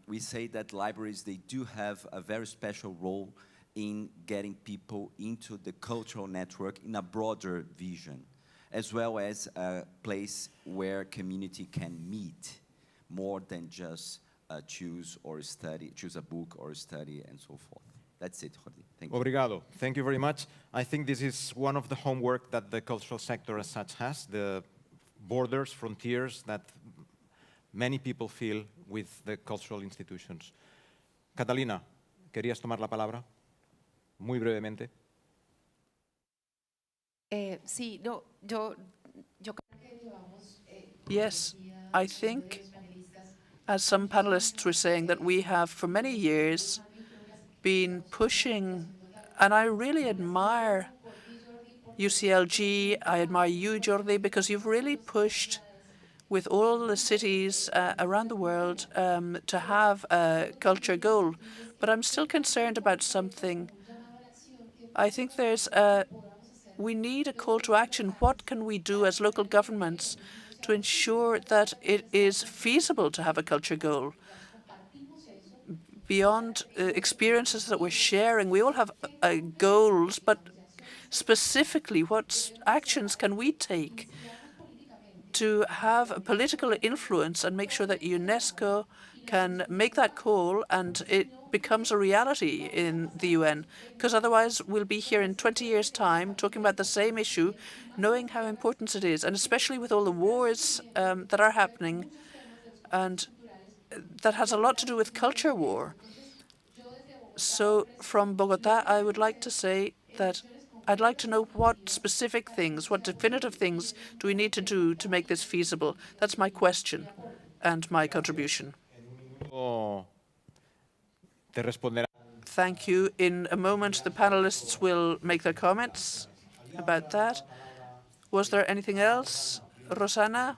we say that libraries, they do have a very special role in getting people into the cultural network in a broader vision, as well as a place where community can meet more than just choose a book or study and so forth. That's it, Jordi. Thank you. Obrigado. Thank you very much. I think this is one of the homework that the cultural sector as such has, the borders, frontiers that many people feel with the cultural institutions. Catalina, ¿querías tomar la palabra? Muy brevemente. Sí, no, Yes, I think, as some panelists were saying, that we have for many years been pushing, and I really admire UCLG, I admire you, Jordi, because you've really pushed with all the cities around the world to have a culture goal. But I'm still concerned about something. I think we need a call to action. What can we do as local governments to ensure that it is feasible to have a culture goal? Beyond experiences that we're sharing, we all have goals, but specifically, what actions can we take to have a political influence and make sure that UNESCO can make that call and it becomes a reality in the UN? Because otherwise we'll be here in 20 years' time talking about the same issue, knowing how important it is, and especially with all the wars that are happening, and that has a lot to do with culture war. So from Bogota, I would like to say that I'd like to know what specific things, what definitive things do we need to do to make this feasible? That's my question and my contribution. Thank you. In a moment, the panelists will make their comments about that. Was there anything else? Rosanna?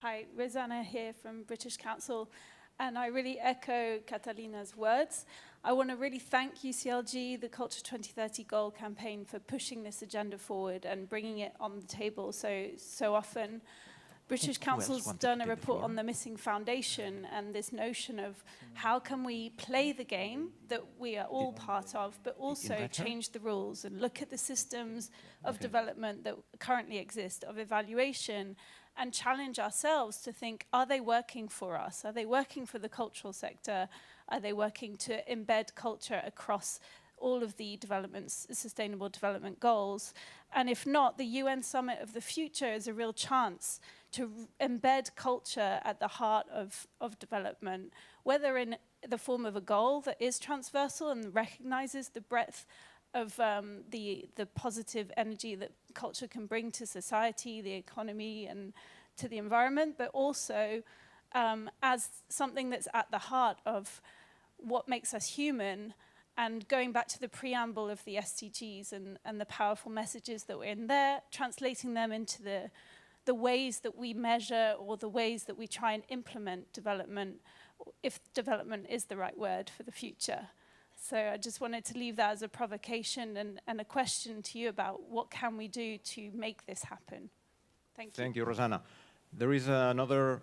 Hi, Rosanna here from British Council. And I really echo Catalina's words. I want to really thank UCLG, the Culture 2030 Goal campaign, for pushing this agenda forward and bringing it on the table so often. British Council's done a report on the missing foundation and this notion of how can we play the game that we are all part of, but also change the rules and look at the systems of development that currently exist, of evaluation, and challenge ourselves to think, are they working for us? Are they working for the cultural sector? Are they working to embed culture across all of the Sustainable Development Goals. And if not, the UN Summit of the future is a real chance to embed culture at the heart of development, whether in the form of a goal that is transversal and recognizes the breadth of the positive energy that culture can bring to society, the economy, and to the environment, but also as something that's at the heart of what makes us human, and going back to the preamble of the SDGs and the powerful messages that were in there, translating them into the ways that we measure or the ways that we try and implement development, if development is the right word for the future. So I just wanted to leave that as a provocation and a question to you about what can we do to make this happen. Thank you. Thank you, Rosanna. There is another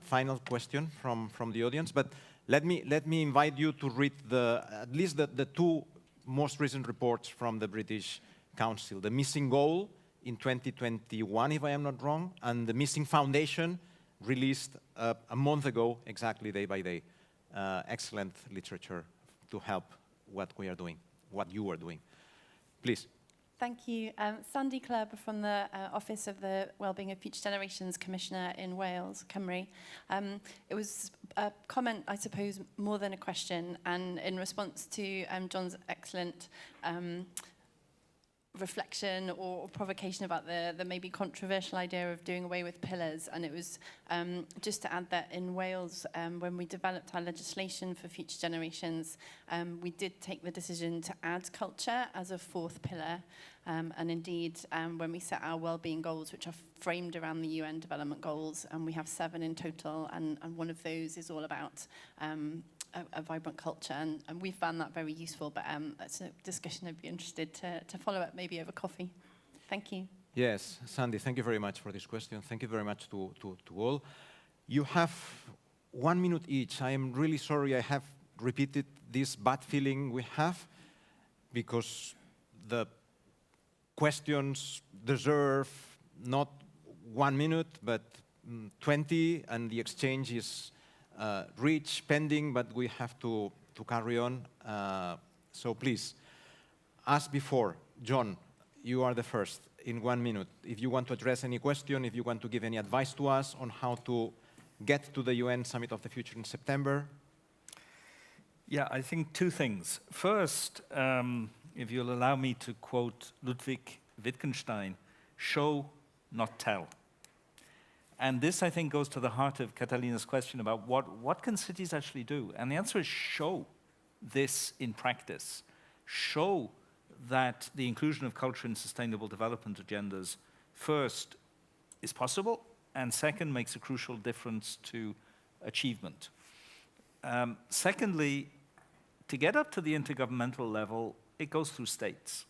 final question from the audience, but let me invite you to read at least the two most recent reports from the British Council. The Missing Goal in 2021, if I am not wrong, and the Missing Foundation, released a month ago, exactly day by day. Excellent literature to help what we are doing, what you are doing. Please. Thank you. Sandy Club from the Office of the Wellbeing of Future Generations Commissioner in Wales, Cymru. It was a comment, I suppose, more than a question, and in response to John's excellent reflection or provocation about the maybe controversial idea of doing away with pillars. And it was just to add that in Wales, when we developed our legislation for future generations, we did take the decision to add culture as a fourth pillar. And indeed, when we set our wellbeing goals, which are framed around the UN development goals, and we have 7 in total, and one of those is all about a vibrant culture, and we found that very useful, but that's a discussion I'd be interested to follow up maybe over coffee. Thank you. Yes, Sandy, thank you very much for this question. Thank you very much to all. You have 1 minute each. I am really sorry I have repeated this bad feeling we have, because the questions deserve not 1 minute, but 20, and the exchange is rich, pending, but we have to carry on. So please, as before, John, you are the first in 1 minute. If you want to address any question, if you want to give any advice to us on how to get to the UN Summit of the Future in September. Yeah, I think 2 things. First, if you'll allow me to quote Ludwig Wittgenstein, show, not tell. And this, I think, goes to the heart of Catalina's question about what can cities actually do? And the answer is show this in practice. Show that the inclusion of culture in sustainable development agendas, first, is possible, and second, makes a crucial difference to achievement. Secondly, to get up to the intergovernmental level, it goes through states.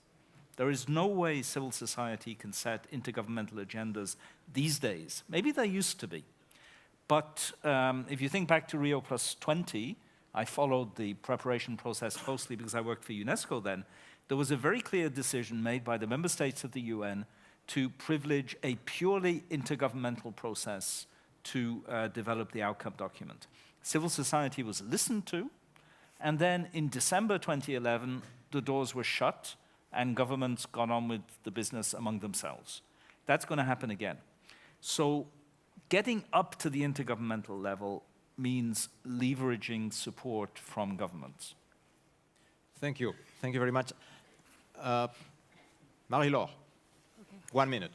There is no way civil society can set intergovernmental agendas these days. Maybe they used to be. But if you think back to Rio Plus 20, I followed the preparation process closely because I worked for UNESCO then. There was a very clear decision made by the member states of the UN to privilege a purely intergovernmental process to develop the outcome document. Civil society was listened to, and then in December 2011, the doors were shut, and governments got on with the business among themselves. That's going to happen again. So getting up to the intergovernmental level means leveraging support from governments. Thank you. Thank you very much. Marie-Laure, 1 minute.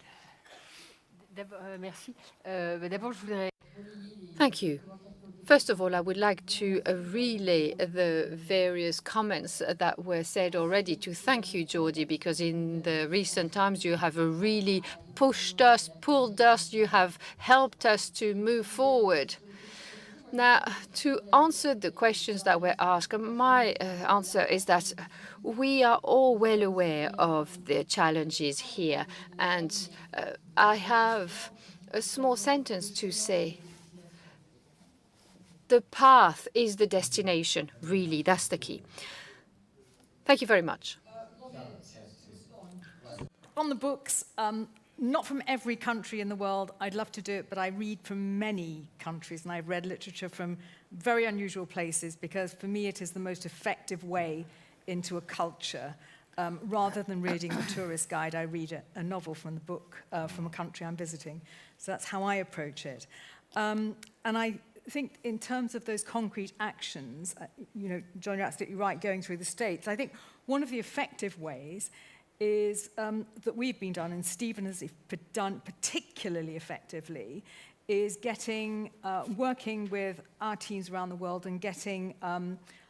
Merci. D'abord, je voudrais... Thank you. First of all, I would like to relay the various comments that were said already to thank you, Jordi, because in the recent times you have really pushed us, pulled us, you have helped us to move forward. Now, to answer the questions that were asked, my answer is that we are all well aware of the challenges here, and I have a small sentence to say. The path is the destination, really, that's the key. Thank you very much. On the books, not from every country in the world, I'd love to do it, but I read from many countries, and I've read literature from very unusual places, because for me it is the most effective way into a culture. Rather than reading a tourist guide, I read a novel from the book from a country I'm visiting. So that's how I approach it. And I think in terms of those concrete actions, you know, John, you're absolutely right, going through the states. I think one of the effective ways is that we've been done, and Stephen has done particularly effectively, is getting, working with our teams around the world and getting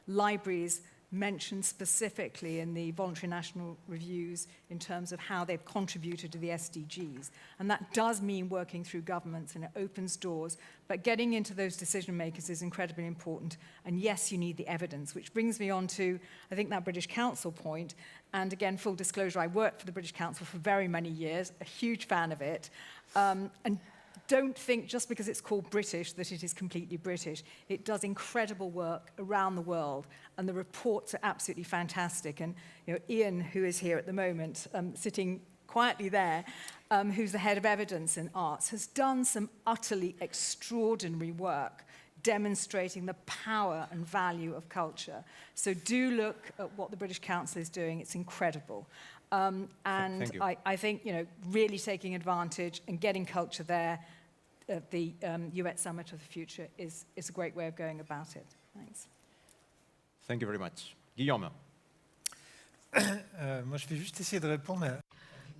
libraries mentioned specifically in the voluntary national reviews in terms of how they've contributed to the SDGs. And that does mean working through governments, and it opens doors, but getting into those decision makers is incredibly important. And yes, you need the evidence, which brings me on to, I think, that British Council point. And again, full disclosure, I worked for the British Council for very many years, a huge fan of it. And don't think just because it's called British that it is completely British. It does incredible work around the world, and the reports are absolutely fantastic. And you know, Ian, who is here at the moment, sitting quietly there, who's the head of evidence in arts, has done some utterly extraordinary work demonstrating the power and value of culture. So do look at what the British Council is doing. It's incredible. And I think, you know, really taking advantage and getting culture there at the UN Summit of the Future is a great way of going about it. Thanks. Thank you very much. Guillaume. Moi, je vais juste essayer de répondre à...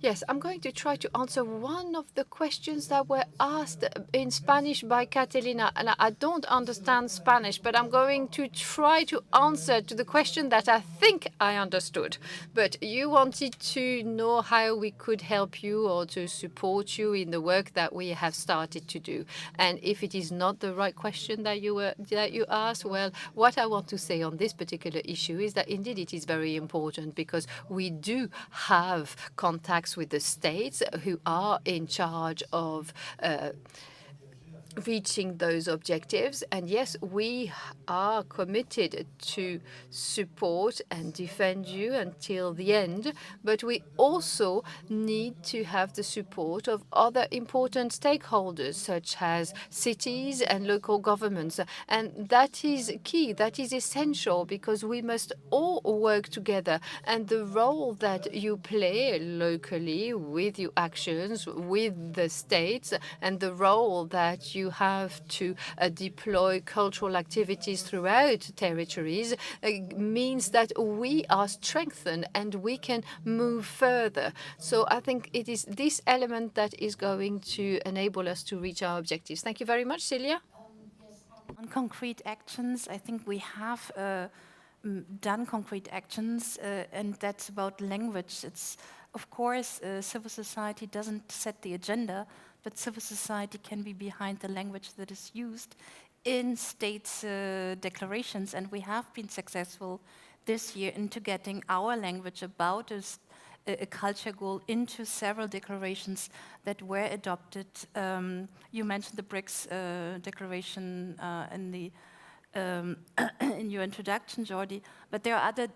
Yes, I'm going to try to answer one of the questions that were asked in Spanish by Catalina. And I don't understand Spanish, but I'm going to try to answer to the question that I think I understood. But you wanted to know how we could help you or to support you in the work that we have started to do. And if it is not the right question that you asked, well, what I want to say on this particular issue is that indeed it is very important, because we do have contacts with the states who are in charge of reaching those objectives. And yes, we are committed to support and defend you until the end, but we also need to have the support of other important stakeholders, such as cities and local governments. And that is key, that is essential, because we must all work together. And the role that you play locally with your actions, with the states, and the role that you have to deploy cultural activities throughout territories means that we are strengthened and we can move further. So I think it is this element that is going to enable us to reach our objectives. Thank you very much, Celia. On concrete actions, I think we have done concrete actions, and that's about language. It's, of course, civil society doesn't set the agenda, but civil society can be behind the language that is used in states' declarations. And we have been successful this year into getting our language about a culture goal into several declarations that were adopted. You mentioned the BRICS Declaration in your introduction, Jordi, but there are other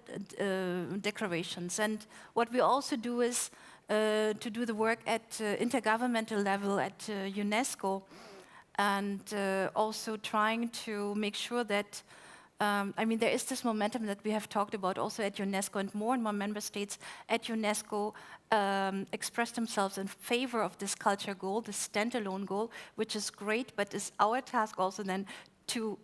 declarations. And what we also do is to do the work at intergovernmental level at UNESCO, and also trying to make sure that, I mean, there is this momentum that we have talked about also at UNESCO, and more member states at UNESCO express themselves in favor of this culture goal, this standalone goal, which is great, but it's our task also then to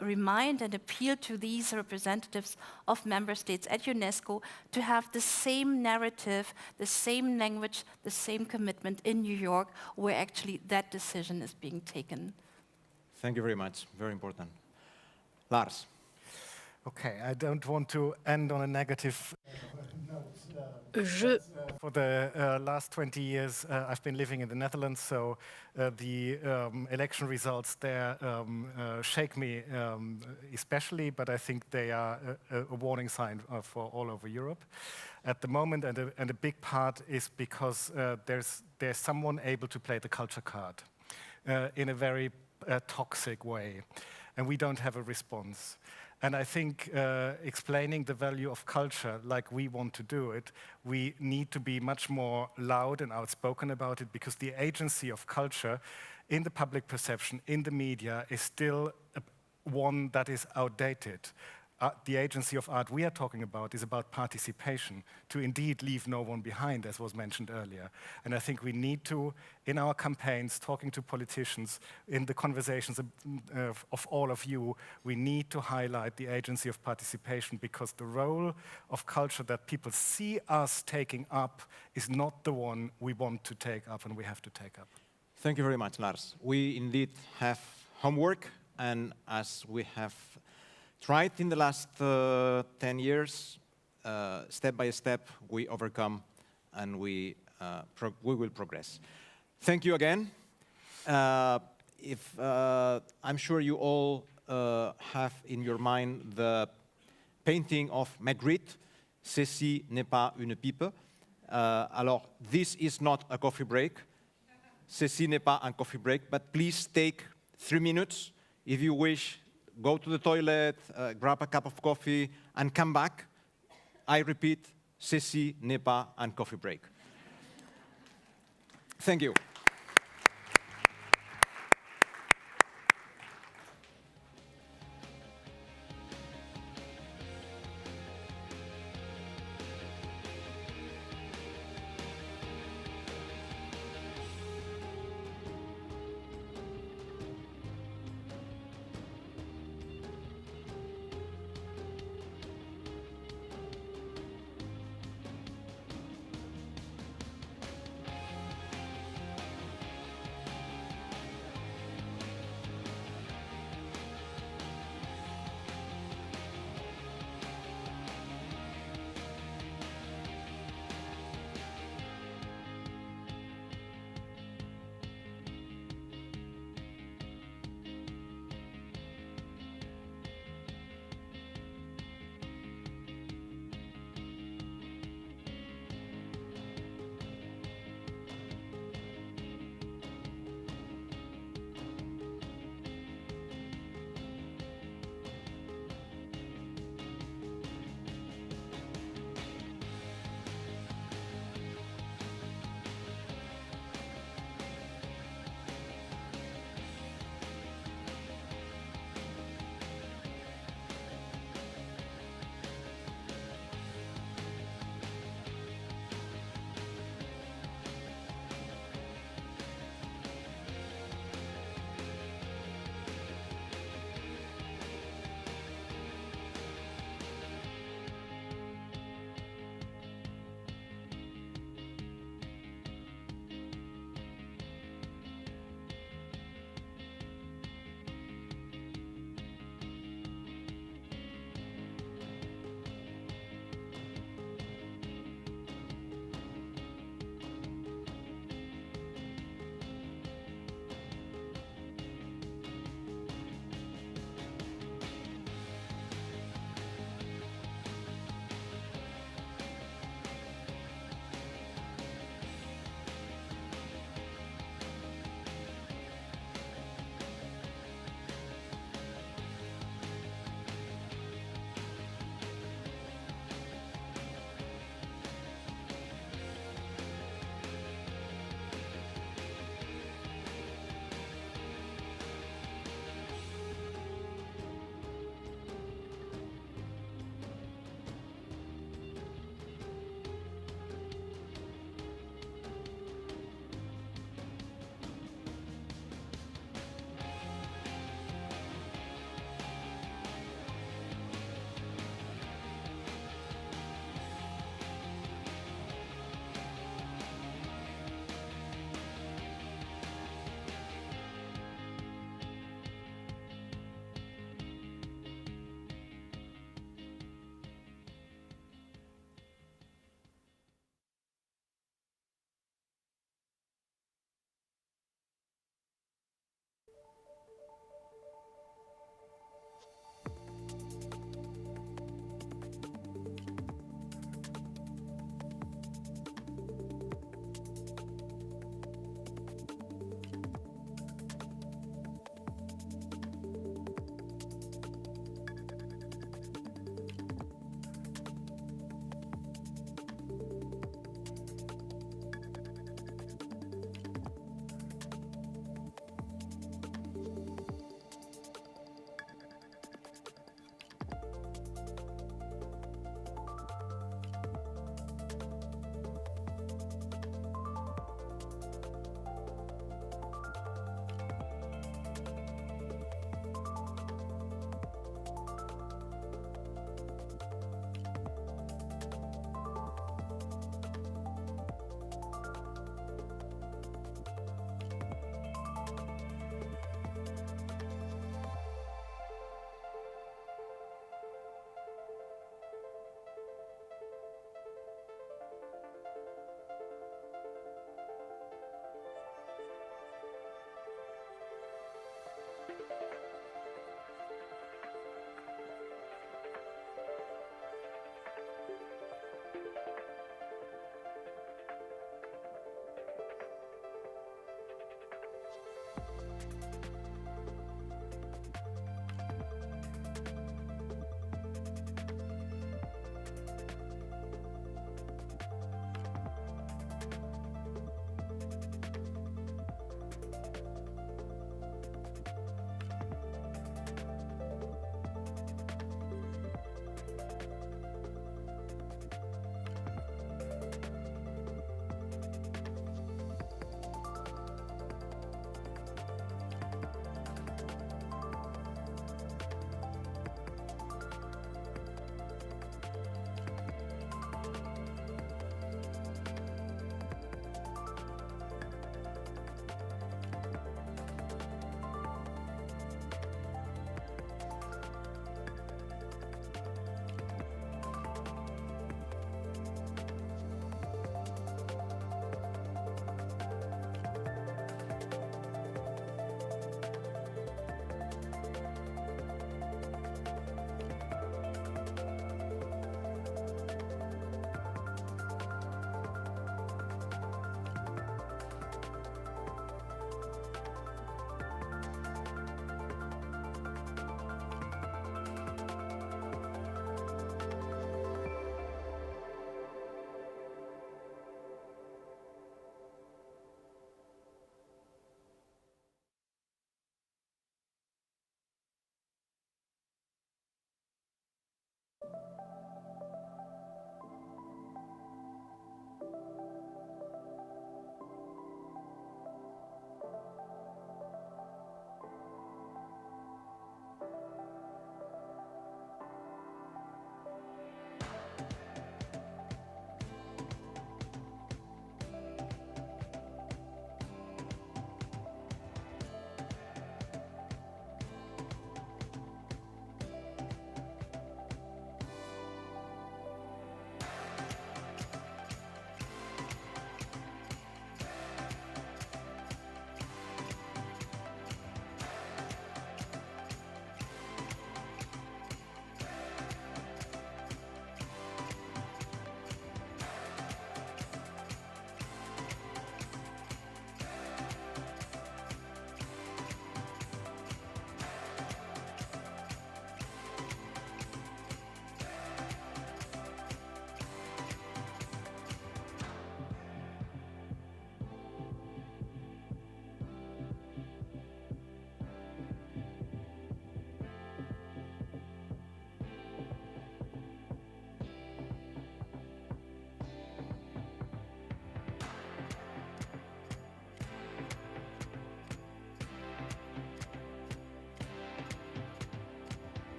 remind and appeal to these representatives of member states at UNESCO to have the same narrative, the same language, the same commitment in New York, where actually that decision is being taken. Thank you very much. Very important. Lars. Okay, I don't want to end on a negative. For the last 20 years, I've been living in the Netherlands, so the election results there shake me especially, but I think they are a warning sign for all over Europe at the moment, and a big part is because there's someone able to play the culture card in a very toxic way, and we don't have a response. And I think explaining the value of culture like we want to do it, we need to be much more loud and outspoken about it, because the agency of culture in the public perception, in the media, is still one that is outdated. the agency of art we are talking about is about participation, to indeed leave no one behind, as was mentioned earlier. And I think we need to, in our campaigns, talking to politicians, in the conversations of all of you, we need to highlight the agency of participation, because the role of culture that people see us taking up is not the one we want to take up and we have to take up. Thank you very much, Lars. We indeed have homework, and as we have tried in the last 10 years, step by step, we overcome and we will progress. Thank you again. I'm sure you all have in your mind the painting of Magritte, Ceci n'est pas une pipe. Alors, this is not a coffee break. Ceci n'est pas un coffee break, but please take 3 minutes. If you wish, go to the toilet, grab a cup of coffee, and come back. I repeat, ceci n'est pas un coffee break. Thank you.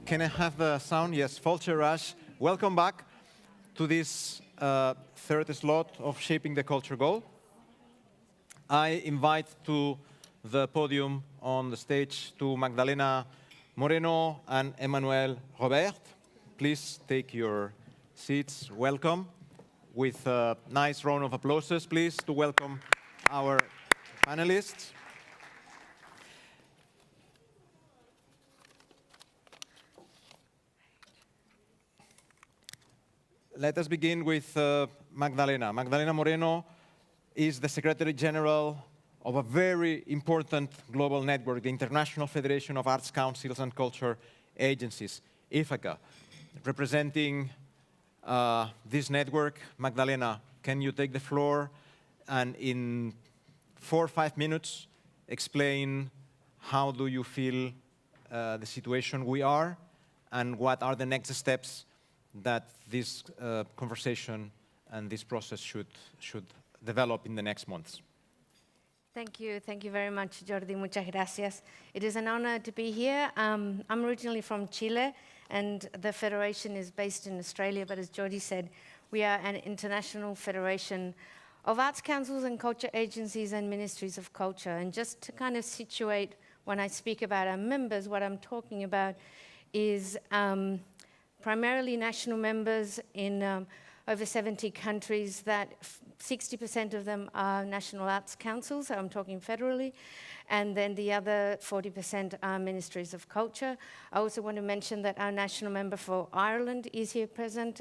can I have the sound? Yes, Volker Rasch, welcome back to this third slot of Shaping the Culture Goal. I invite to the podium on the stage to Magdalena Moreno and Emmanuel Robert. Please take your seats. Welcome. With a nice round of applause, please, to welcome our panelists. Let us begin with Magdalena. Magdalena Moreno is the Secretary General of a very important global network, the International Federation of Arts Councils and Culture Agencies, IFACA. Representing this network, Magdalena, can you take the floor and in 4 or 5 minutes explain how do you feel the situation we are and what are the next steps that this conversation and this process should develop in the next months? Thank you very much, Jordi. Muchas gracias. It is an honor to be here. I'm originally from Chile, and the federation is based in Australia, but as Jordi said, we are an international federation of arts councils and culture agencies and ministries of culture. And just to kind of situate when I speak about our members, what I'm talking about is primarily national members in over 70 countries that 60% of them are national arts councils, so I'm talking federally, and then the other 40% are ministries of culture. I also want to mention that our national member for Ireland is here present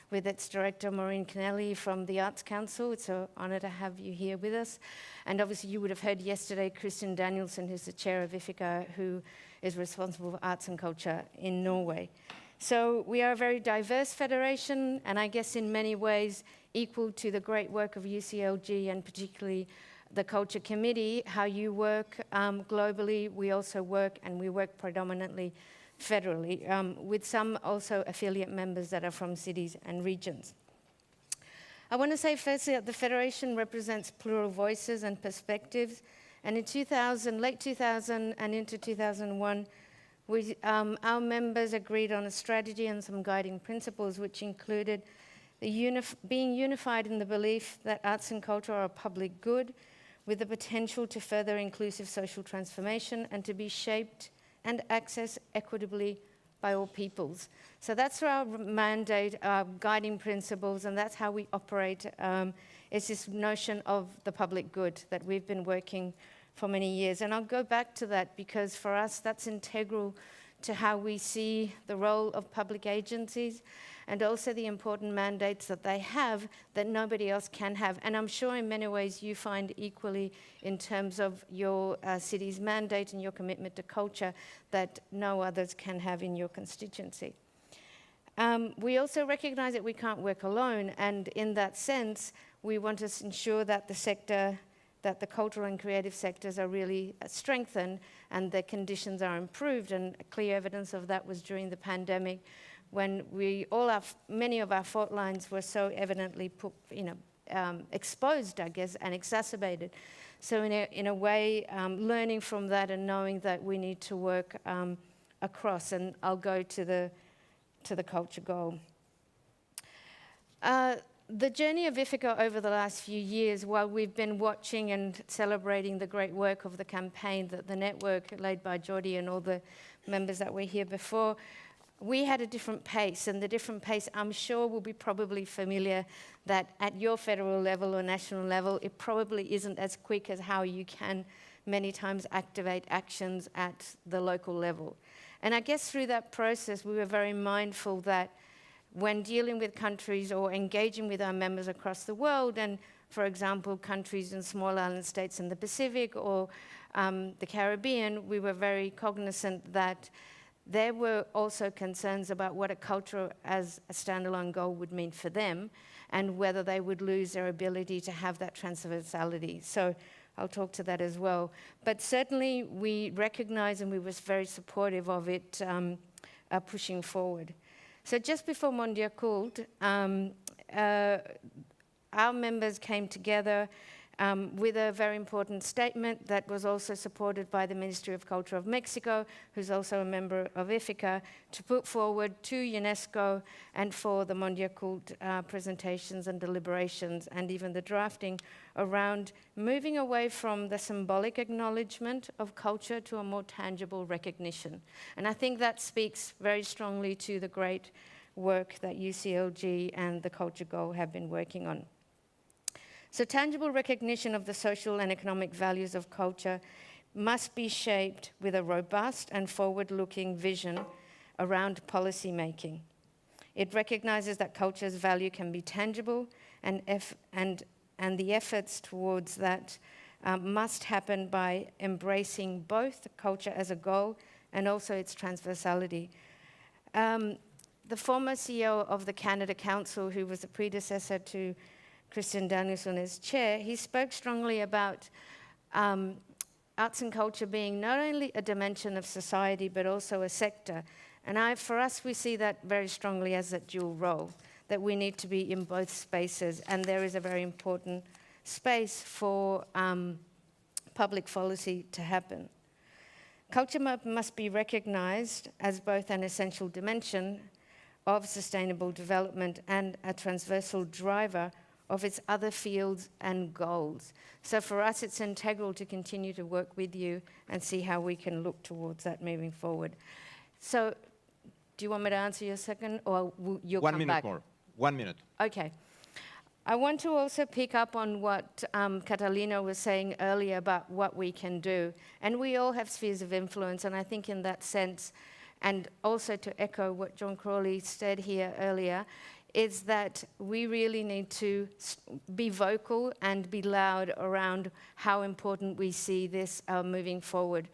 with its director, Maureen Kennelly from the Arts Council. It's an honor to have you here with us. And obviously you would have heard yesterday Christian Danielsen, who's the chair of IFACA, who is responsible for arts and culture in Norway. So we are a very diverse federation, and I guess in many ways equal to the great work of UCLG and particularly the Culture Committee, how you work globally. We also work, and we work predominantly federally, with some also affiliate members that are from cities and regions. I want to say firstly that the Federation represents plural voices and perspectives, and in late 2000 and into 2001, our members agreed on a strategy and some guiding principles, which included being unified in the belief that arts and culture are a public good with the potential to further inclusive social transformation and to be shaped and accessed equitably by all peoples. So that's our mandate, our guiding principles, and that's how we operate. It's this notion of the public good that we've been working for many years. And I'll go back to that because for us, that's integral to how we see the role of public agencies and also the important mandates that they have that nobody else can have. And I'm sure in many ways you find equally in terms of your city's mandate and your commitment to culture that no others can have in your constituency. We also recognize that we can't work alone, and in that sense, we want to ensure that the cultural and creative sectors are really strengthened and the conditions are improved. And clear evidence of that was during the pandemic when many of our fault lines were so evidently exposed, I guess, and exacerbated. So in a way, learning from that and knowing that we need to work across, and I'll go to the culture goal. The journey of IFACA over the last few years, while we've been watching and celebrating the great work of the campaign, that the network led by Jordi and all the members that were here before, we had a different pace, and the different pace I'm sure will be probably familiar that at your federal level or national level, it probably isn't as quick as how you can many times activate actions at the local level. And I guess through that process, we were very mindful that when dealing with countries or engaging with our members across the world, and for example, countries in small island states in the Pacific or the Caribbean, we were very cognizant that there were also concerns about what a culture as a standalone goal would mean for them and whether they would lose their ability to have that transversality. So I'll talk to that as well. But certainly we recognize and we were very supportive of it pushing forward. So just before Mondiacult, our members came together with a very important statement that was also supported by the Ministry of Culture of Mexico, who's also a member of IFICA, to put forward to UNESCO and for the Mondiacult presentations and deliberations and even the drafting around moving away from the symbolic acknowledgement of culture to a more tangible recognition. And I think that speaks very strongly to the great work that UCLG and the Culture Goal have been working on. So tangible recognition of the social and economic values of culture must be shaped with a robust and forward-looking vision around policy making. It recognizes that culture's value can be tangible and the efforts towards that must happen by embracing both culture as a goal and also its transversality. The former CEO of the Canada Council, who was a predecessor to Christian Danielson as chair, he spoke strongly about arts and culture being not only a dimension of society, but also a sector. And for us, we see that very strongly as that dual role, that we need to be in both spaces. And there is a very important space for public policy to happen. Culture must be recognized as both an essential dimension of sustainable development and a transversal driver of its other fields and goals. So for us, it's integral to continue to work with you and see how we can look towards that moving forward. So do you want me to answer your second, or you'll come back? 1 minute more. 1 minute. Okay. I want to also pick up on what Catalina was saying earlier about what we can do. And we all have spheres of influence, and I think in that sense, and also to echo what John Crawley said here earlier, is that we really need to be vocal and be loud around how important we see this moving forward.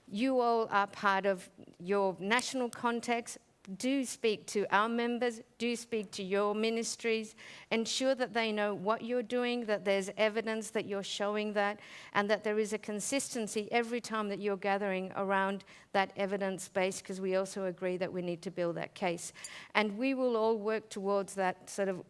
You all are part of your national context. Do speak to our members, do speak to your ministries, ensure that they know what you're doing, that there's evidence that you're showing that, and that there is a consistency every time that you're gathering around that evidence base, because we also agree that we need to build that case. And we will all work towards that sort of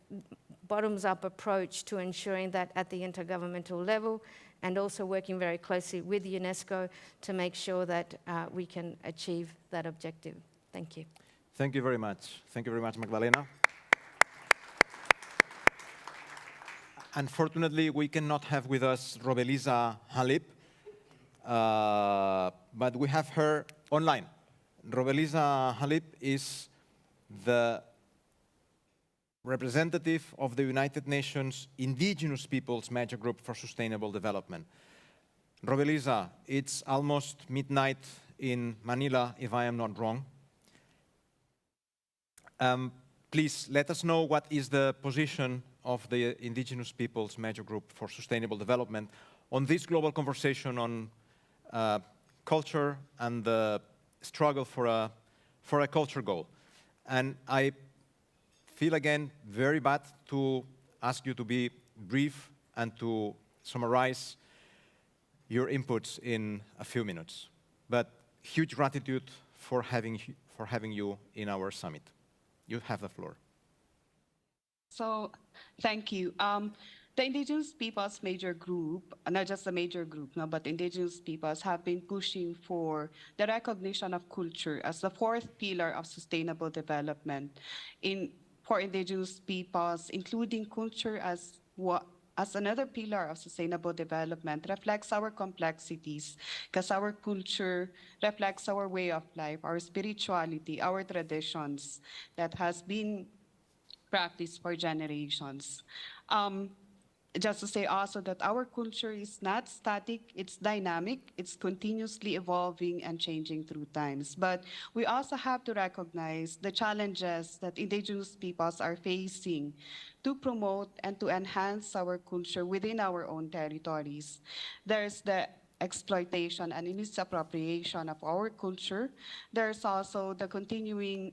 bottoms-up approach to ensuring that at the intergovernmental level, and also working very closely with UNESCO to make sure that we can achieve that objective. Thank you. Thank you very much. Thank you very much, Magdalena. Unfortunately, we cannot have with us Robelisa Halip, but we have her online. Robelisa Halip is the representative of the United Nations Indigenous Peoples Major Group for Sustainable Development. Robelisa, it's almost midnight in Manila, if I am not wrong. Please let us know what is the position of the Indigenous Peoples Major Group for Sustainable Development on this global conversation on culture and the struggle for a culture goal. And I feel again very bad to ask you to be brief and to summarize your inputs in a few minutes. But huge gratitude for having you in our summit. You have the floor. So, thank you. The Indigenous Peoples Major Group, not just the major group, no, but Indigenous peoples have been pushing for the recognition of culture as the fourth pillar of sustainable development for Indigenous peoples, including culture as another pillar of sustainable development, reflects our complexities, because our culture reflects our way of life, our spirituality, our traditions that has been practiced for generations. Just to say also that our culture is not static, it's dynamic, it's continuously evolving and changing through times. But we also have to recognize the challenges that Indigenous peoples are facing to promote and to enhance our culture within our own territories. There's the exploitation and misappropriation of our culture. There's also the continuing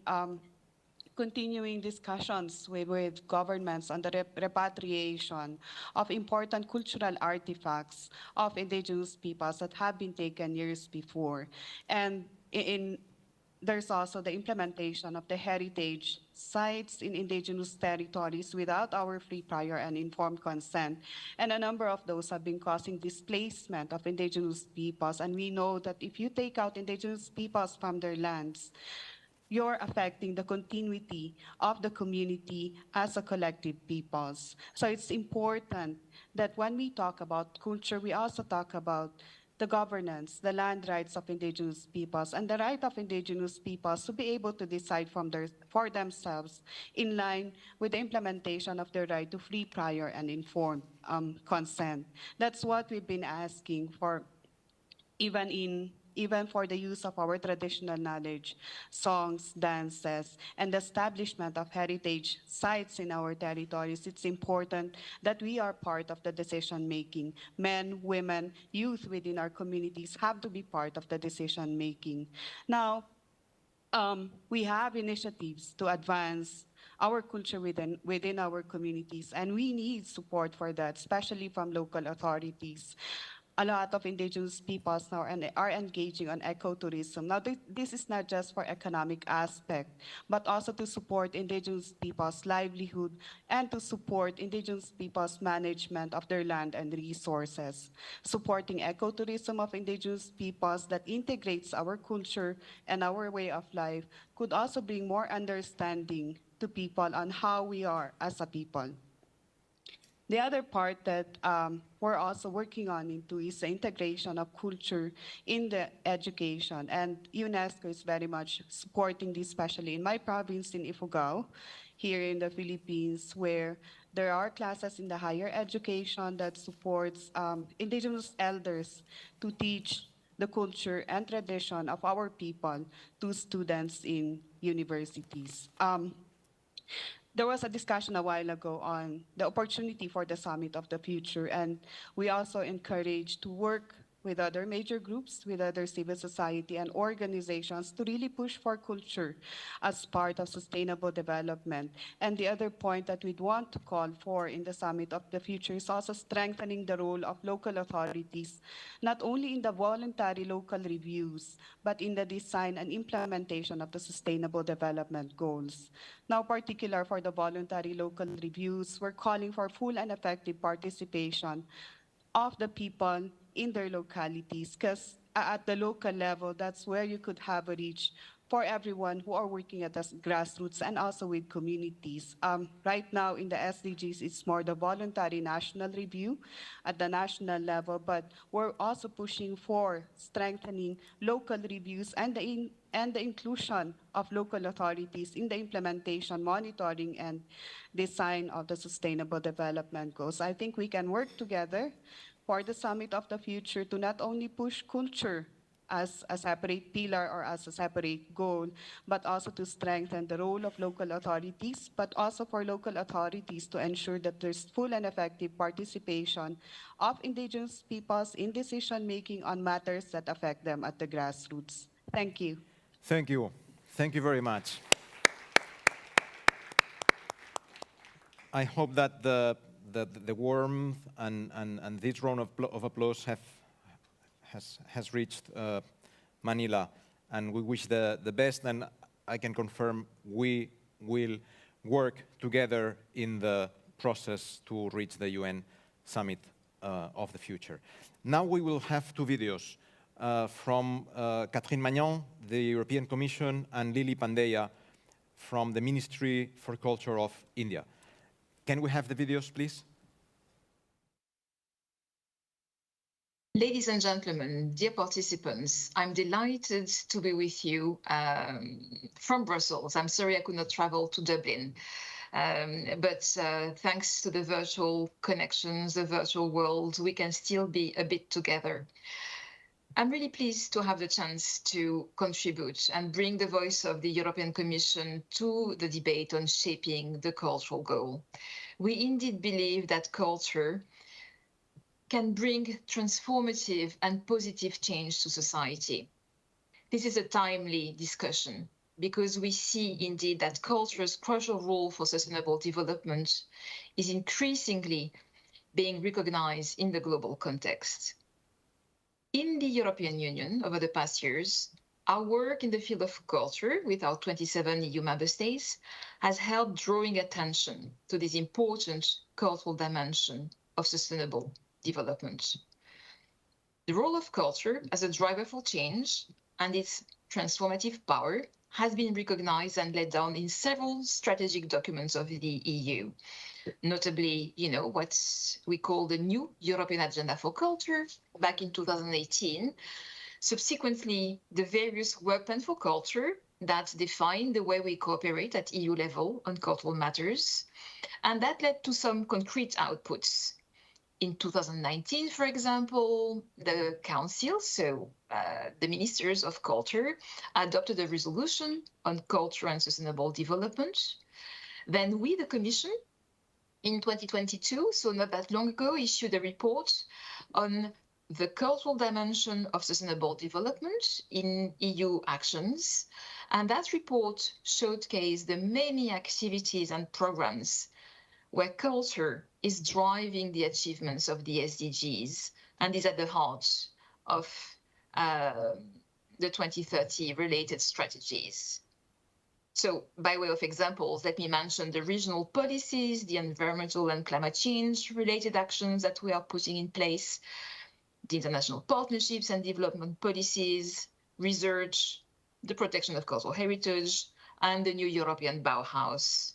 discussions with governments on the repatriation of important cultural artifacts of Indigenous peoples that have been taken years before. And in there's also the implementation of the heritage sites in indigenous territories without our free, prior, and informed consent. And a number of those have been causing displacement of indigenous peoples. And we know that if you take out indigenous peoples from their lands, you're affecting the continuity of the community as a collective peoples. So it's important that when we talk about culture, we also talk about the governance, the land rights of indigenous peoples, and the right of indigenous peoples to be able to decide for themselves in line with the implementation of their right to free, prior, and informed consent. That's what we've been asking for, even for the use of our traditional knowledge, songs, dances, and the establishment of heritage sites in our territories. It's important that we are part of the decision-making. Men, women, youth within our communities have to be part of the decision-making. Now, we have initiatives to advance our culture within our communities, and we need support for that, especially from local authorities. A lot of indigenous peoples now are engaging on ecotourism. Now, this is not just for economic aspect, but also to support indigenous people's livelihood and to support indigenous people's management of their land and resources. Supporting ecotourism of indigenous peoples that integrates our culture and our way of life could also bring more understanding to people on how we are as a people. The other part that we're also working on into is the integration of culture in the education. And UNESCO is very much supporting this, especially in my province in Ifugao, here in the Philippines, where there are classes in the higher education that supports indigenous elders to teach the culture and tradition of our people to students in universities. There was a discussion a while ago on the opportunity for the Summit of the Future, and we also encourage to work with other major groups, with other civil society and organizations to really push for culture as part of sustainable development. And the other point that we'd want to call for in the Summit of the Future is also strengthening the role of local authorities, not only in the voluntary local reviews, but in the design and implementation of the Sustainable Development Goals. Now, particular for the voluntary local reviews, we're calling for full and effective participation of the people in their localities, because at the local level, that's where you could have a reach for everyone who are working at the grassroots and also with communities. Right now in the SDGs, it's more the voluntary national review at the national level, but we're also pushing for strengthening local reviews and the inclusion of local authorities in the implementation, monitoring, and design of the Sustainable Development Goals. I think we can work together for the Summit of the Future to not only push culture as a separate pillar or as a separate goal, but also to strengthen the role of local authorities, but also for local authorities to ensure that there's full and effective participation of indigenous peoples in decision-making on matters that affect them at the grassroots. Thank you. Thank you. Thank you very much. I hope that the warmth and this round of applause has reached Manila, and we wish the best, and I can confirm we will work together in the process to reach the UN Summit of the Future. Now we will have two videos from Catherine Magnan, the European Commission, and Lily Pandeya from the Ministry for Culture of India. Can we have the videos, please? Ladies and gentlemen, dear participants, I'm delighted to be with you from Brussels. I'm sorry I could not travel to Dublin, but thanks to the virtual connections, the virtual world, we can still be a bit together. I'm really pleased to have the chance to contribute and bring the voice of the European Commission to the debate on shaping the cultural goal. We indeed believe that culture can bring transformative and positive change to society. This is a timely discussion because we see indeed that culture's crucial role for sustainable development is increasingly being recognized in the global context. In the European Union over the past years, Our work in the field of culture with our 27 EU member states has helped drawing attention to this important cultural dimension of sustainable development. The role of culture as a driver for change and its transformative power has been recognized and laid down in several strategic documents of the EU. Notably, what we call the new European Agenda for Culture back in 2018. Subsequently, the various work plans for culture that define the way we cooperate at EU level on cultural matters. And that led to some concrete outputs. In 2019, for example, the Council, so the Ministers of Culture, adopted a resolution on culture and sustainable development. Then we, the Commission, in 2022, so not that long ago, issued a report on the cultural dimension of sustainable development in EU actions. And that report showcased the many activities and programs where culture is driving the achievements of the SDGs and is at the heart of the 2030 related strategies. So by way of examples, let me mention the regional policies, the environmental and climate change related actions that we are putting in place, the international partnerships and development policies, research, the protection of cultural heritage, and the new European Bauhaus.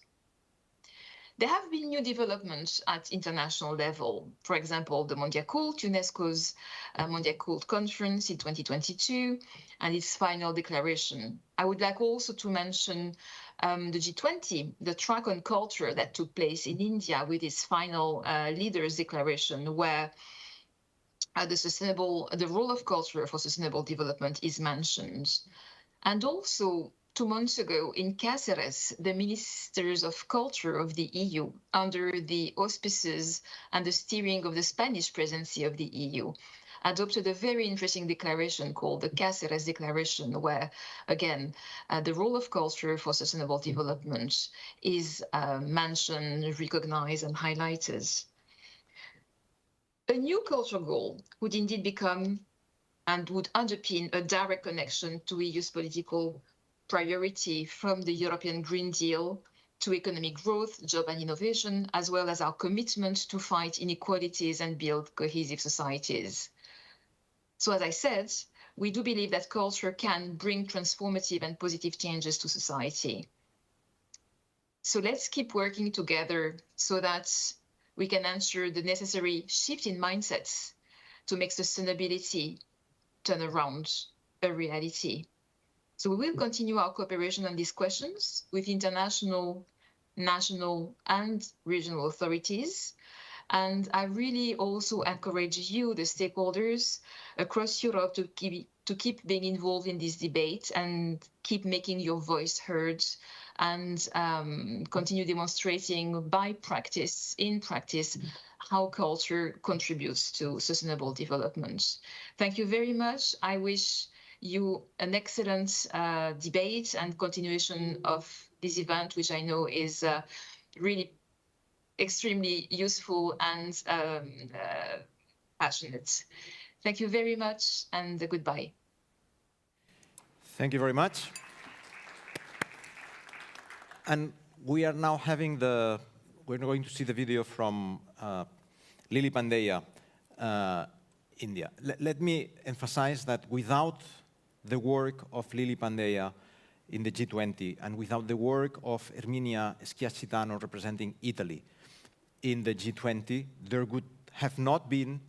There have been new developments at international level. For example, the Mondiacult, UNESCO's Mondiacult conference in 2022, and its final declaration. I would like also to mention the G20, the track on culture that took place in India with its final Leaders Declaration, where the role of culture for sustainable development is mentioned. And also, 2 months ago in Cáceres, the Ministers of Culture of the EU, under the auspices and the steering of the Spanish presidency of the EU, adopted a very interesting declaration called the Cáceres Declaration, where, again, the role of culture for sustainable development is mentioned, recognized, and highlighted. A new culture goal would indeed become and would underpin a direct connection to EU's political priority, from the European Green Deal to economic growth, job and innovation, as well as our commitment to fight inequalities and build cohesive societies. So as I said, we do believe that culture can bring transformative and positive changes to society. So let's keep working together so that we can ensure the necessary shift in mindsets to make sustainability turn around a reality. So we will continue our cooperation on these questions with international, national, and regional authorities. And I really also encourage you, the stakeholders across Europe, to keep being involved in this debate and keep making your voice heard, and continue demonstrating in practice, how culture contributes to sustainable development. Thank you very much. I wish you an excellent debate and continuation of this event, which I know is really extremely useful and passionate. Thank you very much, and goodbye. Thank you very much. And we are now having we're going to see the video from Lily Pandya, India. Let me emphasize that without the work of Lily Pandya in the G20, and without the work of Erminia Schiacitano representing Italy in the G20, there would have not been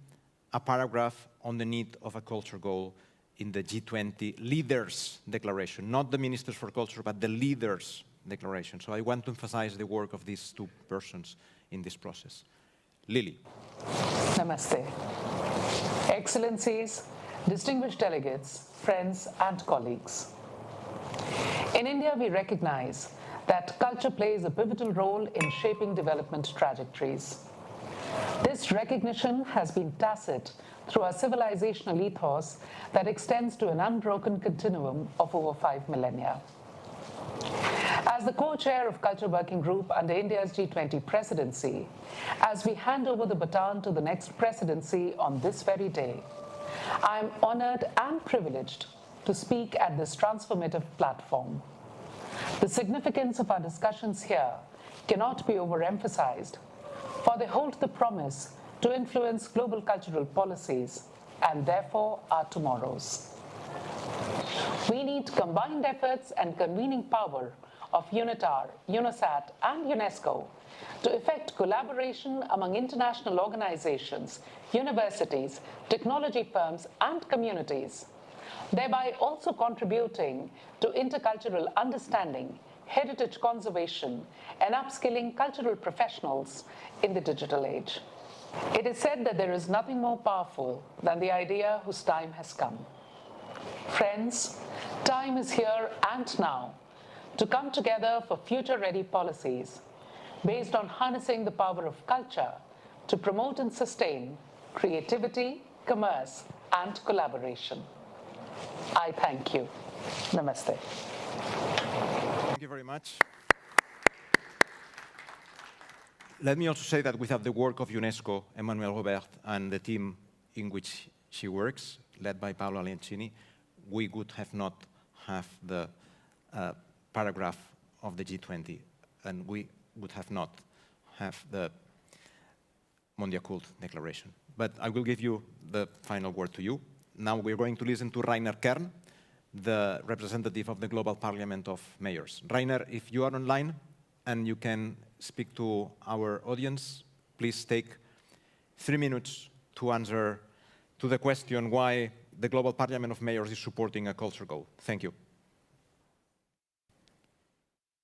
a paragraph on the need of a culture goal in the G20 Leaders Declaration, not the Ministers for Culture, but the Leaders Declaration. So I want to emphasize the work of these two persons in this process. Lily. Namaste. Excellencies, distinguished delegates, friends and colleagues. In India, we recognize that culture plays a pivotal role in shaping development trajectories. This recognition has been tacit through our civilizational ethos that extends to an unbroken continuum of over 5 millennia. As the co-chair of Culture Working Group under India's G20 presidency, as we hand over the baton to the next presidency on this very day, I am honored and privileged to speak at this transformative platform. The significance of our discussions here cannot be overemphasized, for they hold the promise to influence global cultural policies and therefore our tomorrows. We need combined efforts and convening power of UNITAR, UNOSAT, and UNESCO to effect collaboration among international organizations, universities, technology firms, and communities, thereby also contributing to intercultural understanding, heritage conservation, and upskilling cultural professionals in the digital age. It is said that there is nothing more powerful than the idea whose time has come. Friends, time is here and now to come together for future-ready policies based on harnessing the power of culture to promote and sustain creativity, commerce, and collaboration. I thank you. Namaste. Thank you very much. Let me also say that without the work of UNESCO, Emmanuel Robert, and the team in which she works, led by Paolo Leoncini, we would have not have the paragraph of the G20, and we would have not have the Mondiacult Declaration. But I will give you the final word to you. Now we're going to listen to Rainer Kern, the representative of the Global Parliament of Mayors. Rainer, if you are online and you can speak to our audience, please take 3 minutes to answer to the question why the Global Parliament of Mayors is supporting a culture goal. Thank you.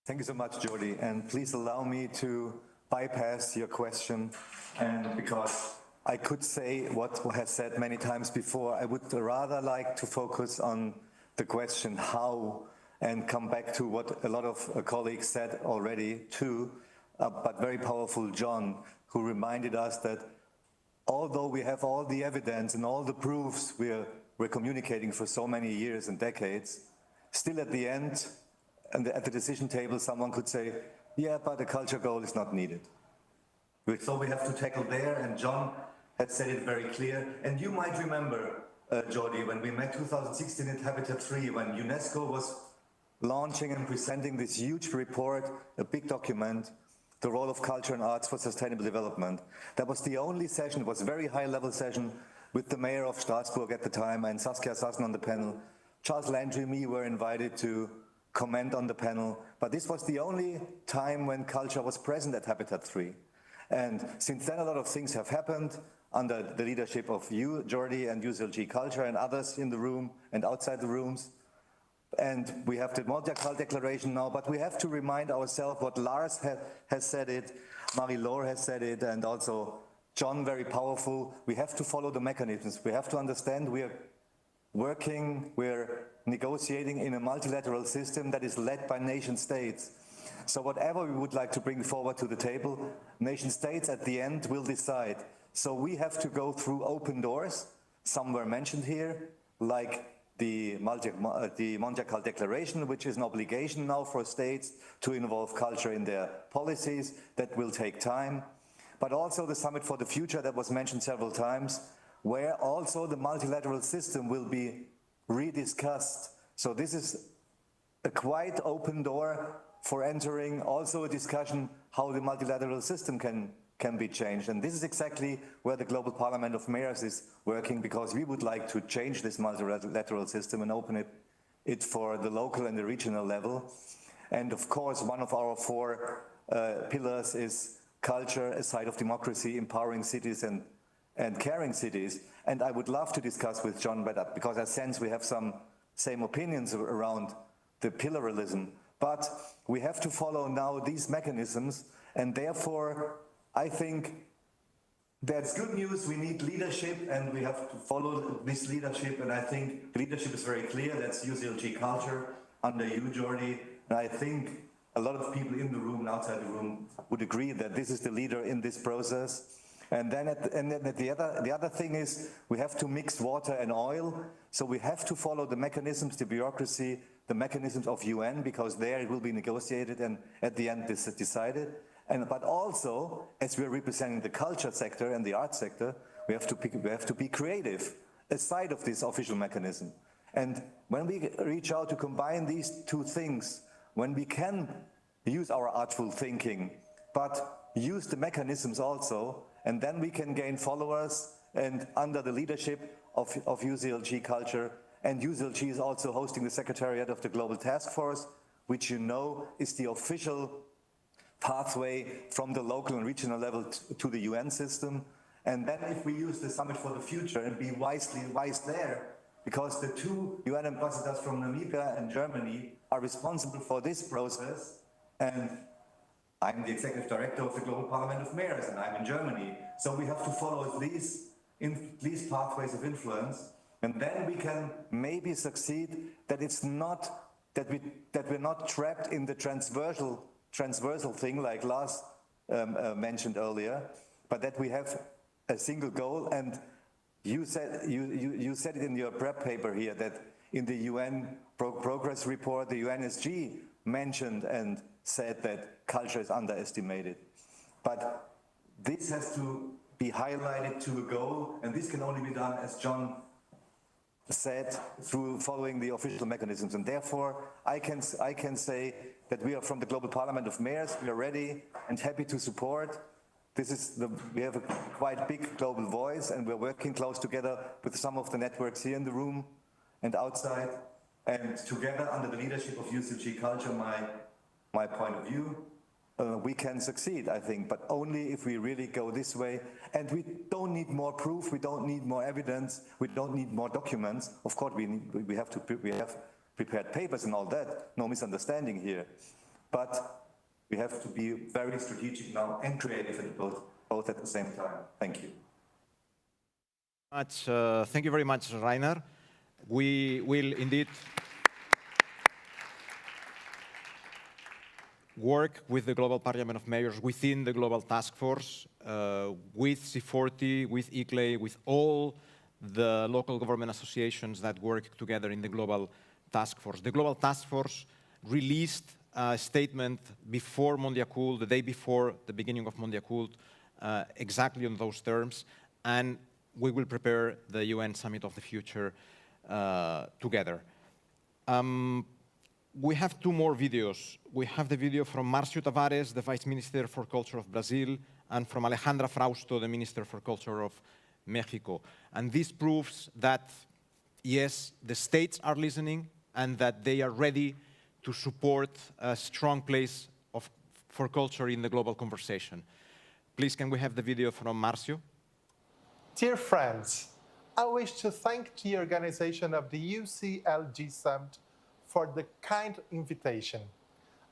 Thank you so much, Jordi, and please allow me to bypass your question, and because I could say what has said many times before, I would rather like to focus on the question how, and come back to what a lot of colleagues said already too, but very powerful John, who reminded us that although we have all the evidence and all the proofs we're communicating for so many years and decades, still at the end, and at the decision table, someone could say, yeah, but a culture goal is not needed. So we have to tackle there, and John had said it very clear. And you might remember, Jordi, when we met 2016 at Habitat 3, when UNESCO was launching and presenting this huge report, a big document, the role of culture and arts for sustainable development. That was the only session, it was a very high-level session with the mayor of Strasbourg at the time, and Saskia Sassen on the panel. Charles Landry and me were invited to comment on the panel, but this was the only time when culture was present at Habitat 3. And since then, a lot of things have happened under the leadership of you, Jordi, and UCLG Culture and others in the room and outside the rooms. And we have the Mondiacult Declaration now, but we have to remind ourselves what Lars has said it, Marie-Laure has said it, and also John, very powerful. We have to follow the mechanisms. We have to understand we're negotiating in a multilateral system that is led by nation states. So whatever we would like to bring forward to the table, nation states at the end will decide. So we have to go through open doors, some were mentioned here, like the Mondiacult Declaration, which is an obligation now for states to involve culture in their policies. That will take time. But also the Summit for the Future that was mentioned several times, where also the multilateral system will be rediscussed. So this is a quite open door for entering also a discussion how the multilateral system can be changed. And this is exactly where the Global Parliament of Mayors is working, because we would like to change this multilateral system and open it for the local and the regional level. And of course, one of our 4 pillars is culture, a side of democracy, empowering cities and caring cities. And I would love to discuss with John about that, because I sense we have some same opinions around the pillaralism. But we have to follow now these mechanisms, and therefore I think that's good news. We need leadership, and we have to follow this leadership, and I think leadership is very clear. That's UCLG Culture under you, Jordi, and I think a lot of people in the room and outside the room would agree that this is the leader in this process. And then the other thing is we have to mix water and oil. So we have to follow the mechanisms, the bureaucracy, the mechanisms of UN, because there it will be negotiated and at the end this is decided. But also, as we're representing the culture sector and the art sector, we have to be creative aside of this official mechanism. And when we reach out to combine these two things, when we can use our artful thinking, but use the mechanisms also, and then we can gain followers and under the leadership of UCLG Culture. And UCLG is also hosting the Secretariat of the Global Task Force, which you know is the official pathway from the local and regional level to the UN system. And then if we use the Summit for the Future and be wise there, because the two UN ambassadors from Namibia and Germany are responsible for this process, and I'm the executive director of the Global Parliament of Mayors, and I'm in Germany. So we have to follow these pathways of influence, and then we can maybe succeed that it's not, that we're not trapped in the transversal thing like Lars mentioned earlier, but that we have a single goal. And you said it in your prep paper here that in the UN progress report, the UN SDG mentioned and said that culture is underestimated. But this has to be highlighted to a goal, and this can only be done, as John said, through following the official mechanisms. And therefore, I can say that we are from the Global Parliament of Mayors. We are ready and happy to support. We have a quite big global voice, and we're working close together with some of the networks here in the room and outside. And together, under the leadership of UCLG Culture, my point of view, we can succeed, I think, but only if we really go this way. And we don't need more proof, we don't need more evidence, we don't need more documents. Of course, we have prepared papers and all that, no misunderstanding here. But we have to be very strategic now and creative at both at the same time. Thank you. Thank you very much, Rainer. We will indeed work with the Global Parliament of Mayors within the Global Task Force, with C40, with ICLEI, with all the local government associations that work together in the Global Task Force. The Global Task Force released a statement before Mondiacult, the day before the beginning of Mondiacult, exactly on those terms, and we will prepare the UN Summit of the Future together. We have two more videos. We have the video from Márcio Tavares, the Vice Minister for Culture of Brazil, and from Alejandra Frausto, the Minister for Culture of Mexico. And this proves that, yes, the states are listening and that they are ready to support a strong place for culture in the global conversation. Please, can we have the video from Márcio? Dear friends, I wish to thank the organization of the UCLG Summit for the kind invitation.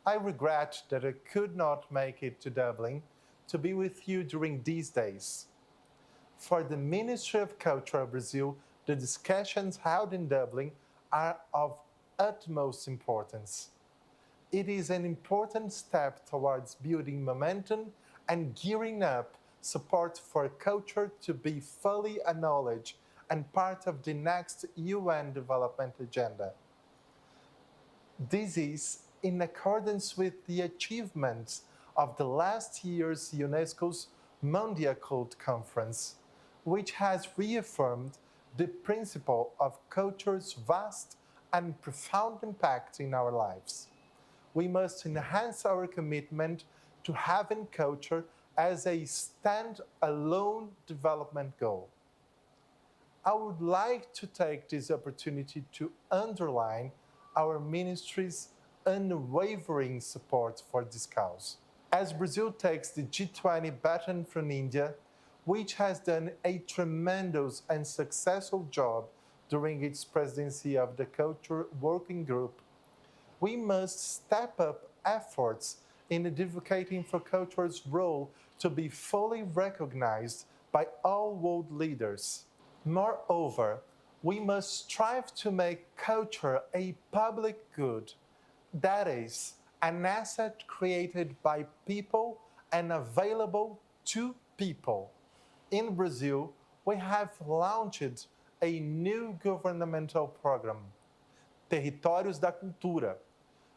I regret that I could not make it to Dublin to be with you during these days. For the Ministry of Culture of Brazil, the discussions held in Dublin are of utmost importance. It is an important step towards building momentum and gearing up support for culture to be fully acknowledged and part of the next UN Development Agenda. This is in accordance with the achievements of the last year's UNESCO's Mondiacult conference, which has reaffirmed the principle of culture's vast and profound impact in our lives. We must enhance our commitment to having culture as a stand-alone development goal. I would like to take this opportunity to underline our ministry's unwavering support for this cause. As Brazil takes the G20 baton from India, which has done a tremendous and successful job during its presidency of the Culture Working Group, we must step up efforts in advocating for culture's role to be fully recognized by all world leaders. Moreover, we must strive to make culture a public good, that is, an asset created by people and available to people. In Brazil, we have launched a new governmental program, Territórios da Cultura,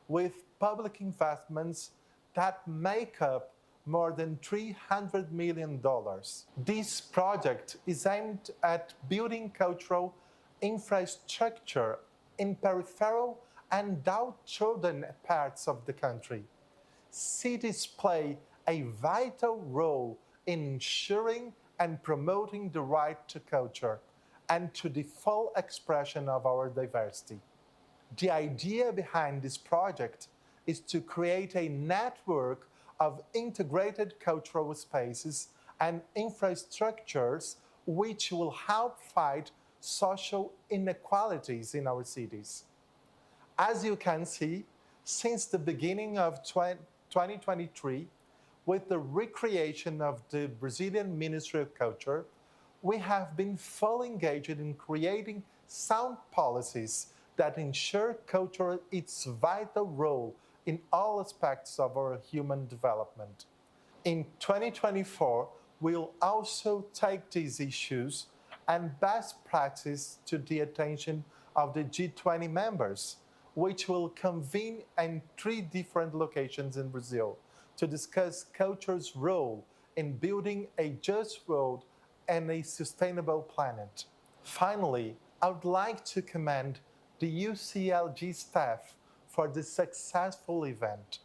with public investments that make up more than $300 million. This project is aimed at building cultural infrastructure in peripheral and downtrodden parts of the country. Cities play a vital role in ensuring and promoting the right to culture and to the full expression of our diversity. The idea behind this project is to create a network of integrated cultural spaces and infrastructures which will help fight social inequalities in our cities. As you can see, since the beginning of 2023, with the recreation of the Brazilian Ministry of Culture, we have been fully engaged in creating sound policies that ensure culture its vital role in all aspects of our human development. In 2024, we'll also take these issues and best practice to the attention of the G20 members, which will convene in 3 different locations in Brazil to discuss culture's role in building a just world and a sustainable planet. Finally, I would like to commend the UCLG staff for the successful event.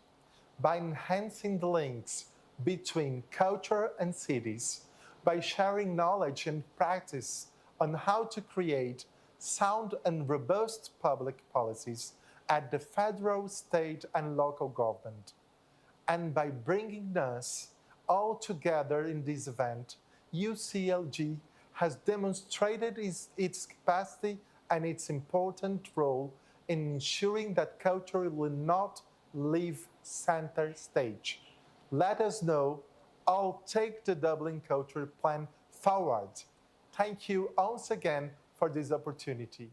By enhancing the links between culture and cities, by sharing knowledge and practice on how to create sound and robust public policies at the federal, state, and local government. And by bringing us all together in this event, UCLG has demonstrated its capacity and its important role in ensuring that culture will not leave center stage. Let us know, I'll take the Dublin Culture Plan forward. Thank you once again for this opportunity.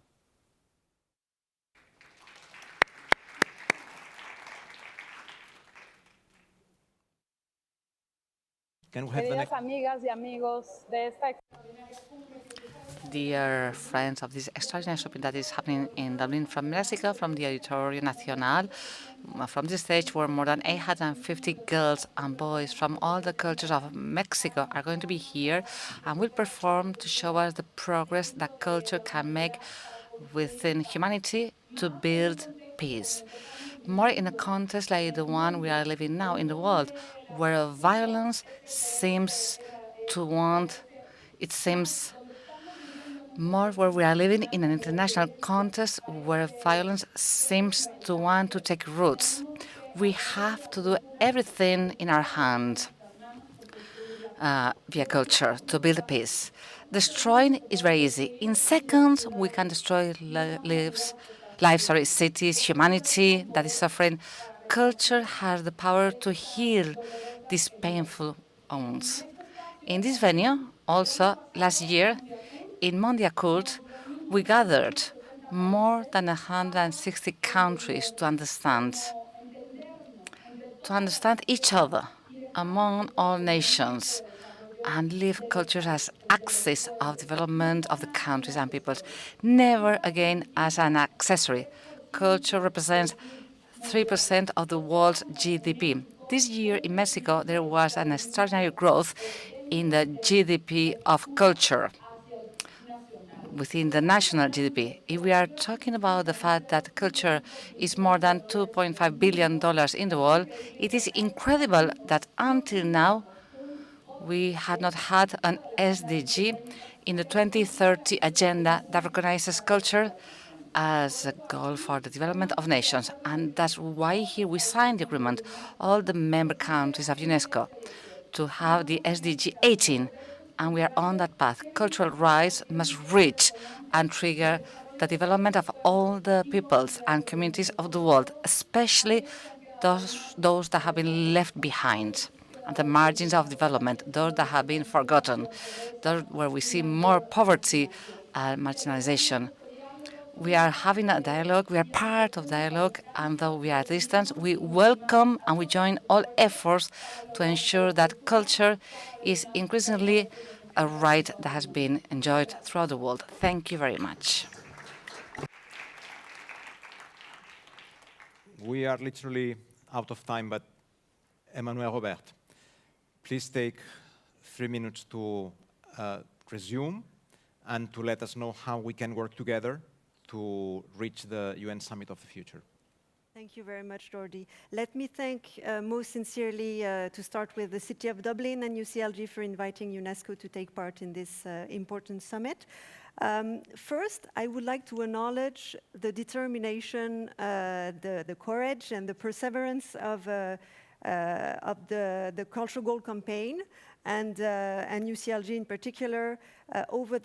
Can we have the next? Dear friends of this extraordinary shopping that is happening in Dublin, from Mexico, from the Auditorio Nacional, from this stage where more than 850 girls and boys from all the cultures of Mexico are going to be here and will perform to show us the progress that culture can make within humanity to build peace. More in a context like the one we are living now in the world, where violence seems to want, it seems more where we are living in an international context where violence seems to want to take roots. We have to do everything in our hand via culture to build peace. Destroying is very easy. In seconds, we can destroy lives, cities, humanity that is suffering. Culture has the power to heal these painful wounds. In this venue, also last year, in Mondiacult, we gathered more than 160 countries to understand each other among all nations and live culture as axis of development of the countries and peoples, never again as an accessory. Culture represents 3% of the world's GDP. This year in Mexico, there was an extraordinary growth in the GDP of culture within the national GDP. If we are talking about the fact that culture is more than $2.5 billion in the world, it is incredible that until now we had not had an SDG in the 2030 agenda that recognizes culture as a goal for the development of nations. And that's why here we signed the agreement, all the member countries of UNESCO, to have the SDG 18. And we are on that path. Cultural rights must reach and trigger the development of all the peoples and communities of the world, especially those that have been left behind at the margins of development, those that have been forgotten, those where we see more poverty and marginalization. We are having a dialogue, we are part of dialogue, and though we are at distance, we welcome and we join all efforts to ensure that culture is increasingly a right that has been enjoyed throughout the world. Thank you very much. We are literally out of time, but Emmanuel Robert, please take 3 minutes to resume and to let us know how we can work together to reach the UN Summit of the future. Thank you very much, Jordi. Let me thank most sincerely, to start with, the City of Dublin and UCLG for inviting UNESCO to take part in this important summit. First, I would like to acknowledge the determination, the courage and the perseverance of the Cultural Gold campaign and UCLG in particular over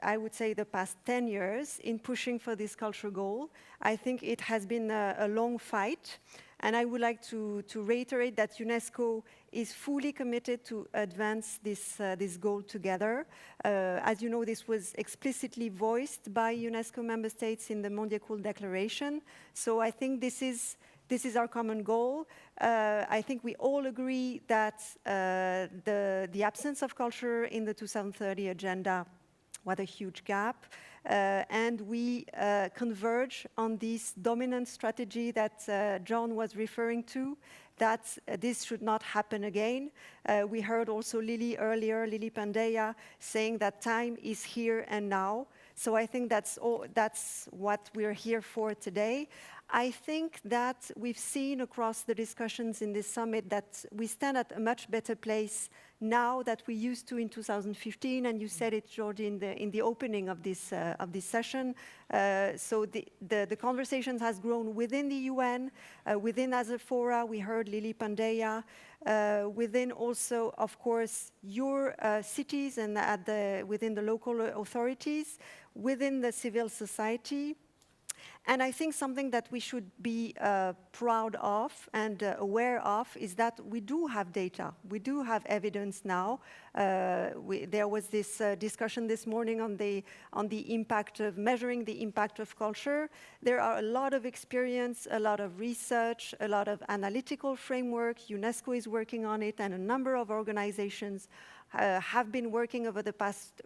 I would say the past 10 years in pushing for this cultural goal. I think it has been a long fight, and I would like to reiterate that UNESCO is fully committed to advance this goal together. As you know, this was explicitly voiced by UNESCO member states in the Mondiacult Declaration, so I think this is our common goal. I think we all agree that the absence of culture in the 2030 agenda was a huge gap, and we converge on this dominant strategy that John was referring to, that this should not happen again. We heard also Lily Pandya, saying that time is here and now. So I think that's what we're here for today. I think that we've seen across the discussions in this summit that we stand at a much better place now that we used to in 2015, and you said it, Jordi, in the opening of this session. So the conversations has grown within the UN, within other fora. We heard Lily Pandya, within also, of course, your cities and within the local authorities, within the civil society. And I think something that we should be proud of and aware of is that we do have data. We do have evidence now. There was this discussion this morning on the impact of measuring the impact of culture. There are a lot of experience, a lot of research, a lot of analytical framework. UNESCO is working on it, and a number of organizations have been working over the past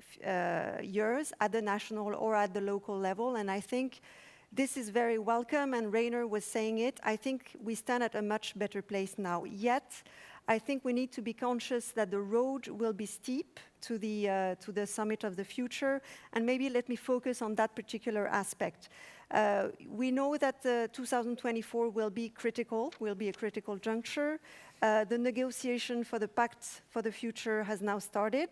years at the national or at the local level. And I think this is very welcome, and Rainer was saying it. I think we stand at a much better place now. Yet, I think we need to be conscious that the road will be steep to the summit of the future, and maybe let me focus on that particular aspect. We know that 2024 will be a critical juncture. The negotiation for the Pact for the Future has now started.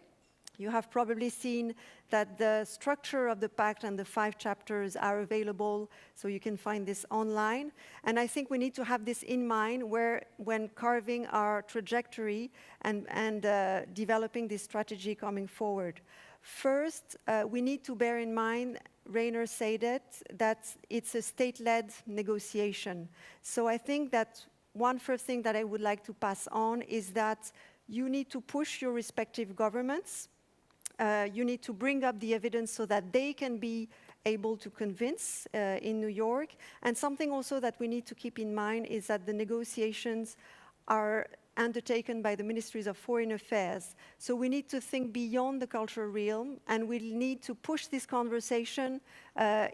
You have probably seen that the structure of the pact and the 5 chapters are available, so you can find this online. And I think we need to have this in mind when carving our trajectory and developing this strategy coming forward. First, we need to bear in mind, Rainer said it, that it's a state-led negotiation. So I think that one first thing that I would like to pass on is that you need to push your respective governments. You need to bring up the evidence so that they can be able to convince in New York. And something also that we need to keep in mind is that the negotiations are undertaken by the Ministries of Foreign Affairs. So we need to think beyond the cultural realm, and we need to push this conversation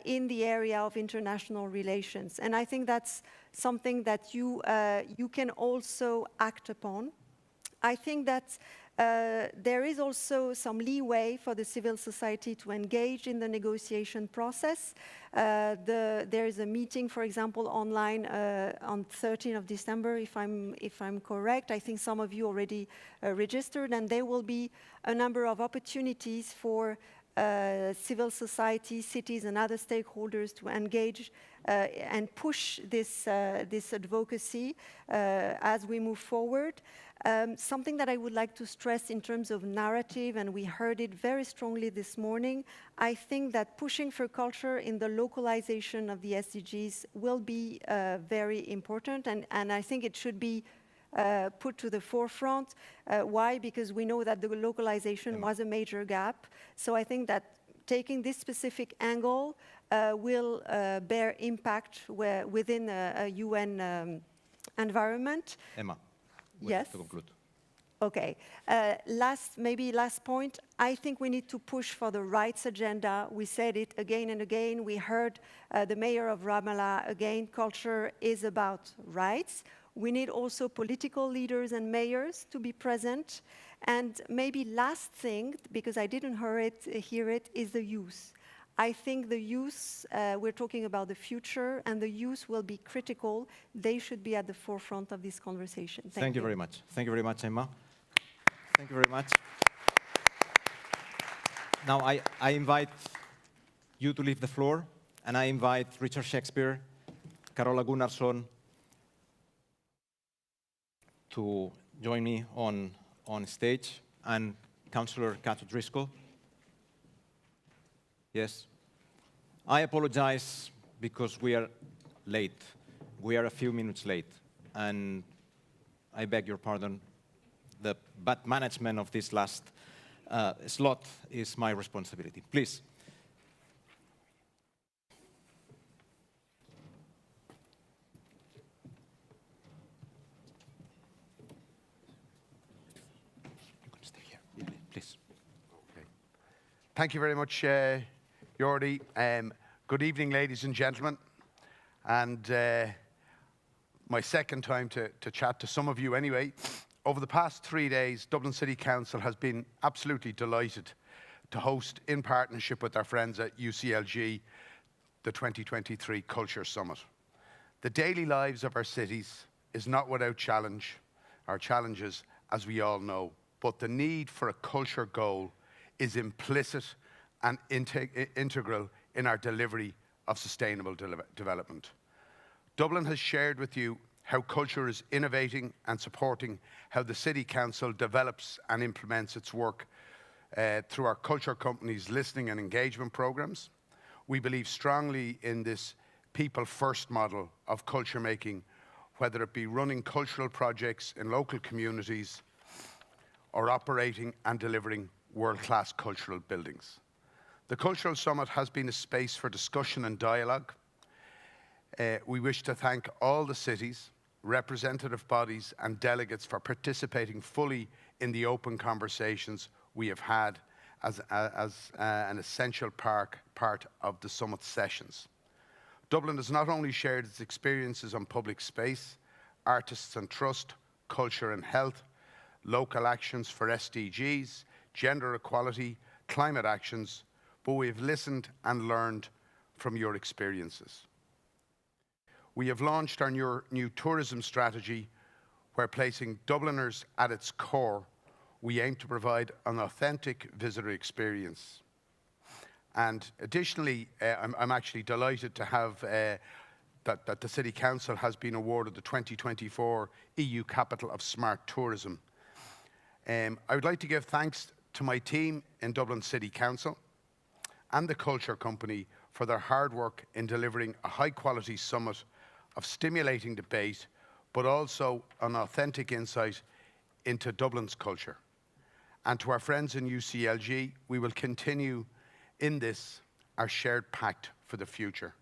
in the area of international relations. And I think that's something that you can also act upon. I think that there is also some leeway for the civil society to engage in the negotiation process. There is a meeting, for example, online on 13th of December, if I'm correct. I think some of you already registered, and there will be a number of opportunities for civil society, cities, and other stakeholders to engage and push this advocacy as we move forward. Something that I would like to stress in terms of narrative, and we heard it very strongly this morning, I think that pushing for culture in the localization of the SDGs will be very important, and I think it should be put to the forefront. Why? Because we know that the localization was a major gap. So I think that taking this specific angle will bear impact within a UN environment. Emma. Yes. To conclude. Okay. Last point. I think we need to push for the rights agenda. We said it again and again. We heard the mayor of Ramallah again. Culture is about rights. We need also political leaders and mayors to be present. And maybe last thing, because I didn't hear it, is the youth. I think the youth, we're talking about the future, and the youth will be critical. They should be at the forefront of this conversation. Thank you very much. Thank you very much, Emma. Thank you very much. Now I invite you to leave the floor, and I invite Richard Shakespeare, Carola Gunnarsson to join me on stage, and Councillor Cato Driscoll. Yes. I apologize because we are late. We are a few minutes late, and I beg your pardon. The bad management of this last slot is my responsibility. Please. You can stay here. Yeah, please. Okay. Thank you very much, Jordi. Good evening, ladies and gentlemen. And my second time to chat to some of you anyway. Over the past 3 days, Dublin City Council has been absolutely delighted to host, in partnership with our friends at UCLG, the 2023 Culture Summit. The daily lives of our cities is not without challenge, or challenges, as we all know, but the need for a culture goal is implicit and integral in our delivery of sustainable development. Dublin has shared with you how culture is innovating and supporting how the City Council develops and implements its work through our culture companies' listening and engagement programs. We believe strongly in this people-first model of culture making, whether it be running cultural projects in local communities or operating and delivering world-class cultural buildings. The Cultural Summit has been a space for discussion and dialogue. We wish to thank all the cities, representative bodies and delegates for participating fully in the open conversations we have had as an essential part of the summit sessions. Dublin has not only shared its experiences on public space, artists and trust, culture and health, local actions for SDGs, gender equality, climate actions, but we have listened and learned from your experiences. We have launched our new tourism strategy, where placing Dubliners at its core, we aim to provide an authentic visitor experience. And additionally, I'm actually delighted to have that the City Council has been awarded the 2024 EU Capital of Smart Tourism. I would like to give thanks to my team in Dublin City Council and the Culture Company for their hard work in delivering a high-quality summit of stimulating debate, but also an authentic insight into Dublin's culture. And to our friends in UCLG, we will continue in this, our shared pact for the future.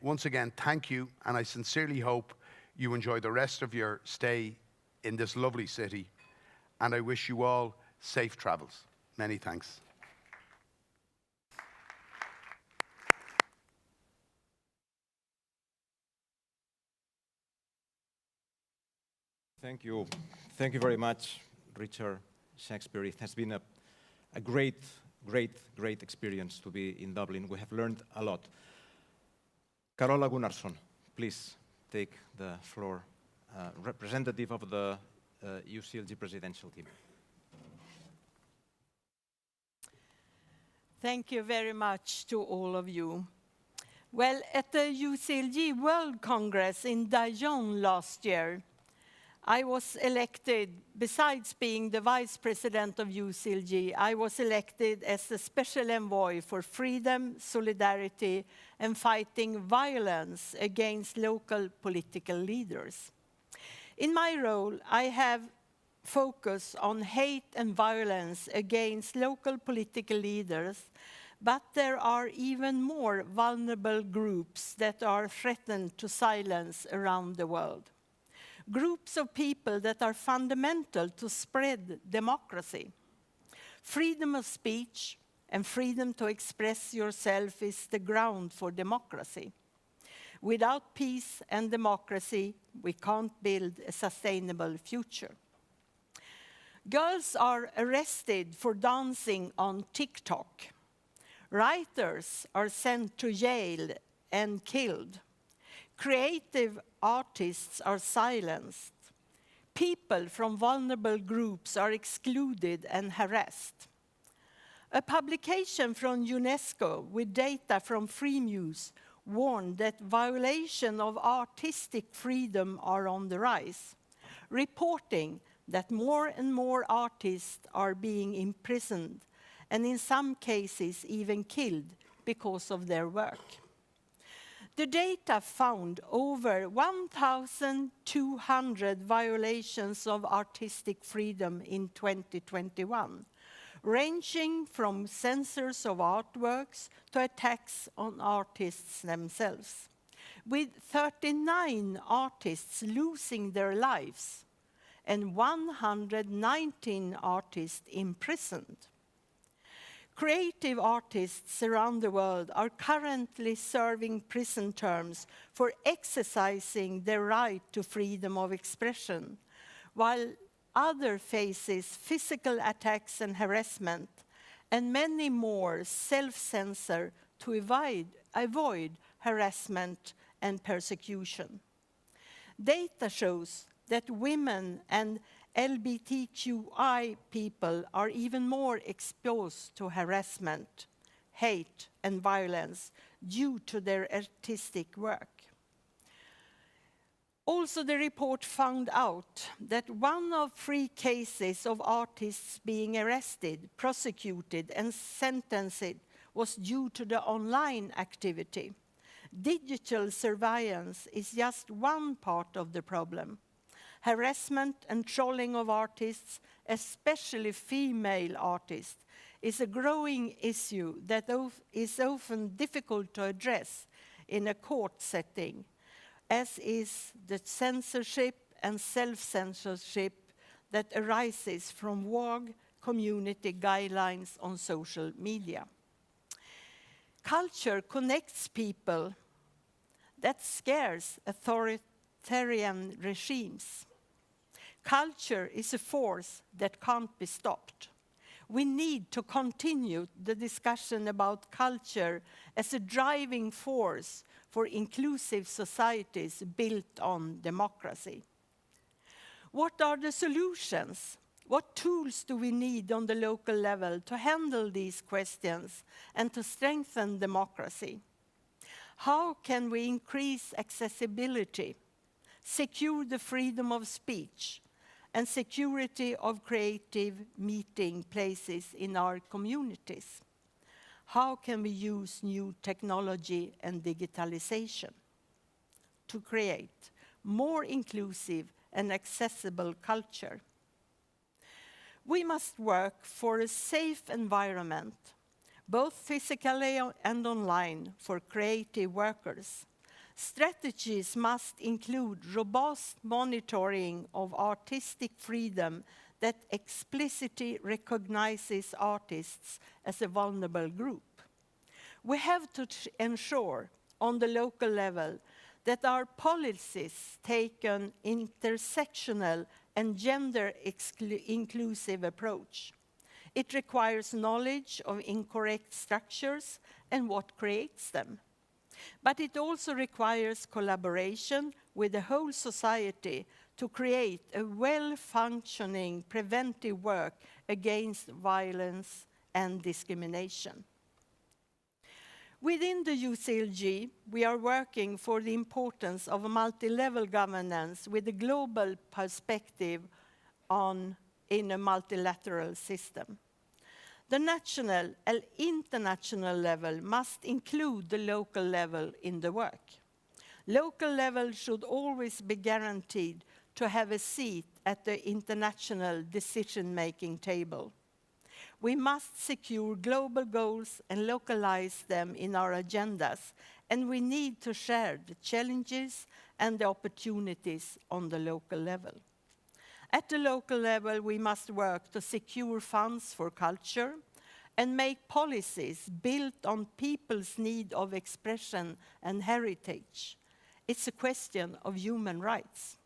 Once again, thank you, and I sincerely hope you enjoy the rest of your stay in this lovely city, and I wish you all safe travels. Many thanks. Thank you. Thank you very much, Richard Shakespeare. It has been a great experience to be in Dublin. We have learned a lot. Carola Gunnarsson, please take the floor, representative of the UCLG presidential team. Thank you very much to all of you. Well, at the UCLG World Congress in Dijon last year, I was elected, besides being the vice president of UCLG, I was elected as the special envoy for freedom, solidarity, and fighting violence against local political leaders. In my role, I have focused on hate and violence against local political leaders, but there are even more vulnerable groups that are threatened to silence around the world. Groups of people that are fundamental to spread democracy. Freedom of speech and freedom to express yourself is the ground for democracy. Without peace and democracy, we can't build a sustainable future. Girls are arrested for dancing on TikTok. Writers are sent to jail and killed. Creative artists are silenced. People from vulnerable groups are excluded and harassed. A publication from UNESCO with data from Freemuse warned that violation of artistic freedom are on the rise, reporting that more and more artists are being imprisoned and in some cases even killed because of their work. The data found over 1,200 violations of artistic freedom in 2021, ranging from censors of artworks to attacks on artists themselves, with 39 artists losing their lives and 119 artists imprisoned. Creative artists around the world are currently serving prison terms for exercising their right to freedom of expression, while others faces physical attacks and harassment, and many more self-censor to avoid harassment and persecution. Data shows that women and LGBTQI people are even more exposed to harassment, hate, and violence due to their artistic work. Also, the report found out that 1 of 3 cases of artists being arrested, prosecuted, and sentenced was due to the online activity. Digital surveillance is just one part of the problem. Harassment and trolling of artists, especially female artists, is a growing issue that is often difficult to address in a court setting, as is the censorship and self-censorship that arises from vague community guidelines on social media. Culture connects people. That scares authoritarian regimes. Culture is a force that can't be stopped. We need to continue the discussion about culture as a driving force for inclusive societies built on democracy. What are the solutions? What tools do we need on the local level to handle these questions and to strengthen democracy? How can we increase accessibility, secure the freedom of speech, and security of creative meeting places in our communities? How can we use new technology and digitalization to create more inclusive and accessible culture? We must work for a safe environment, both physically and online, for creative workers. Strategies must include robust monitoring of artistic freedom that explicitly recognizes artists as a vulnerable group. We have to ensure on the local level that our policies take an intersectional and gender-inclusive approach. It requires knowledge of incorrect structures and what creates them. But it also requires collaboration with the whole society to create a well-functioning preventive work against violence and discrimination. Within the UCLG, we are working for the importance of a multi-level governance with a global perspective in a multilateral system. The national and international level must include the local level in the work. Local level should always be guaranteed to have a seat at the international decision-making table. We must secure global goals and localize them in our agendas, and we need to share the challenges and the opportunities on the local level. At the local level, we must work to secure funds for culture and make policies built on people's need of expression and heritage. It's a question of human rights.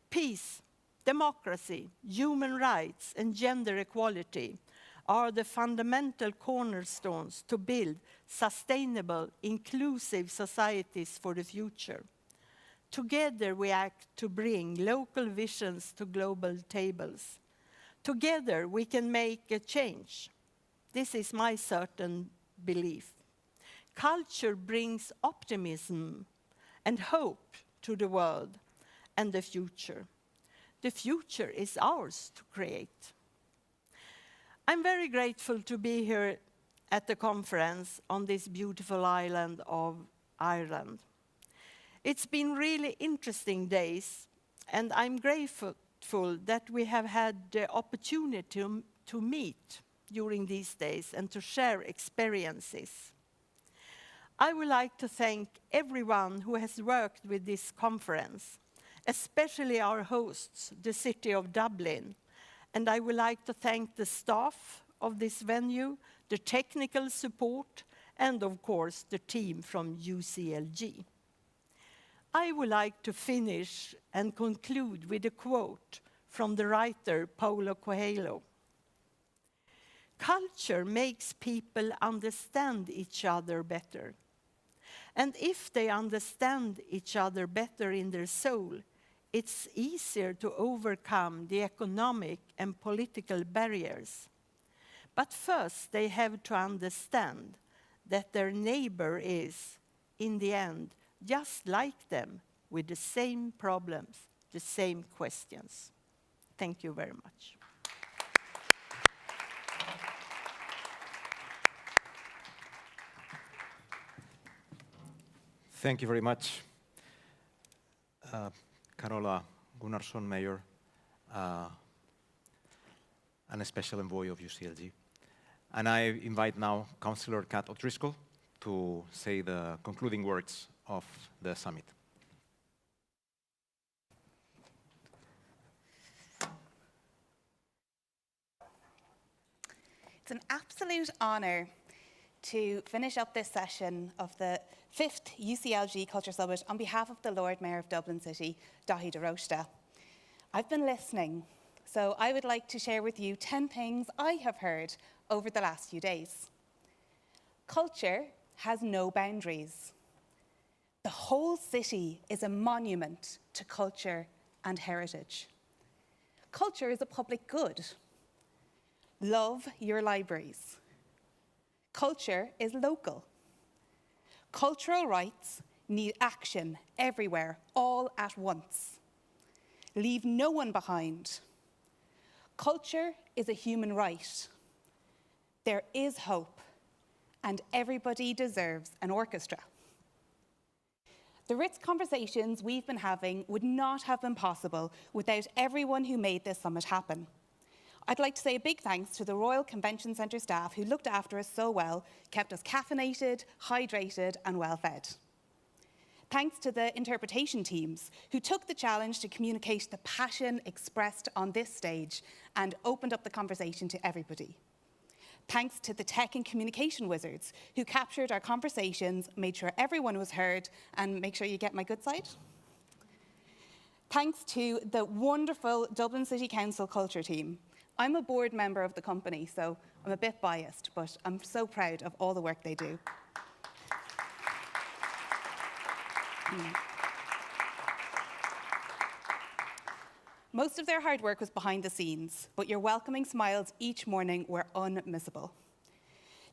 Peace, democracy, human rights, and gender equality are the fundamental cornerstones to build sustainable, inclusive societies for the future. Together we act to bring local visions to global tables. Together we can make a change. This is my certain belief. Culture brings optimism and hope to the world and the future. The future is ours to create. I'm very grateful to be here at the conference on this beautiful island of Ireland. It's been really interesting days, and I'm grateful that we have had the opportunity to meet during these days and to share experiences. I would like to thank everyone who has worked with this conference, especially our hosts, the City of Dublin. And I would like to thank the staff of this venue, the technical support, and of course the team from UCLG. I would like to finish and conclude with a quote from the writer Paulo Coelho. Culture makes people understand each other better. And if they understand each other better in their soul, it's easier to overcome the economic and political barriers. But first, they have to understand that their neighbor is, in the end, just like them, with the same problems, the same questions. Thank you very much. Thank you very much, Carola Gunnarsson, Mayor, and a special envoy of UCLG. And I invite now Councillor Kat O'Driscoll to say the concluding words of the summit. It's an absolute honour to finish up this session of the 5th UCLG Culture Summit on behalf of the Lord Mayor of Dublin City, Daithí de Rochta. I've been listening, so I would like to share with you 10 things I have heard over the last few days. Culture has no boundaries. The whole city is a monument to culture and heritage. Culture is a public good. Love your libraries. Culture is local. Cultural rights need action everywhere, all at once. Leave no one behind. Culture is a human right. There is hope, and everybody deserves an orchestra. The rich conversations we've been having would not have been possible without everyone who made this summit happen. I'd like to say a big thanks to the Royal Convention Centre staff who looked after us so well, kept us caffeinated, hydrated, and well fed. Thanks to the interpretation teams who took the challenge to communicate the passion expressed on this stage and opened up the conversation to everybody. Thanks to the tech and communication wizards who captured our conversations, made sure everyone was heard, and make sure you get my good side. Thanks to the wonderful Dublin City Council culture team. I'm a board member of the company, so I'm a bit biased, but I'm so proud of all the work they do. Most of their hard work was behind the scenes, but your welcoming smiles each morning were unmissable.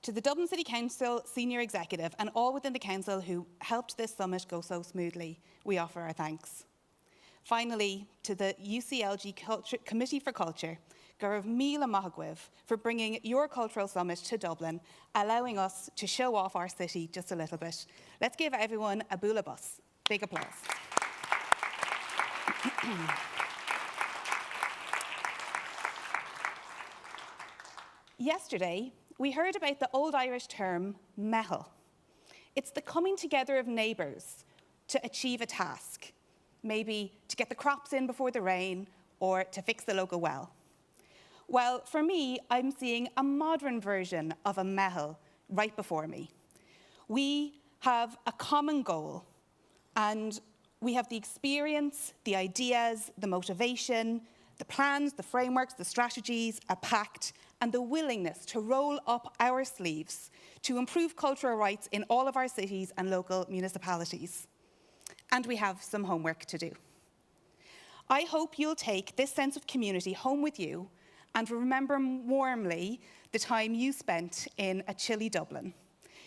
To the Dublin City Council Senior Executive and all within the Council who helped this summit go so smoothly, we offer our thanks. Finally, to the UCLG Committee for Culture, Garav Mila Mahagwiv, for bringing your cultural summit to Dublin, allowing us to show off our city just a little bit. Let's give everyone a bula bus. Big applause. Yesterday, we heard about the old Irish term, meitheal. It's the coming together of neighbours to achieve a task, maybe to get the crops in before the rain or to fix the local well. Well, for me, I'm seeing a modern version of a meitheal right before me. We have a common goal, and we have the experience, the ideas, the motivation, the plans, the frameworks, the strategies, a pact, and the willingness to roll up our sleeves to improve cultural rights in all of our cities and local municipalities. And we have some homework to do. I hope you'll take this sense of community home with you and remember warmly the time you spent in a chilly Dublin.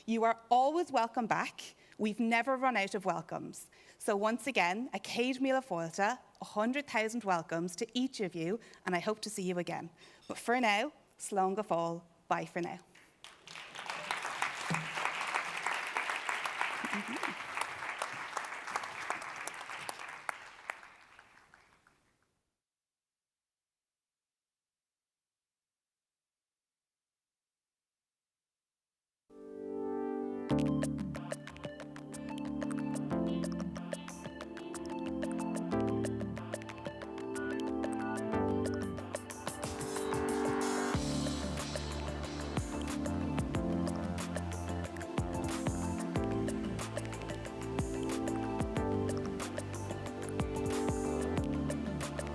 You are always welcome back. We've never run out of welcomes. So once again, a céad míle fáilte, 100,000 welcomes to each of you, and I hope to see you again. But for now, slán go fóill, bye for now.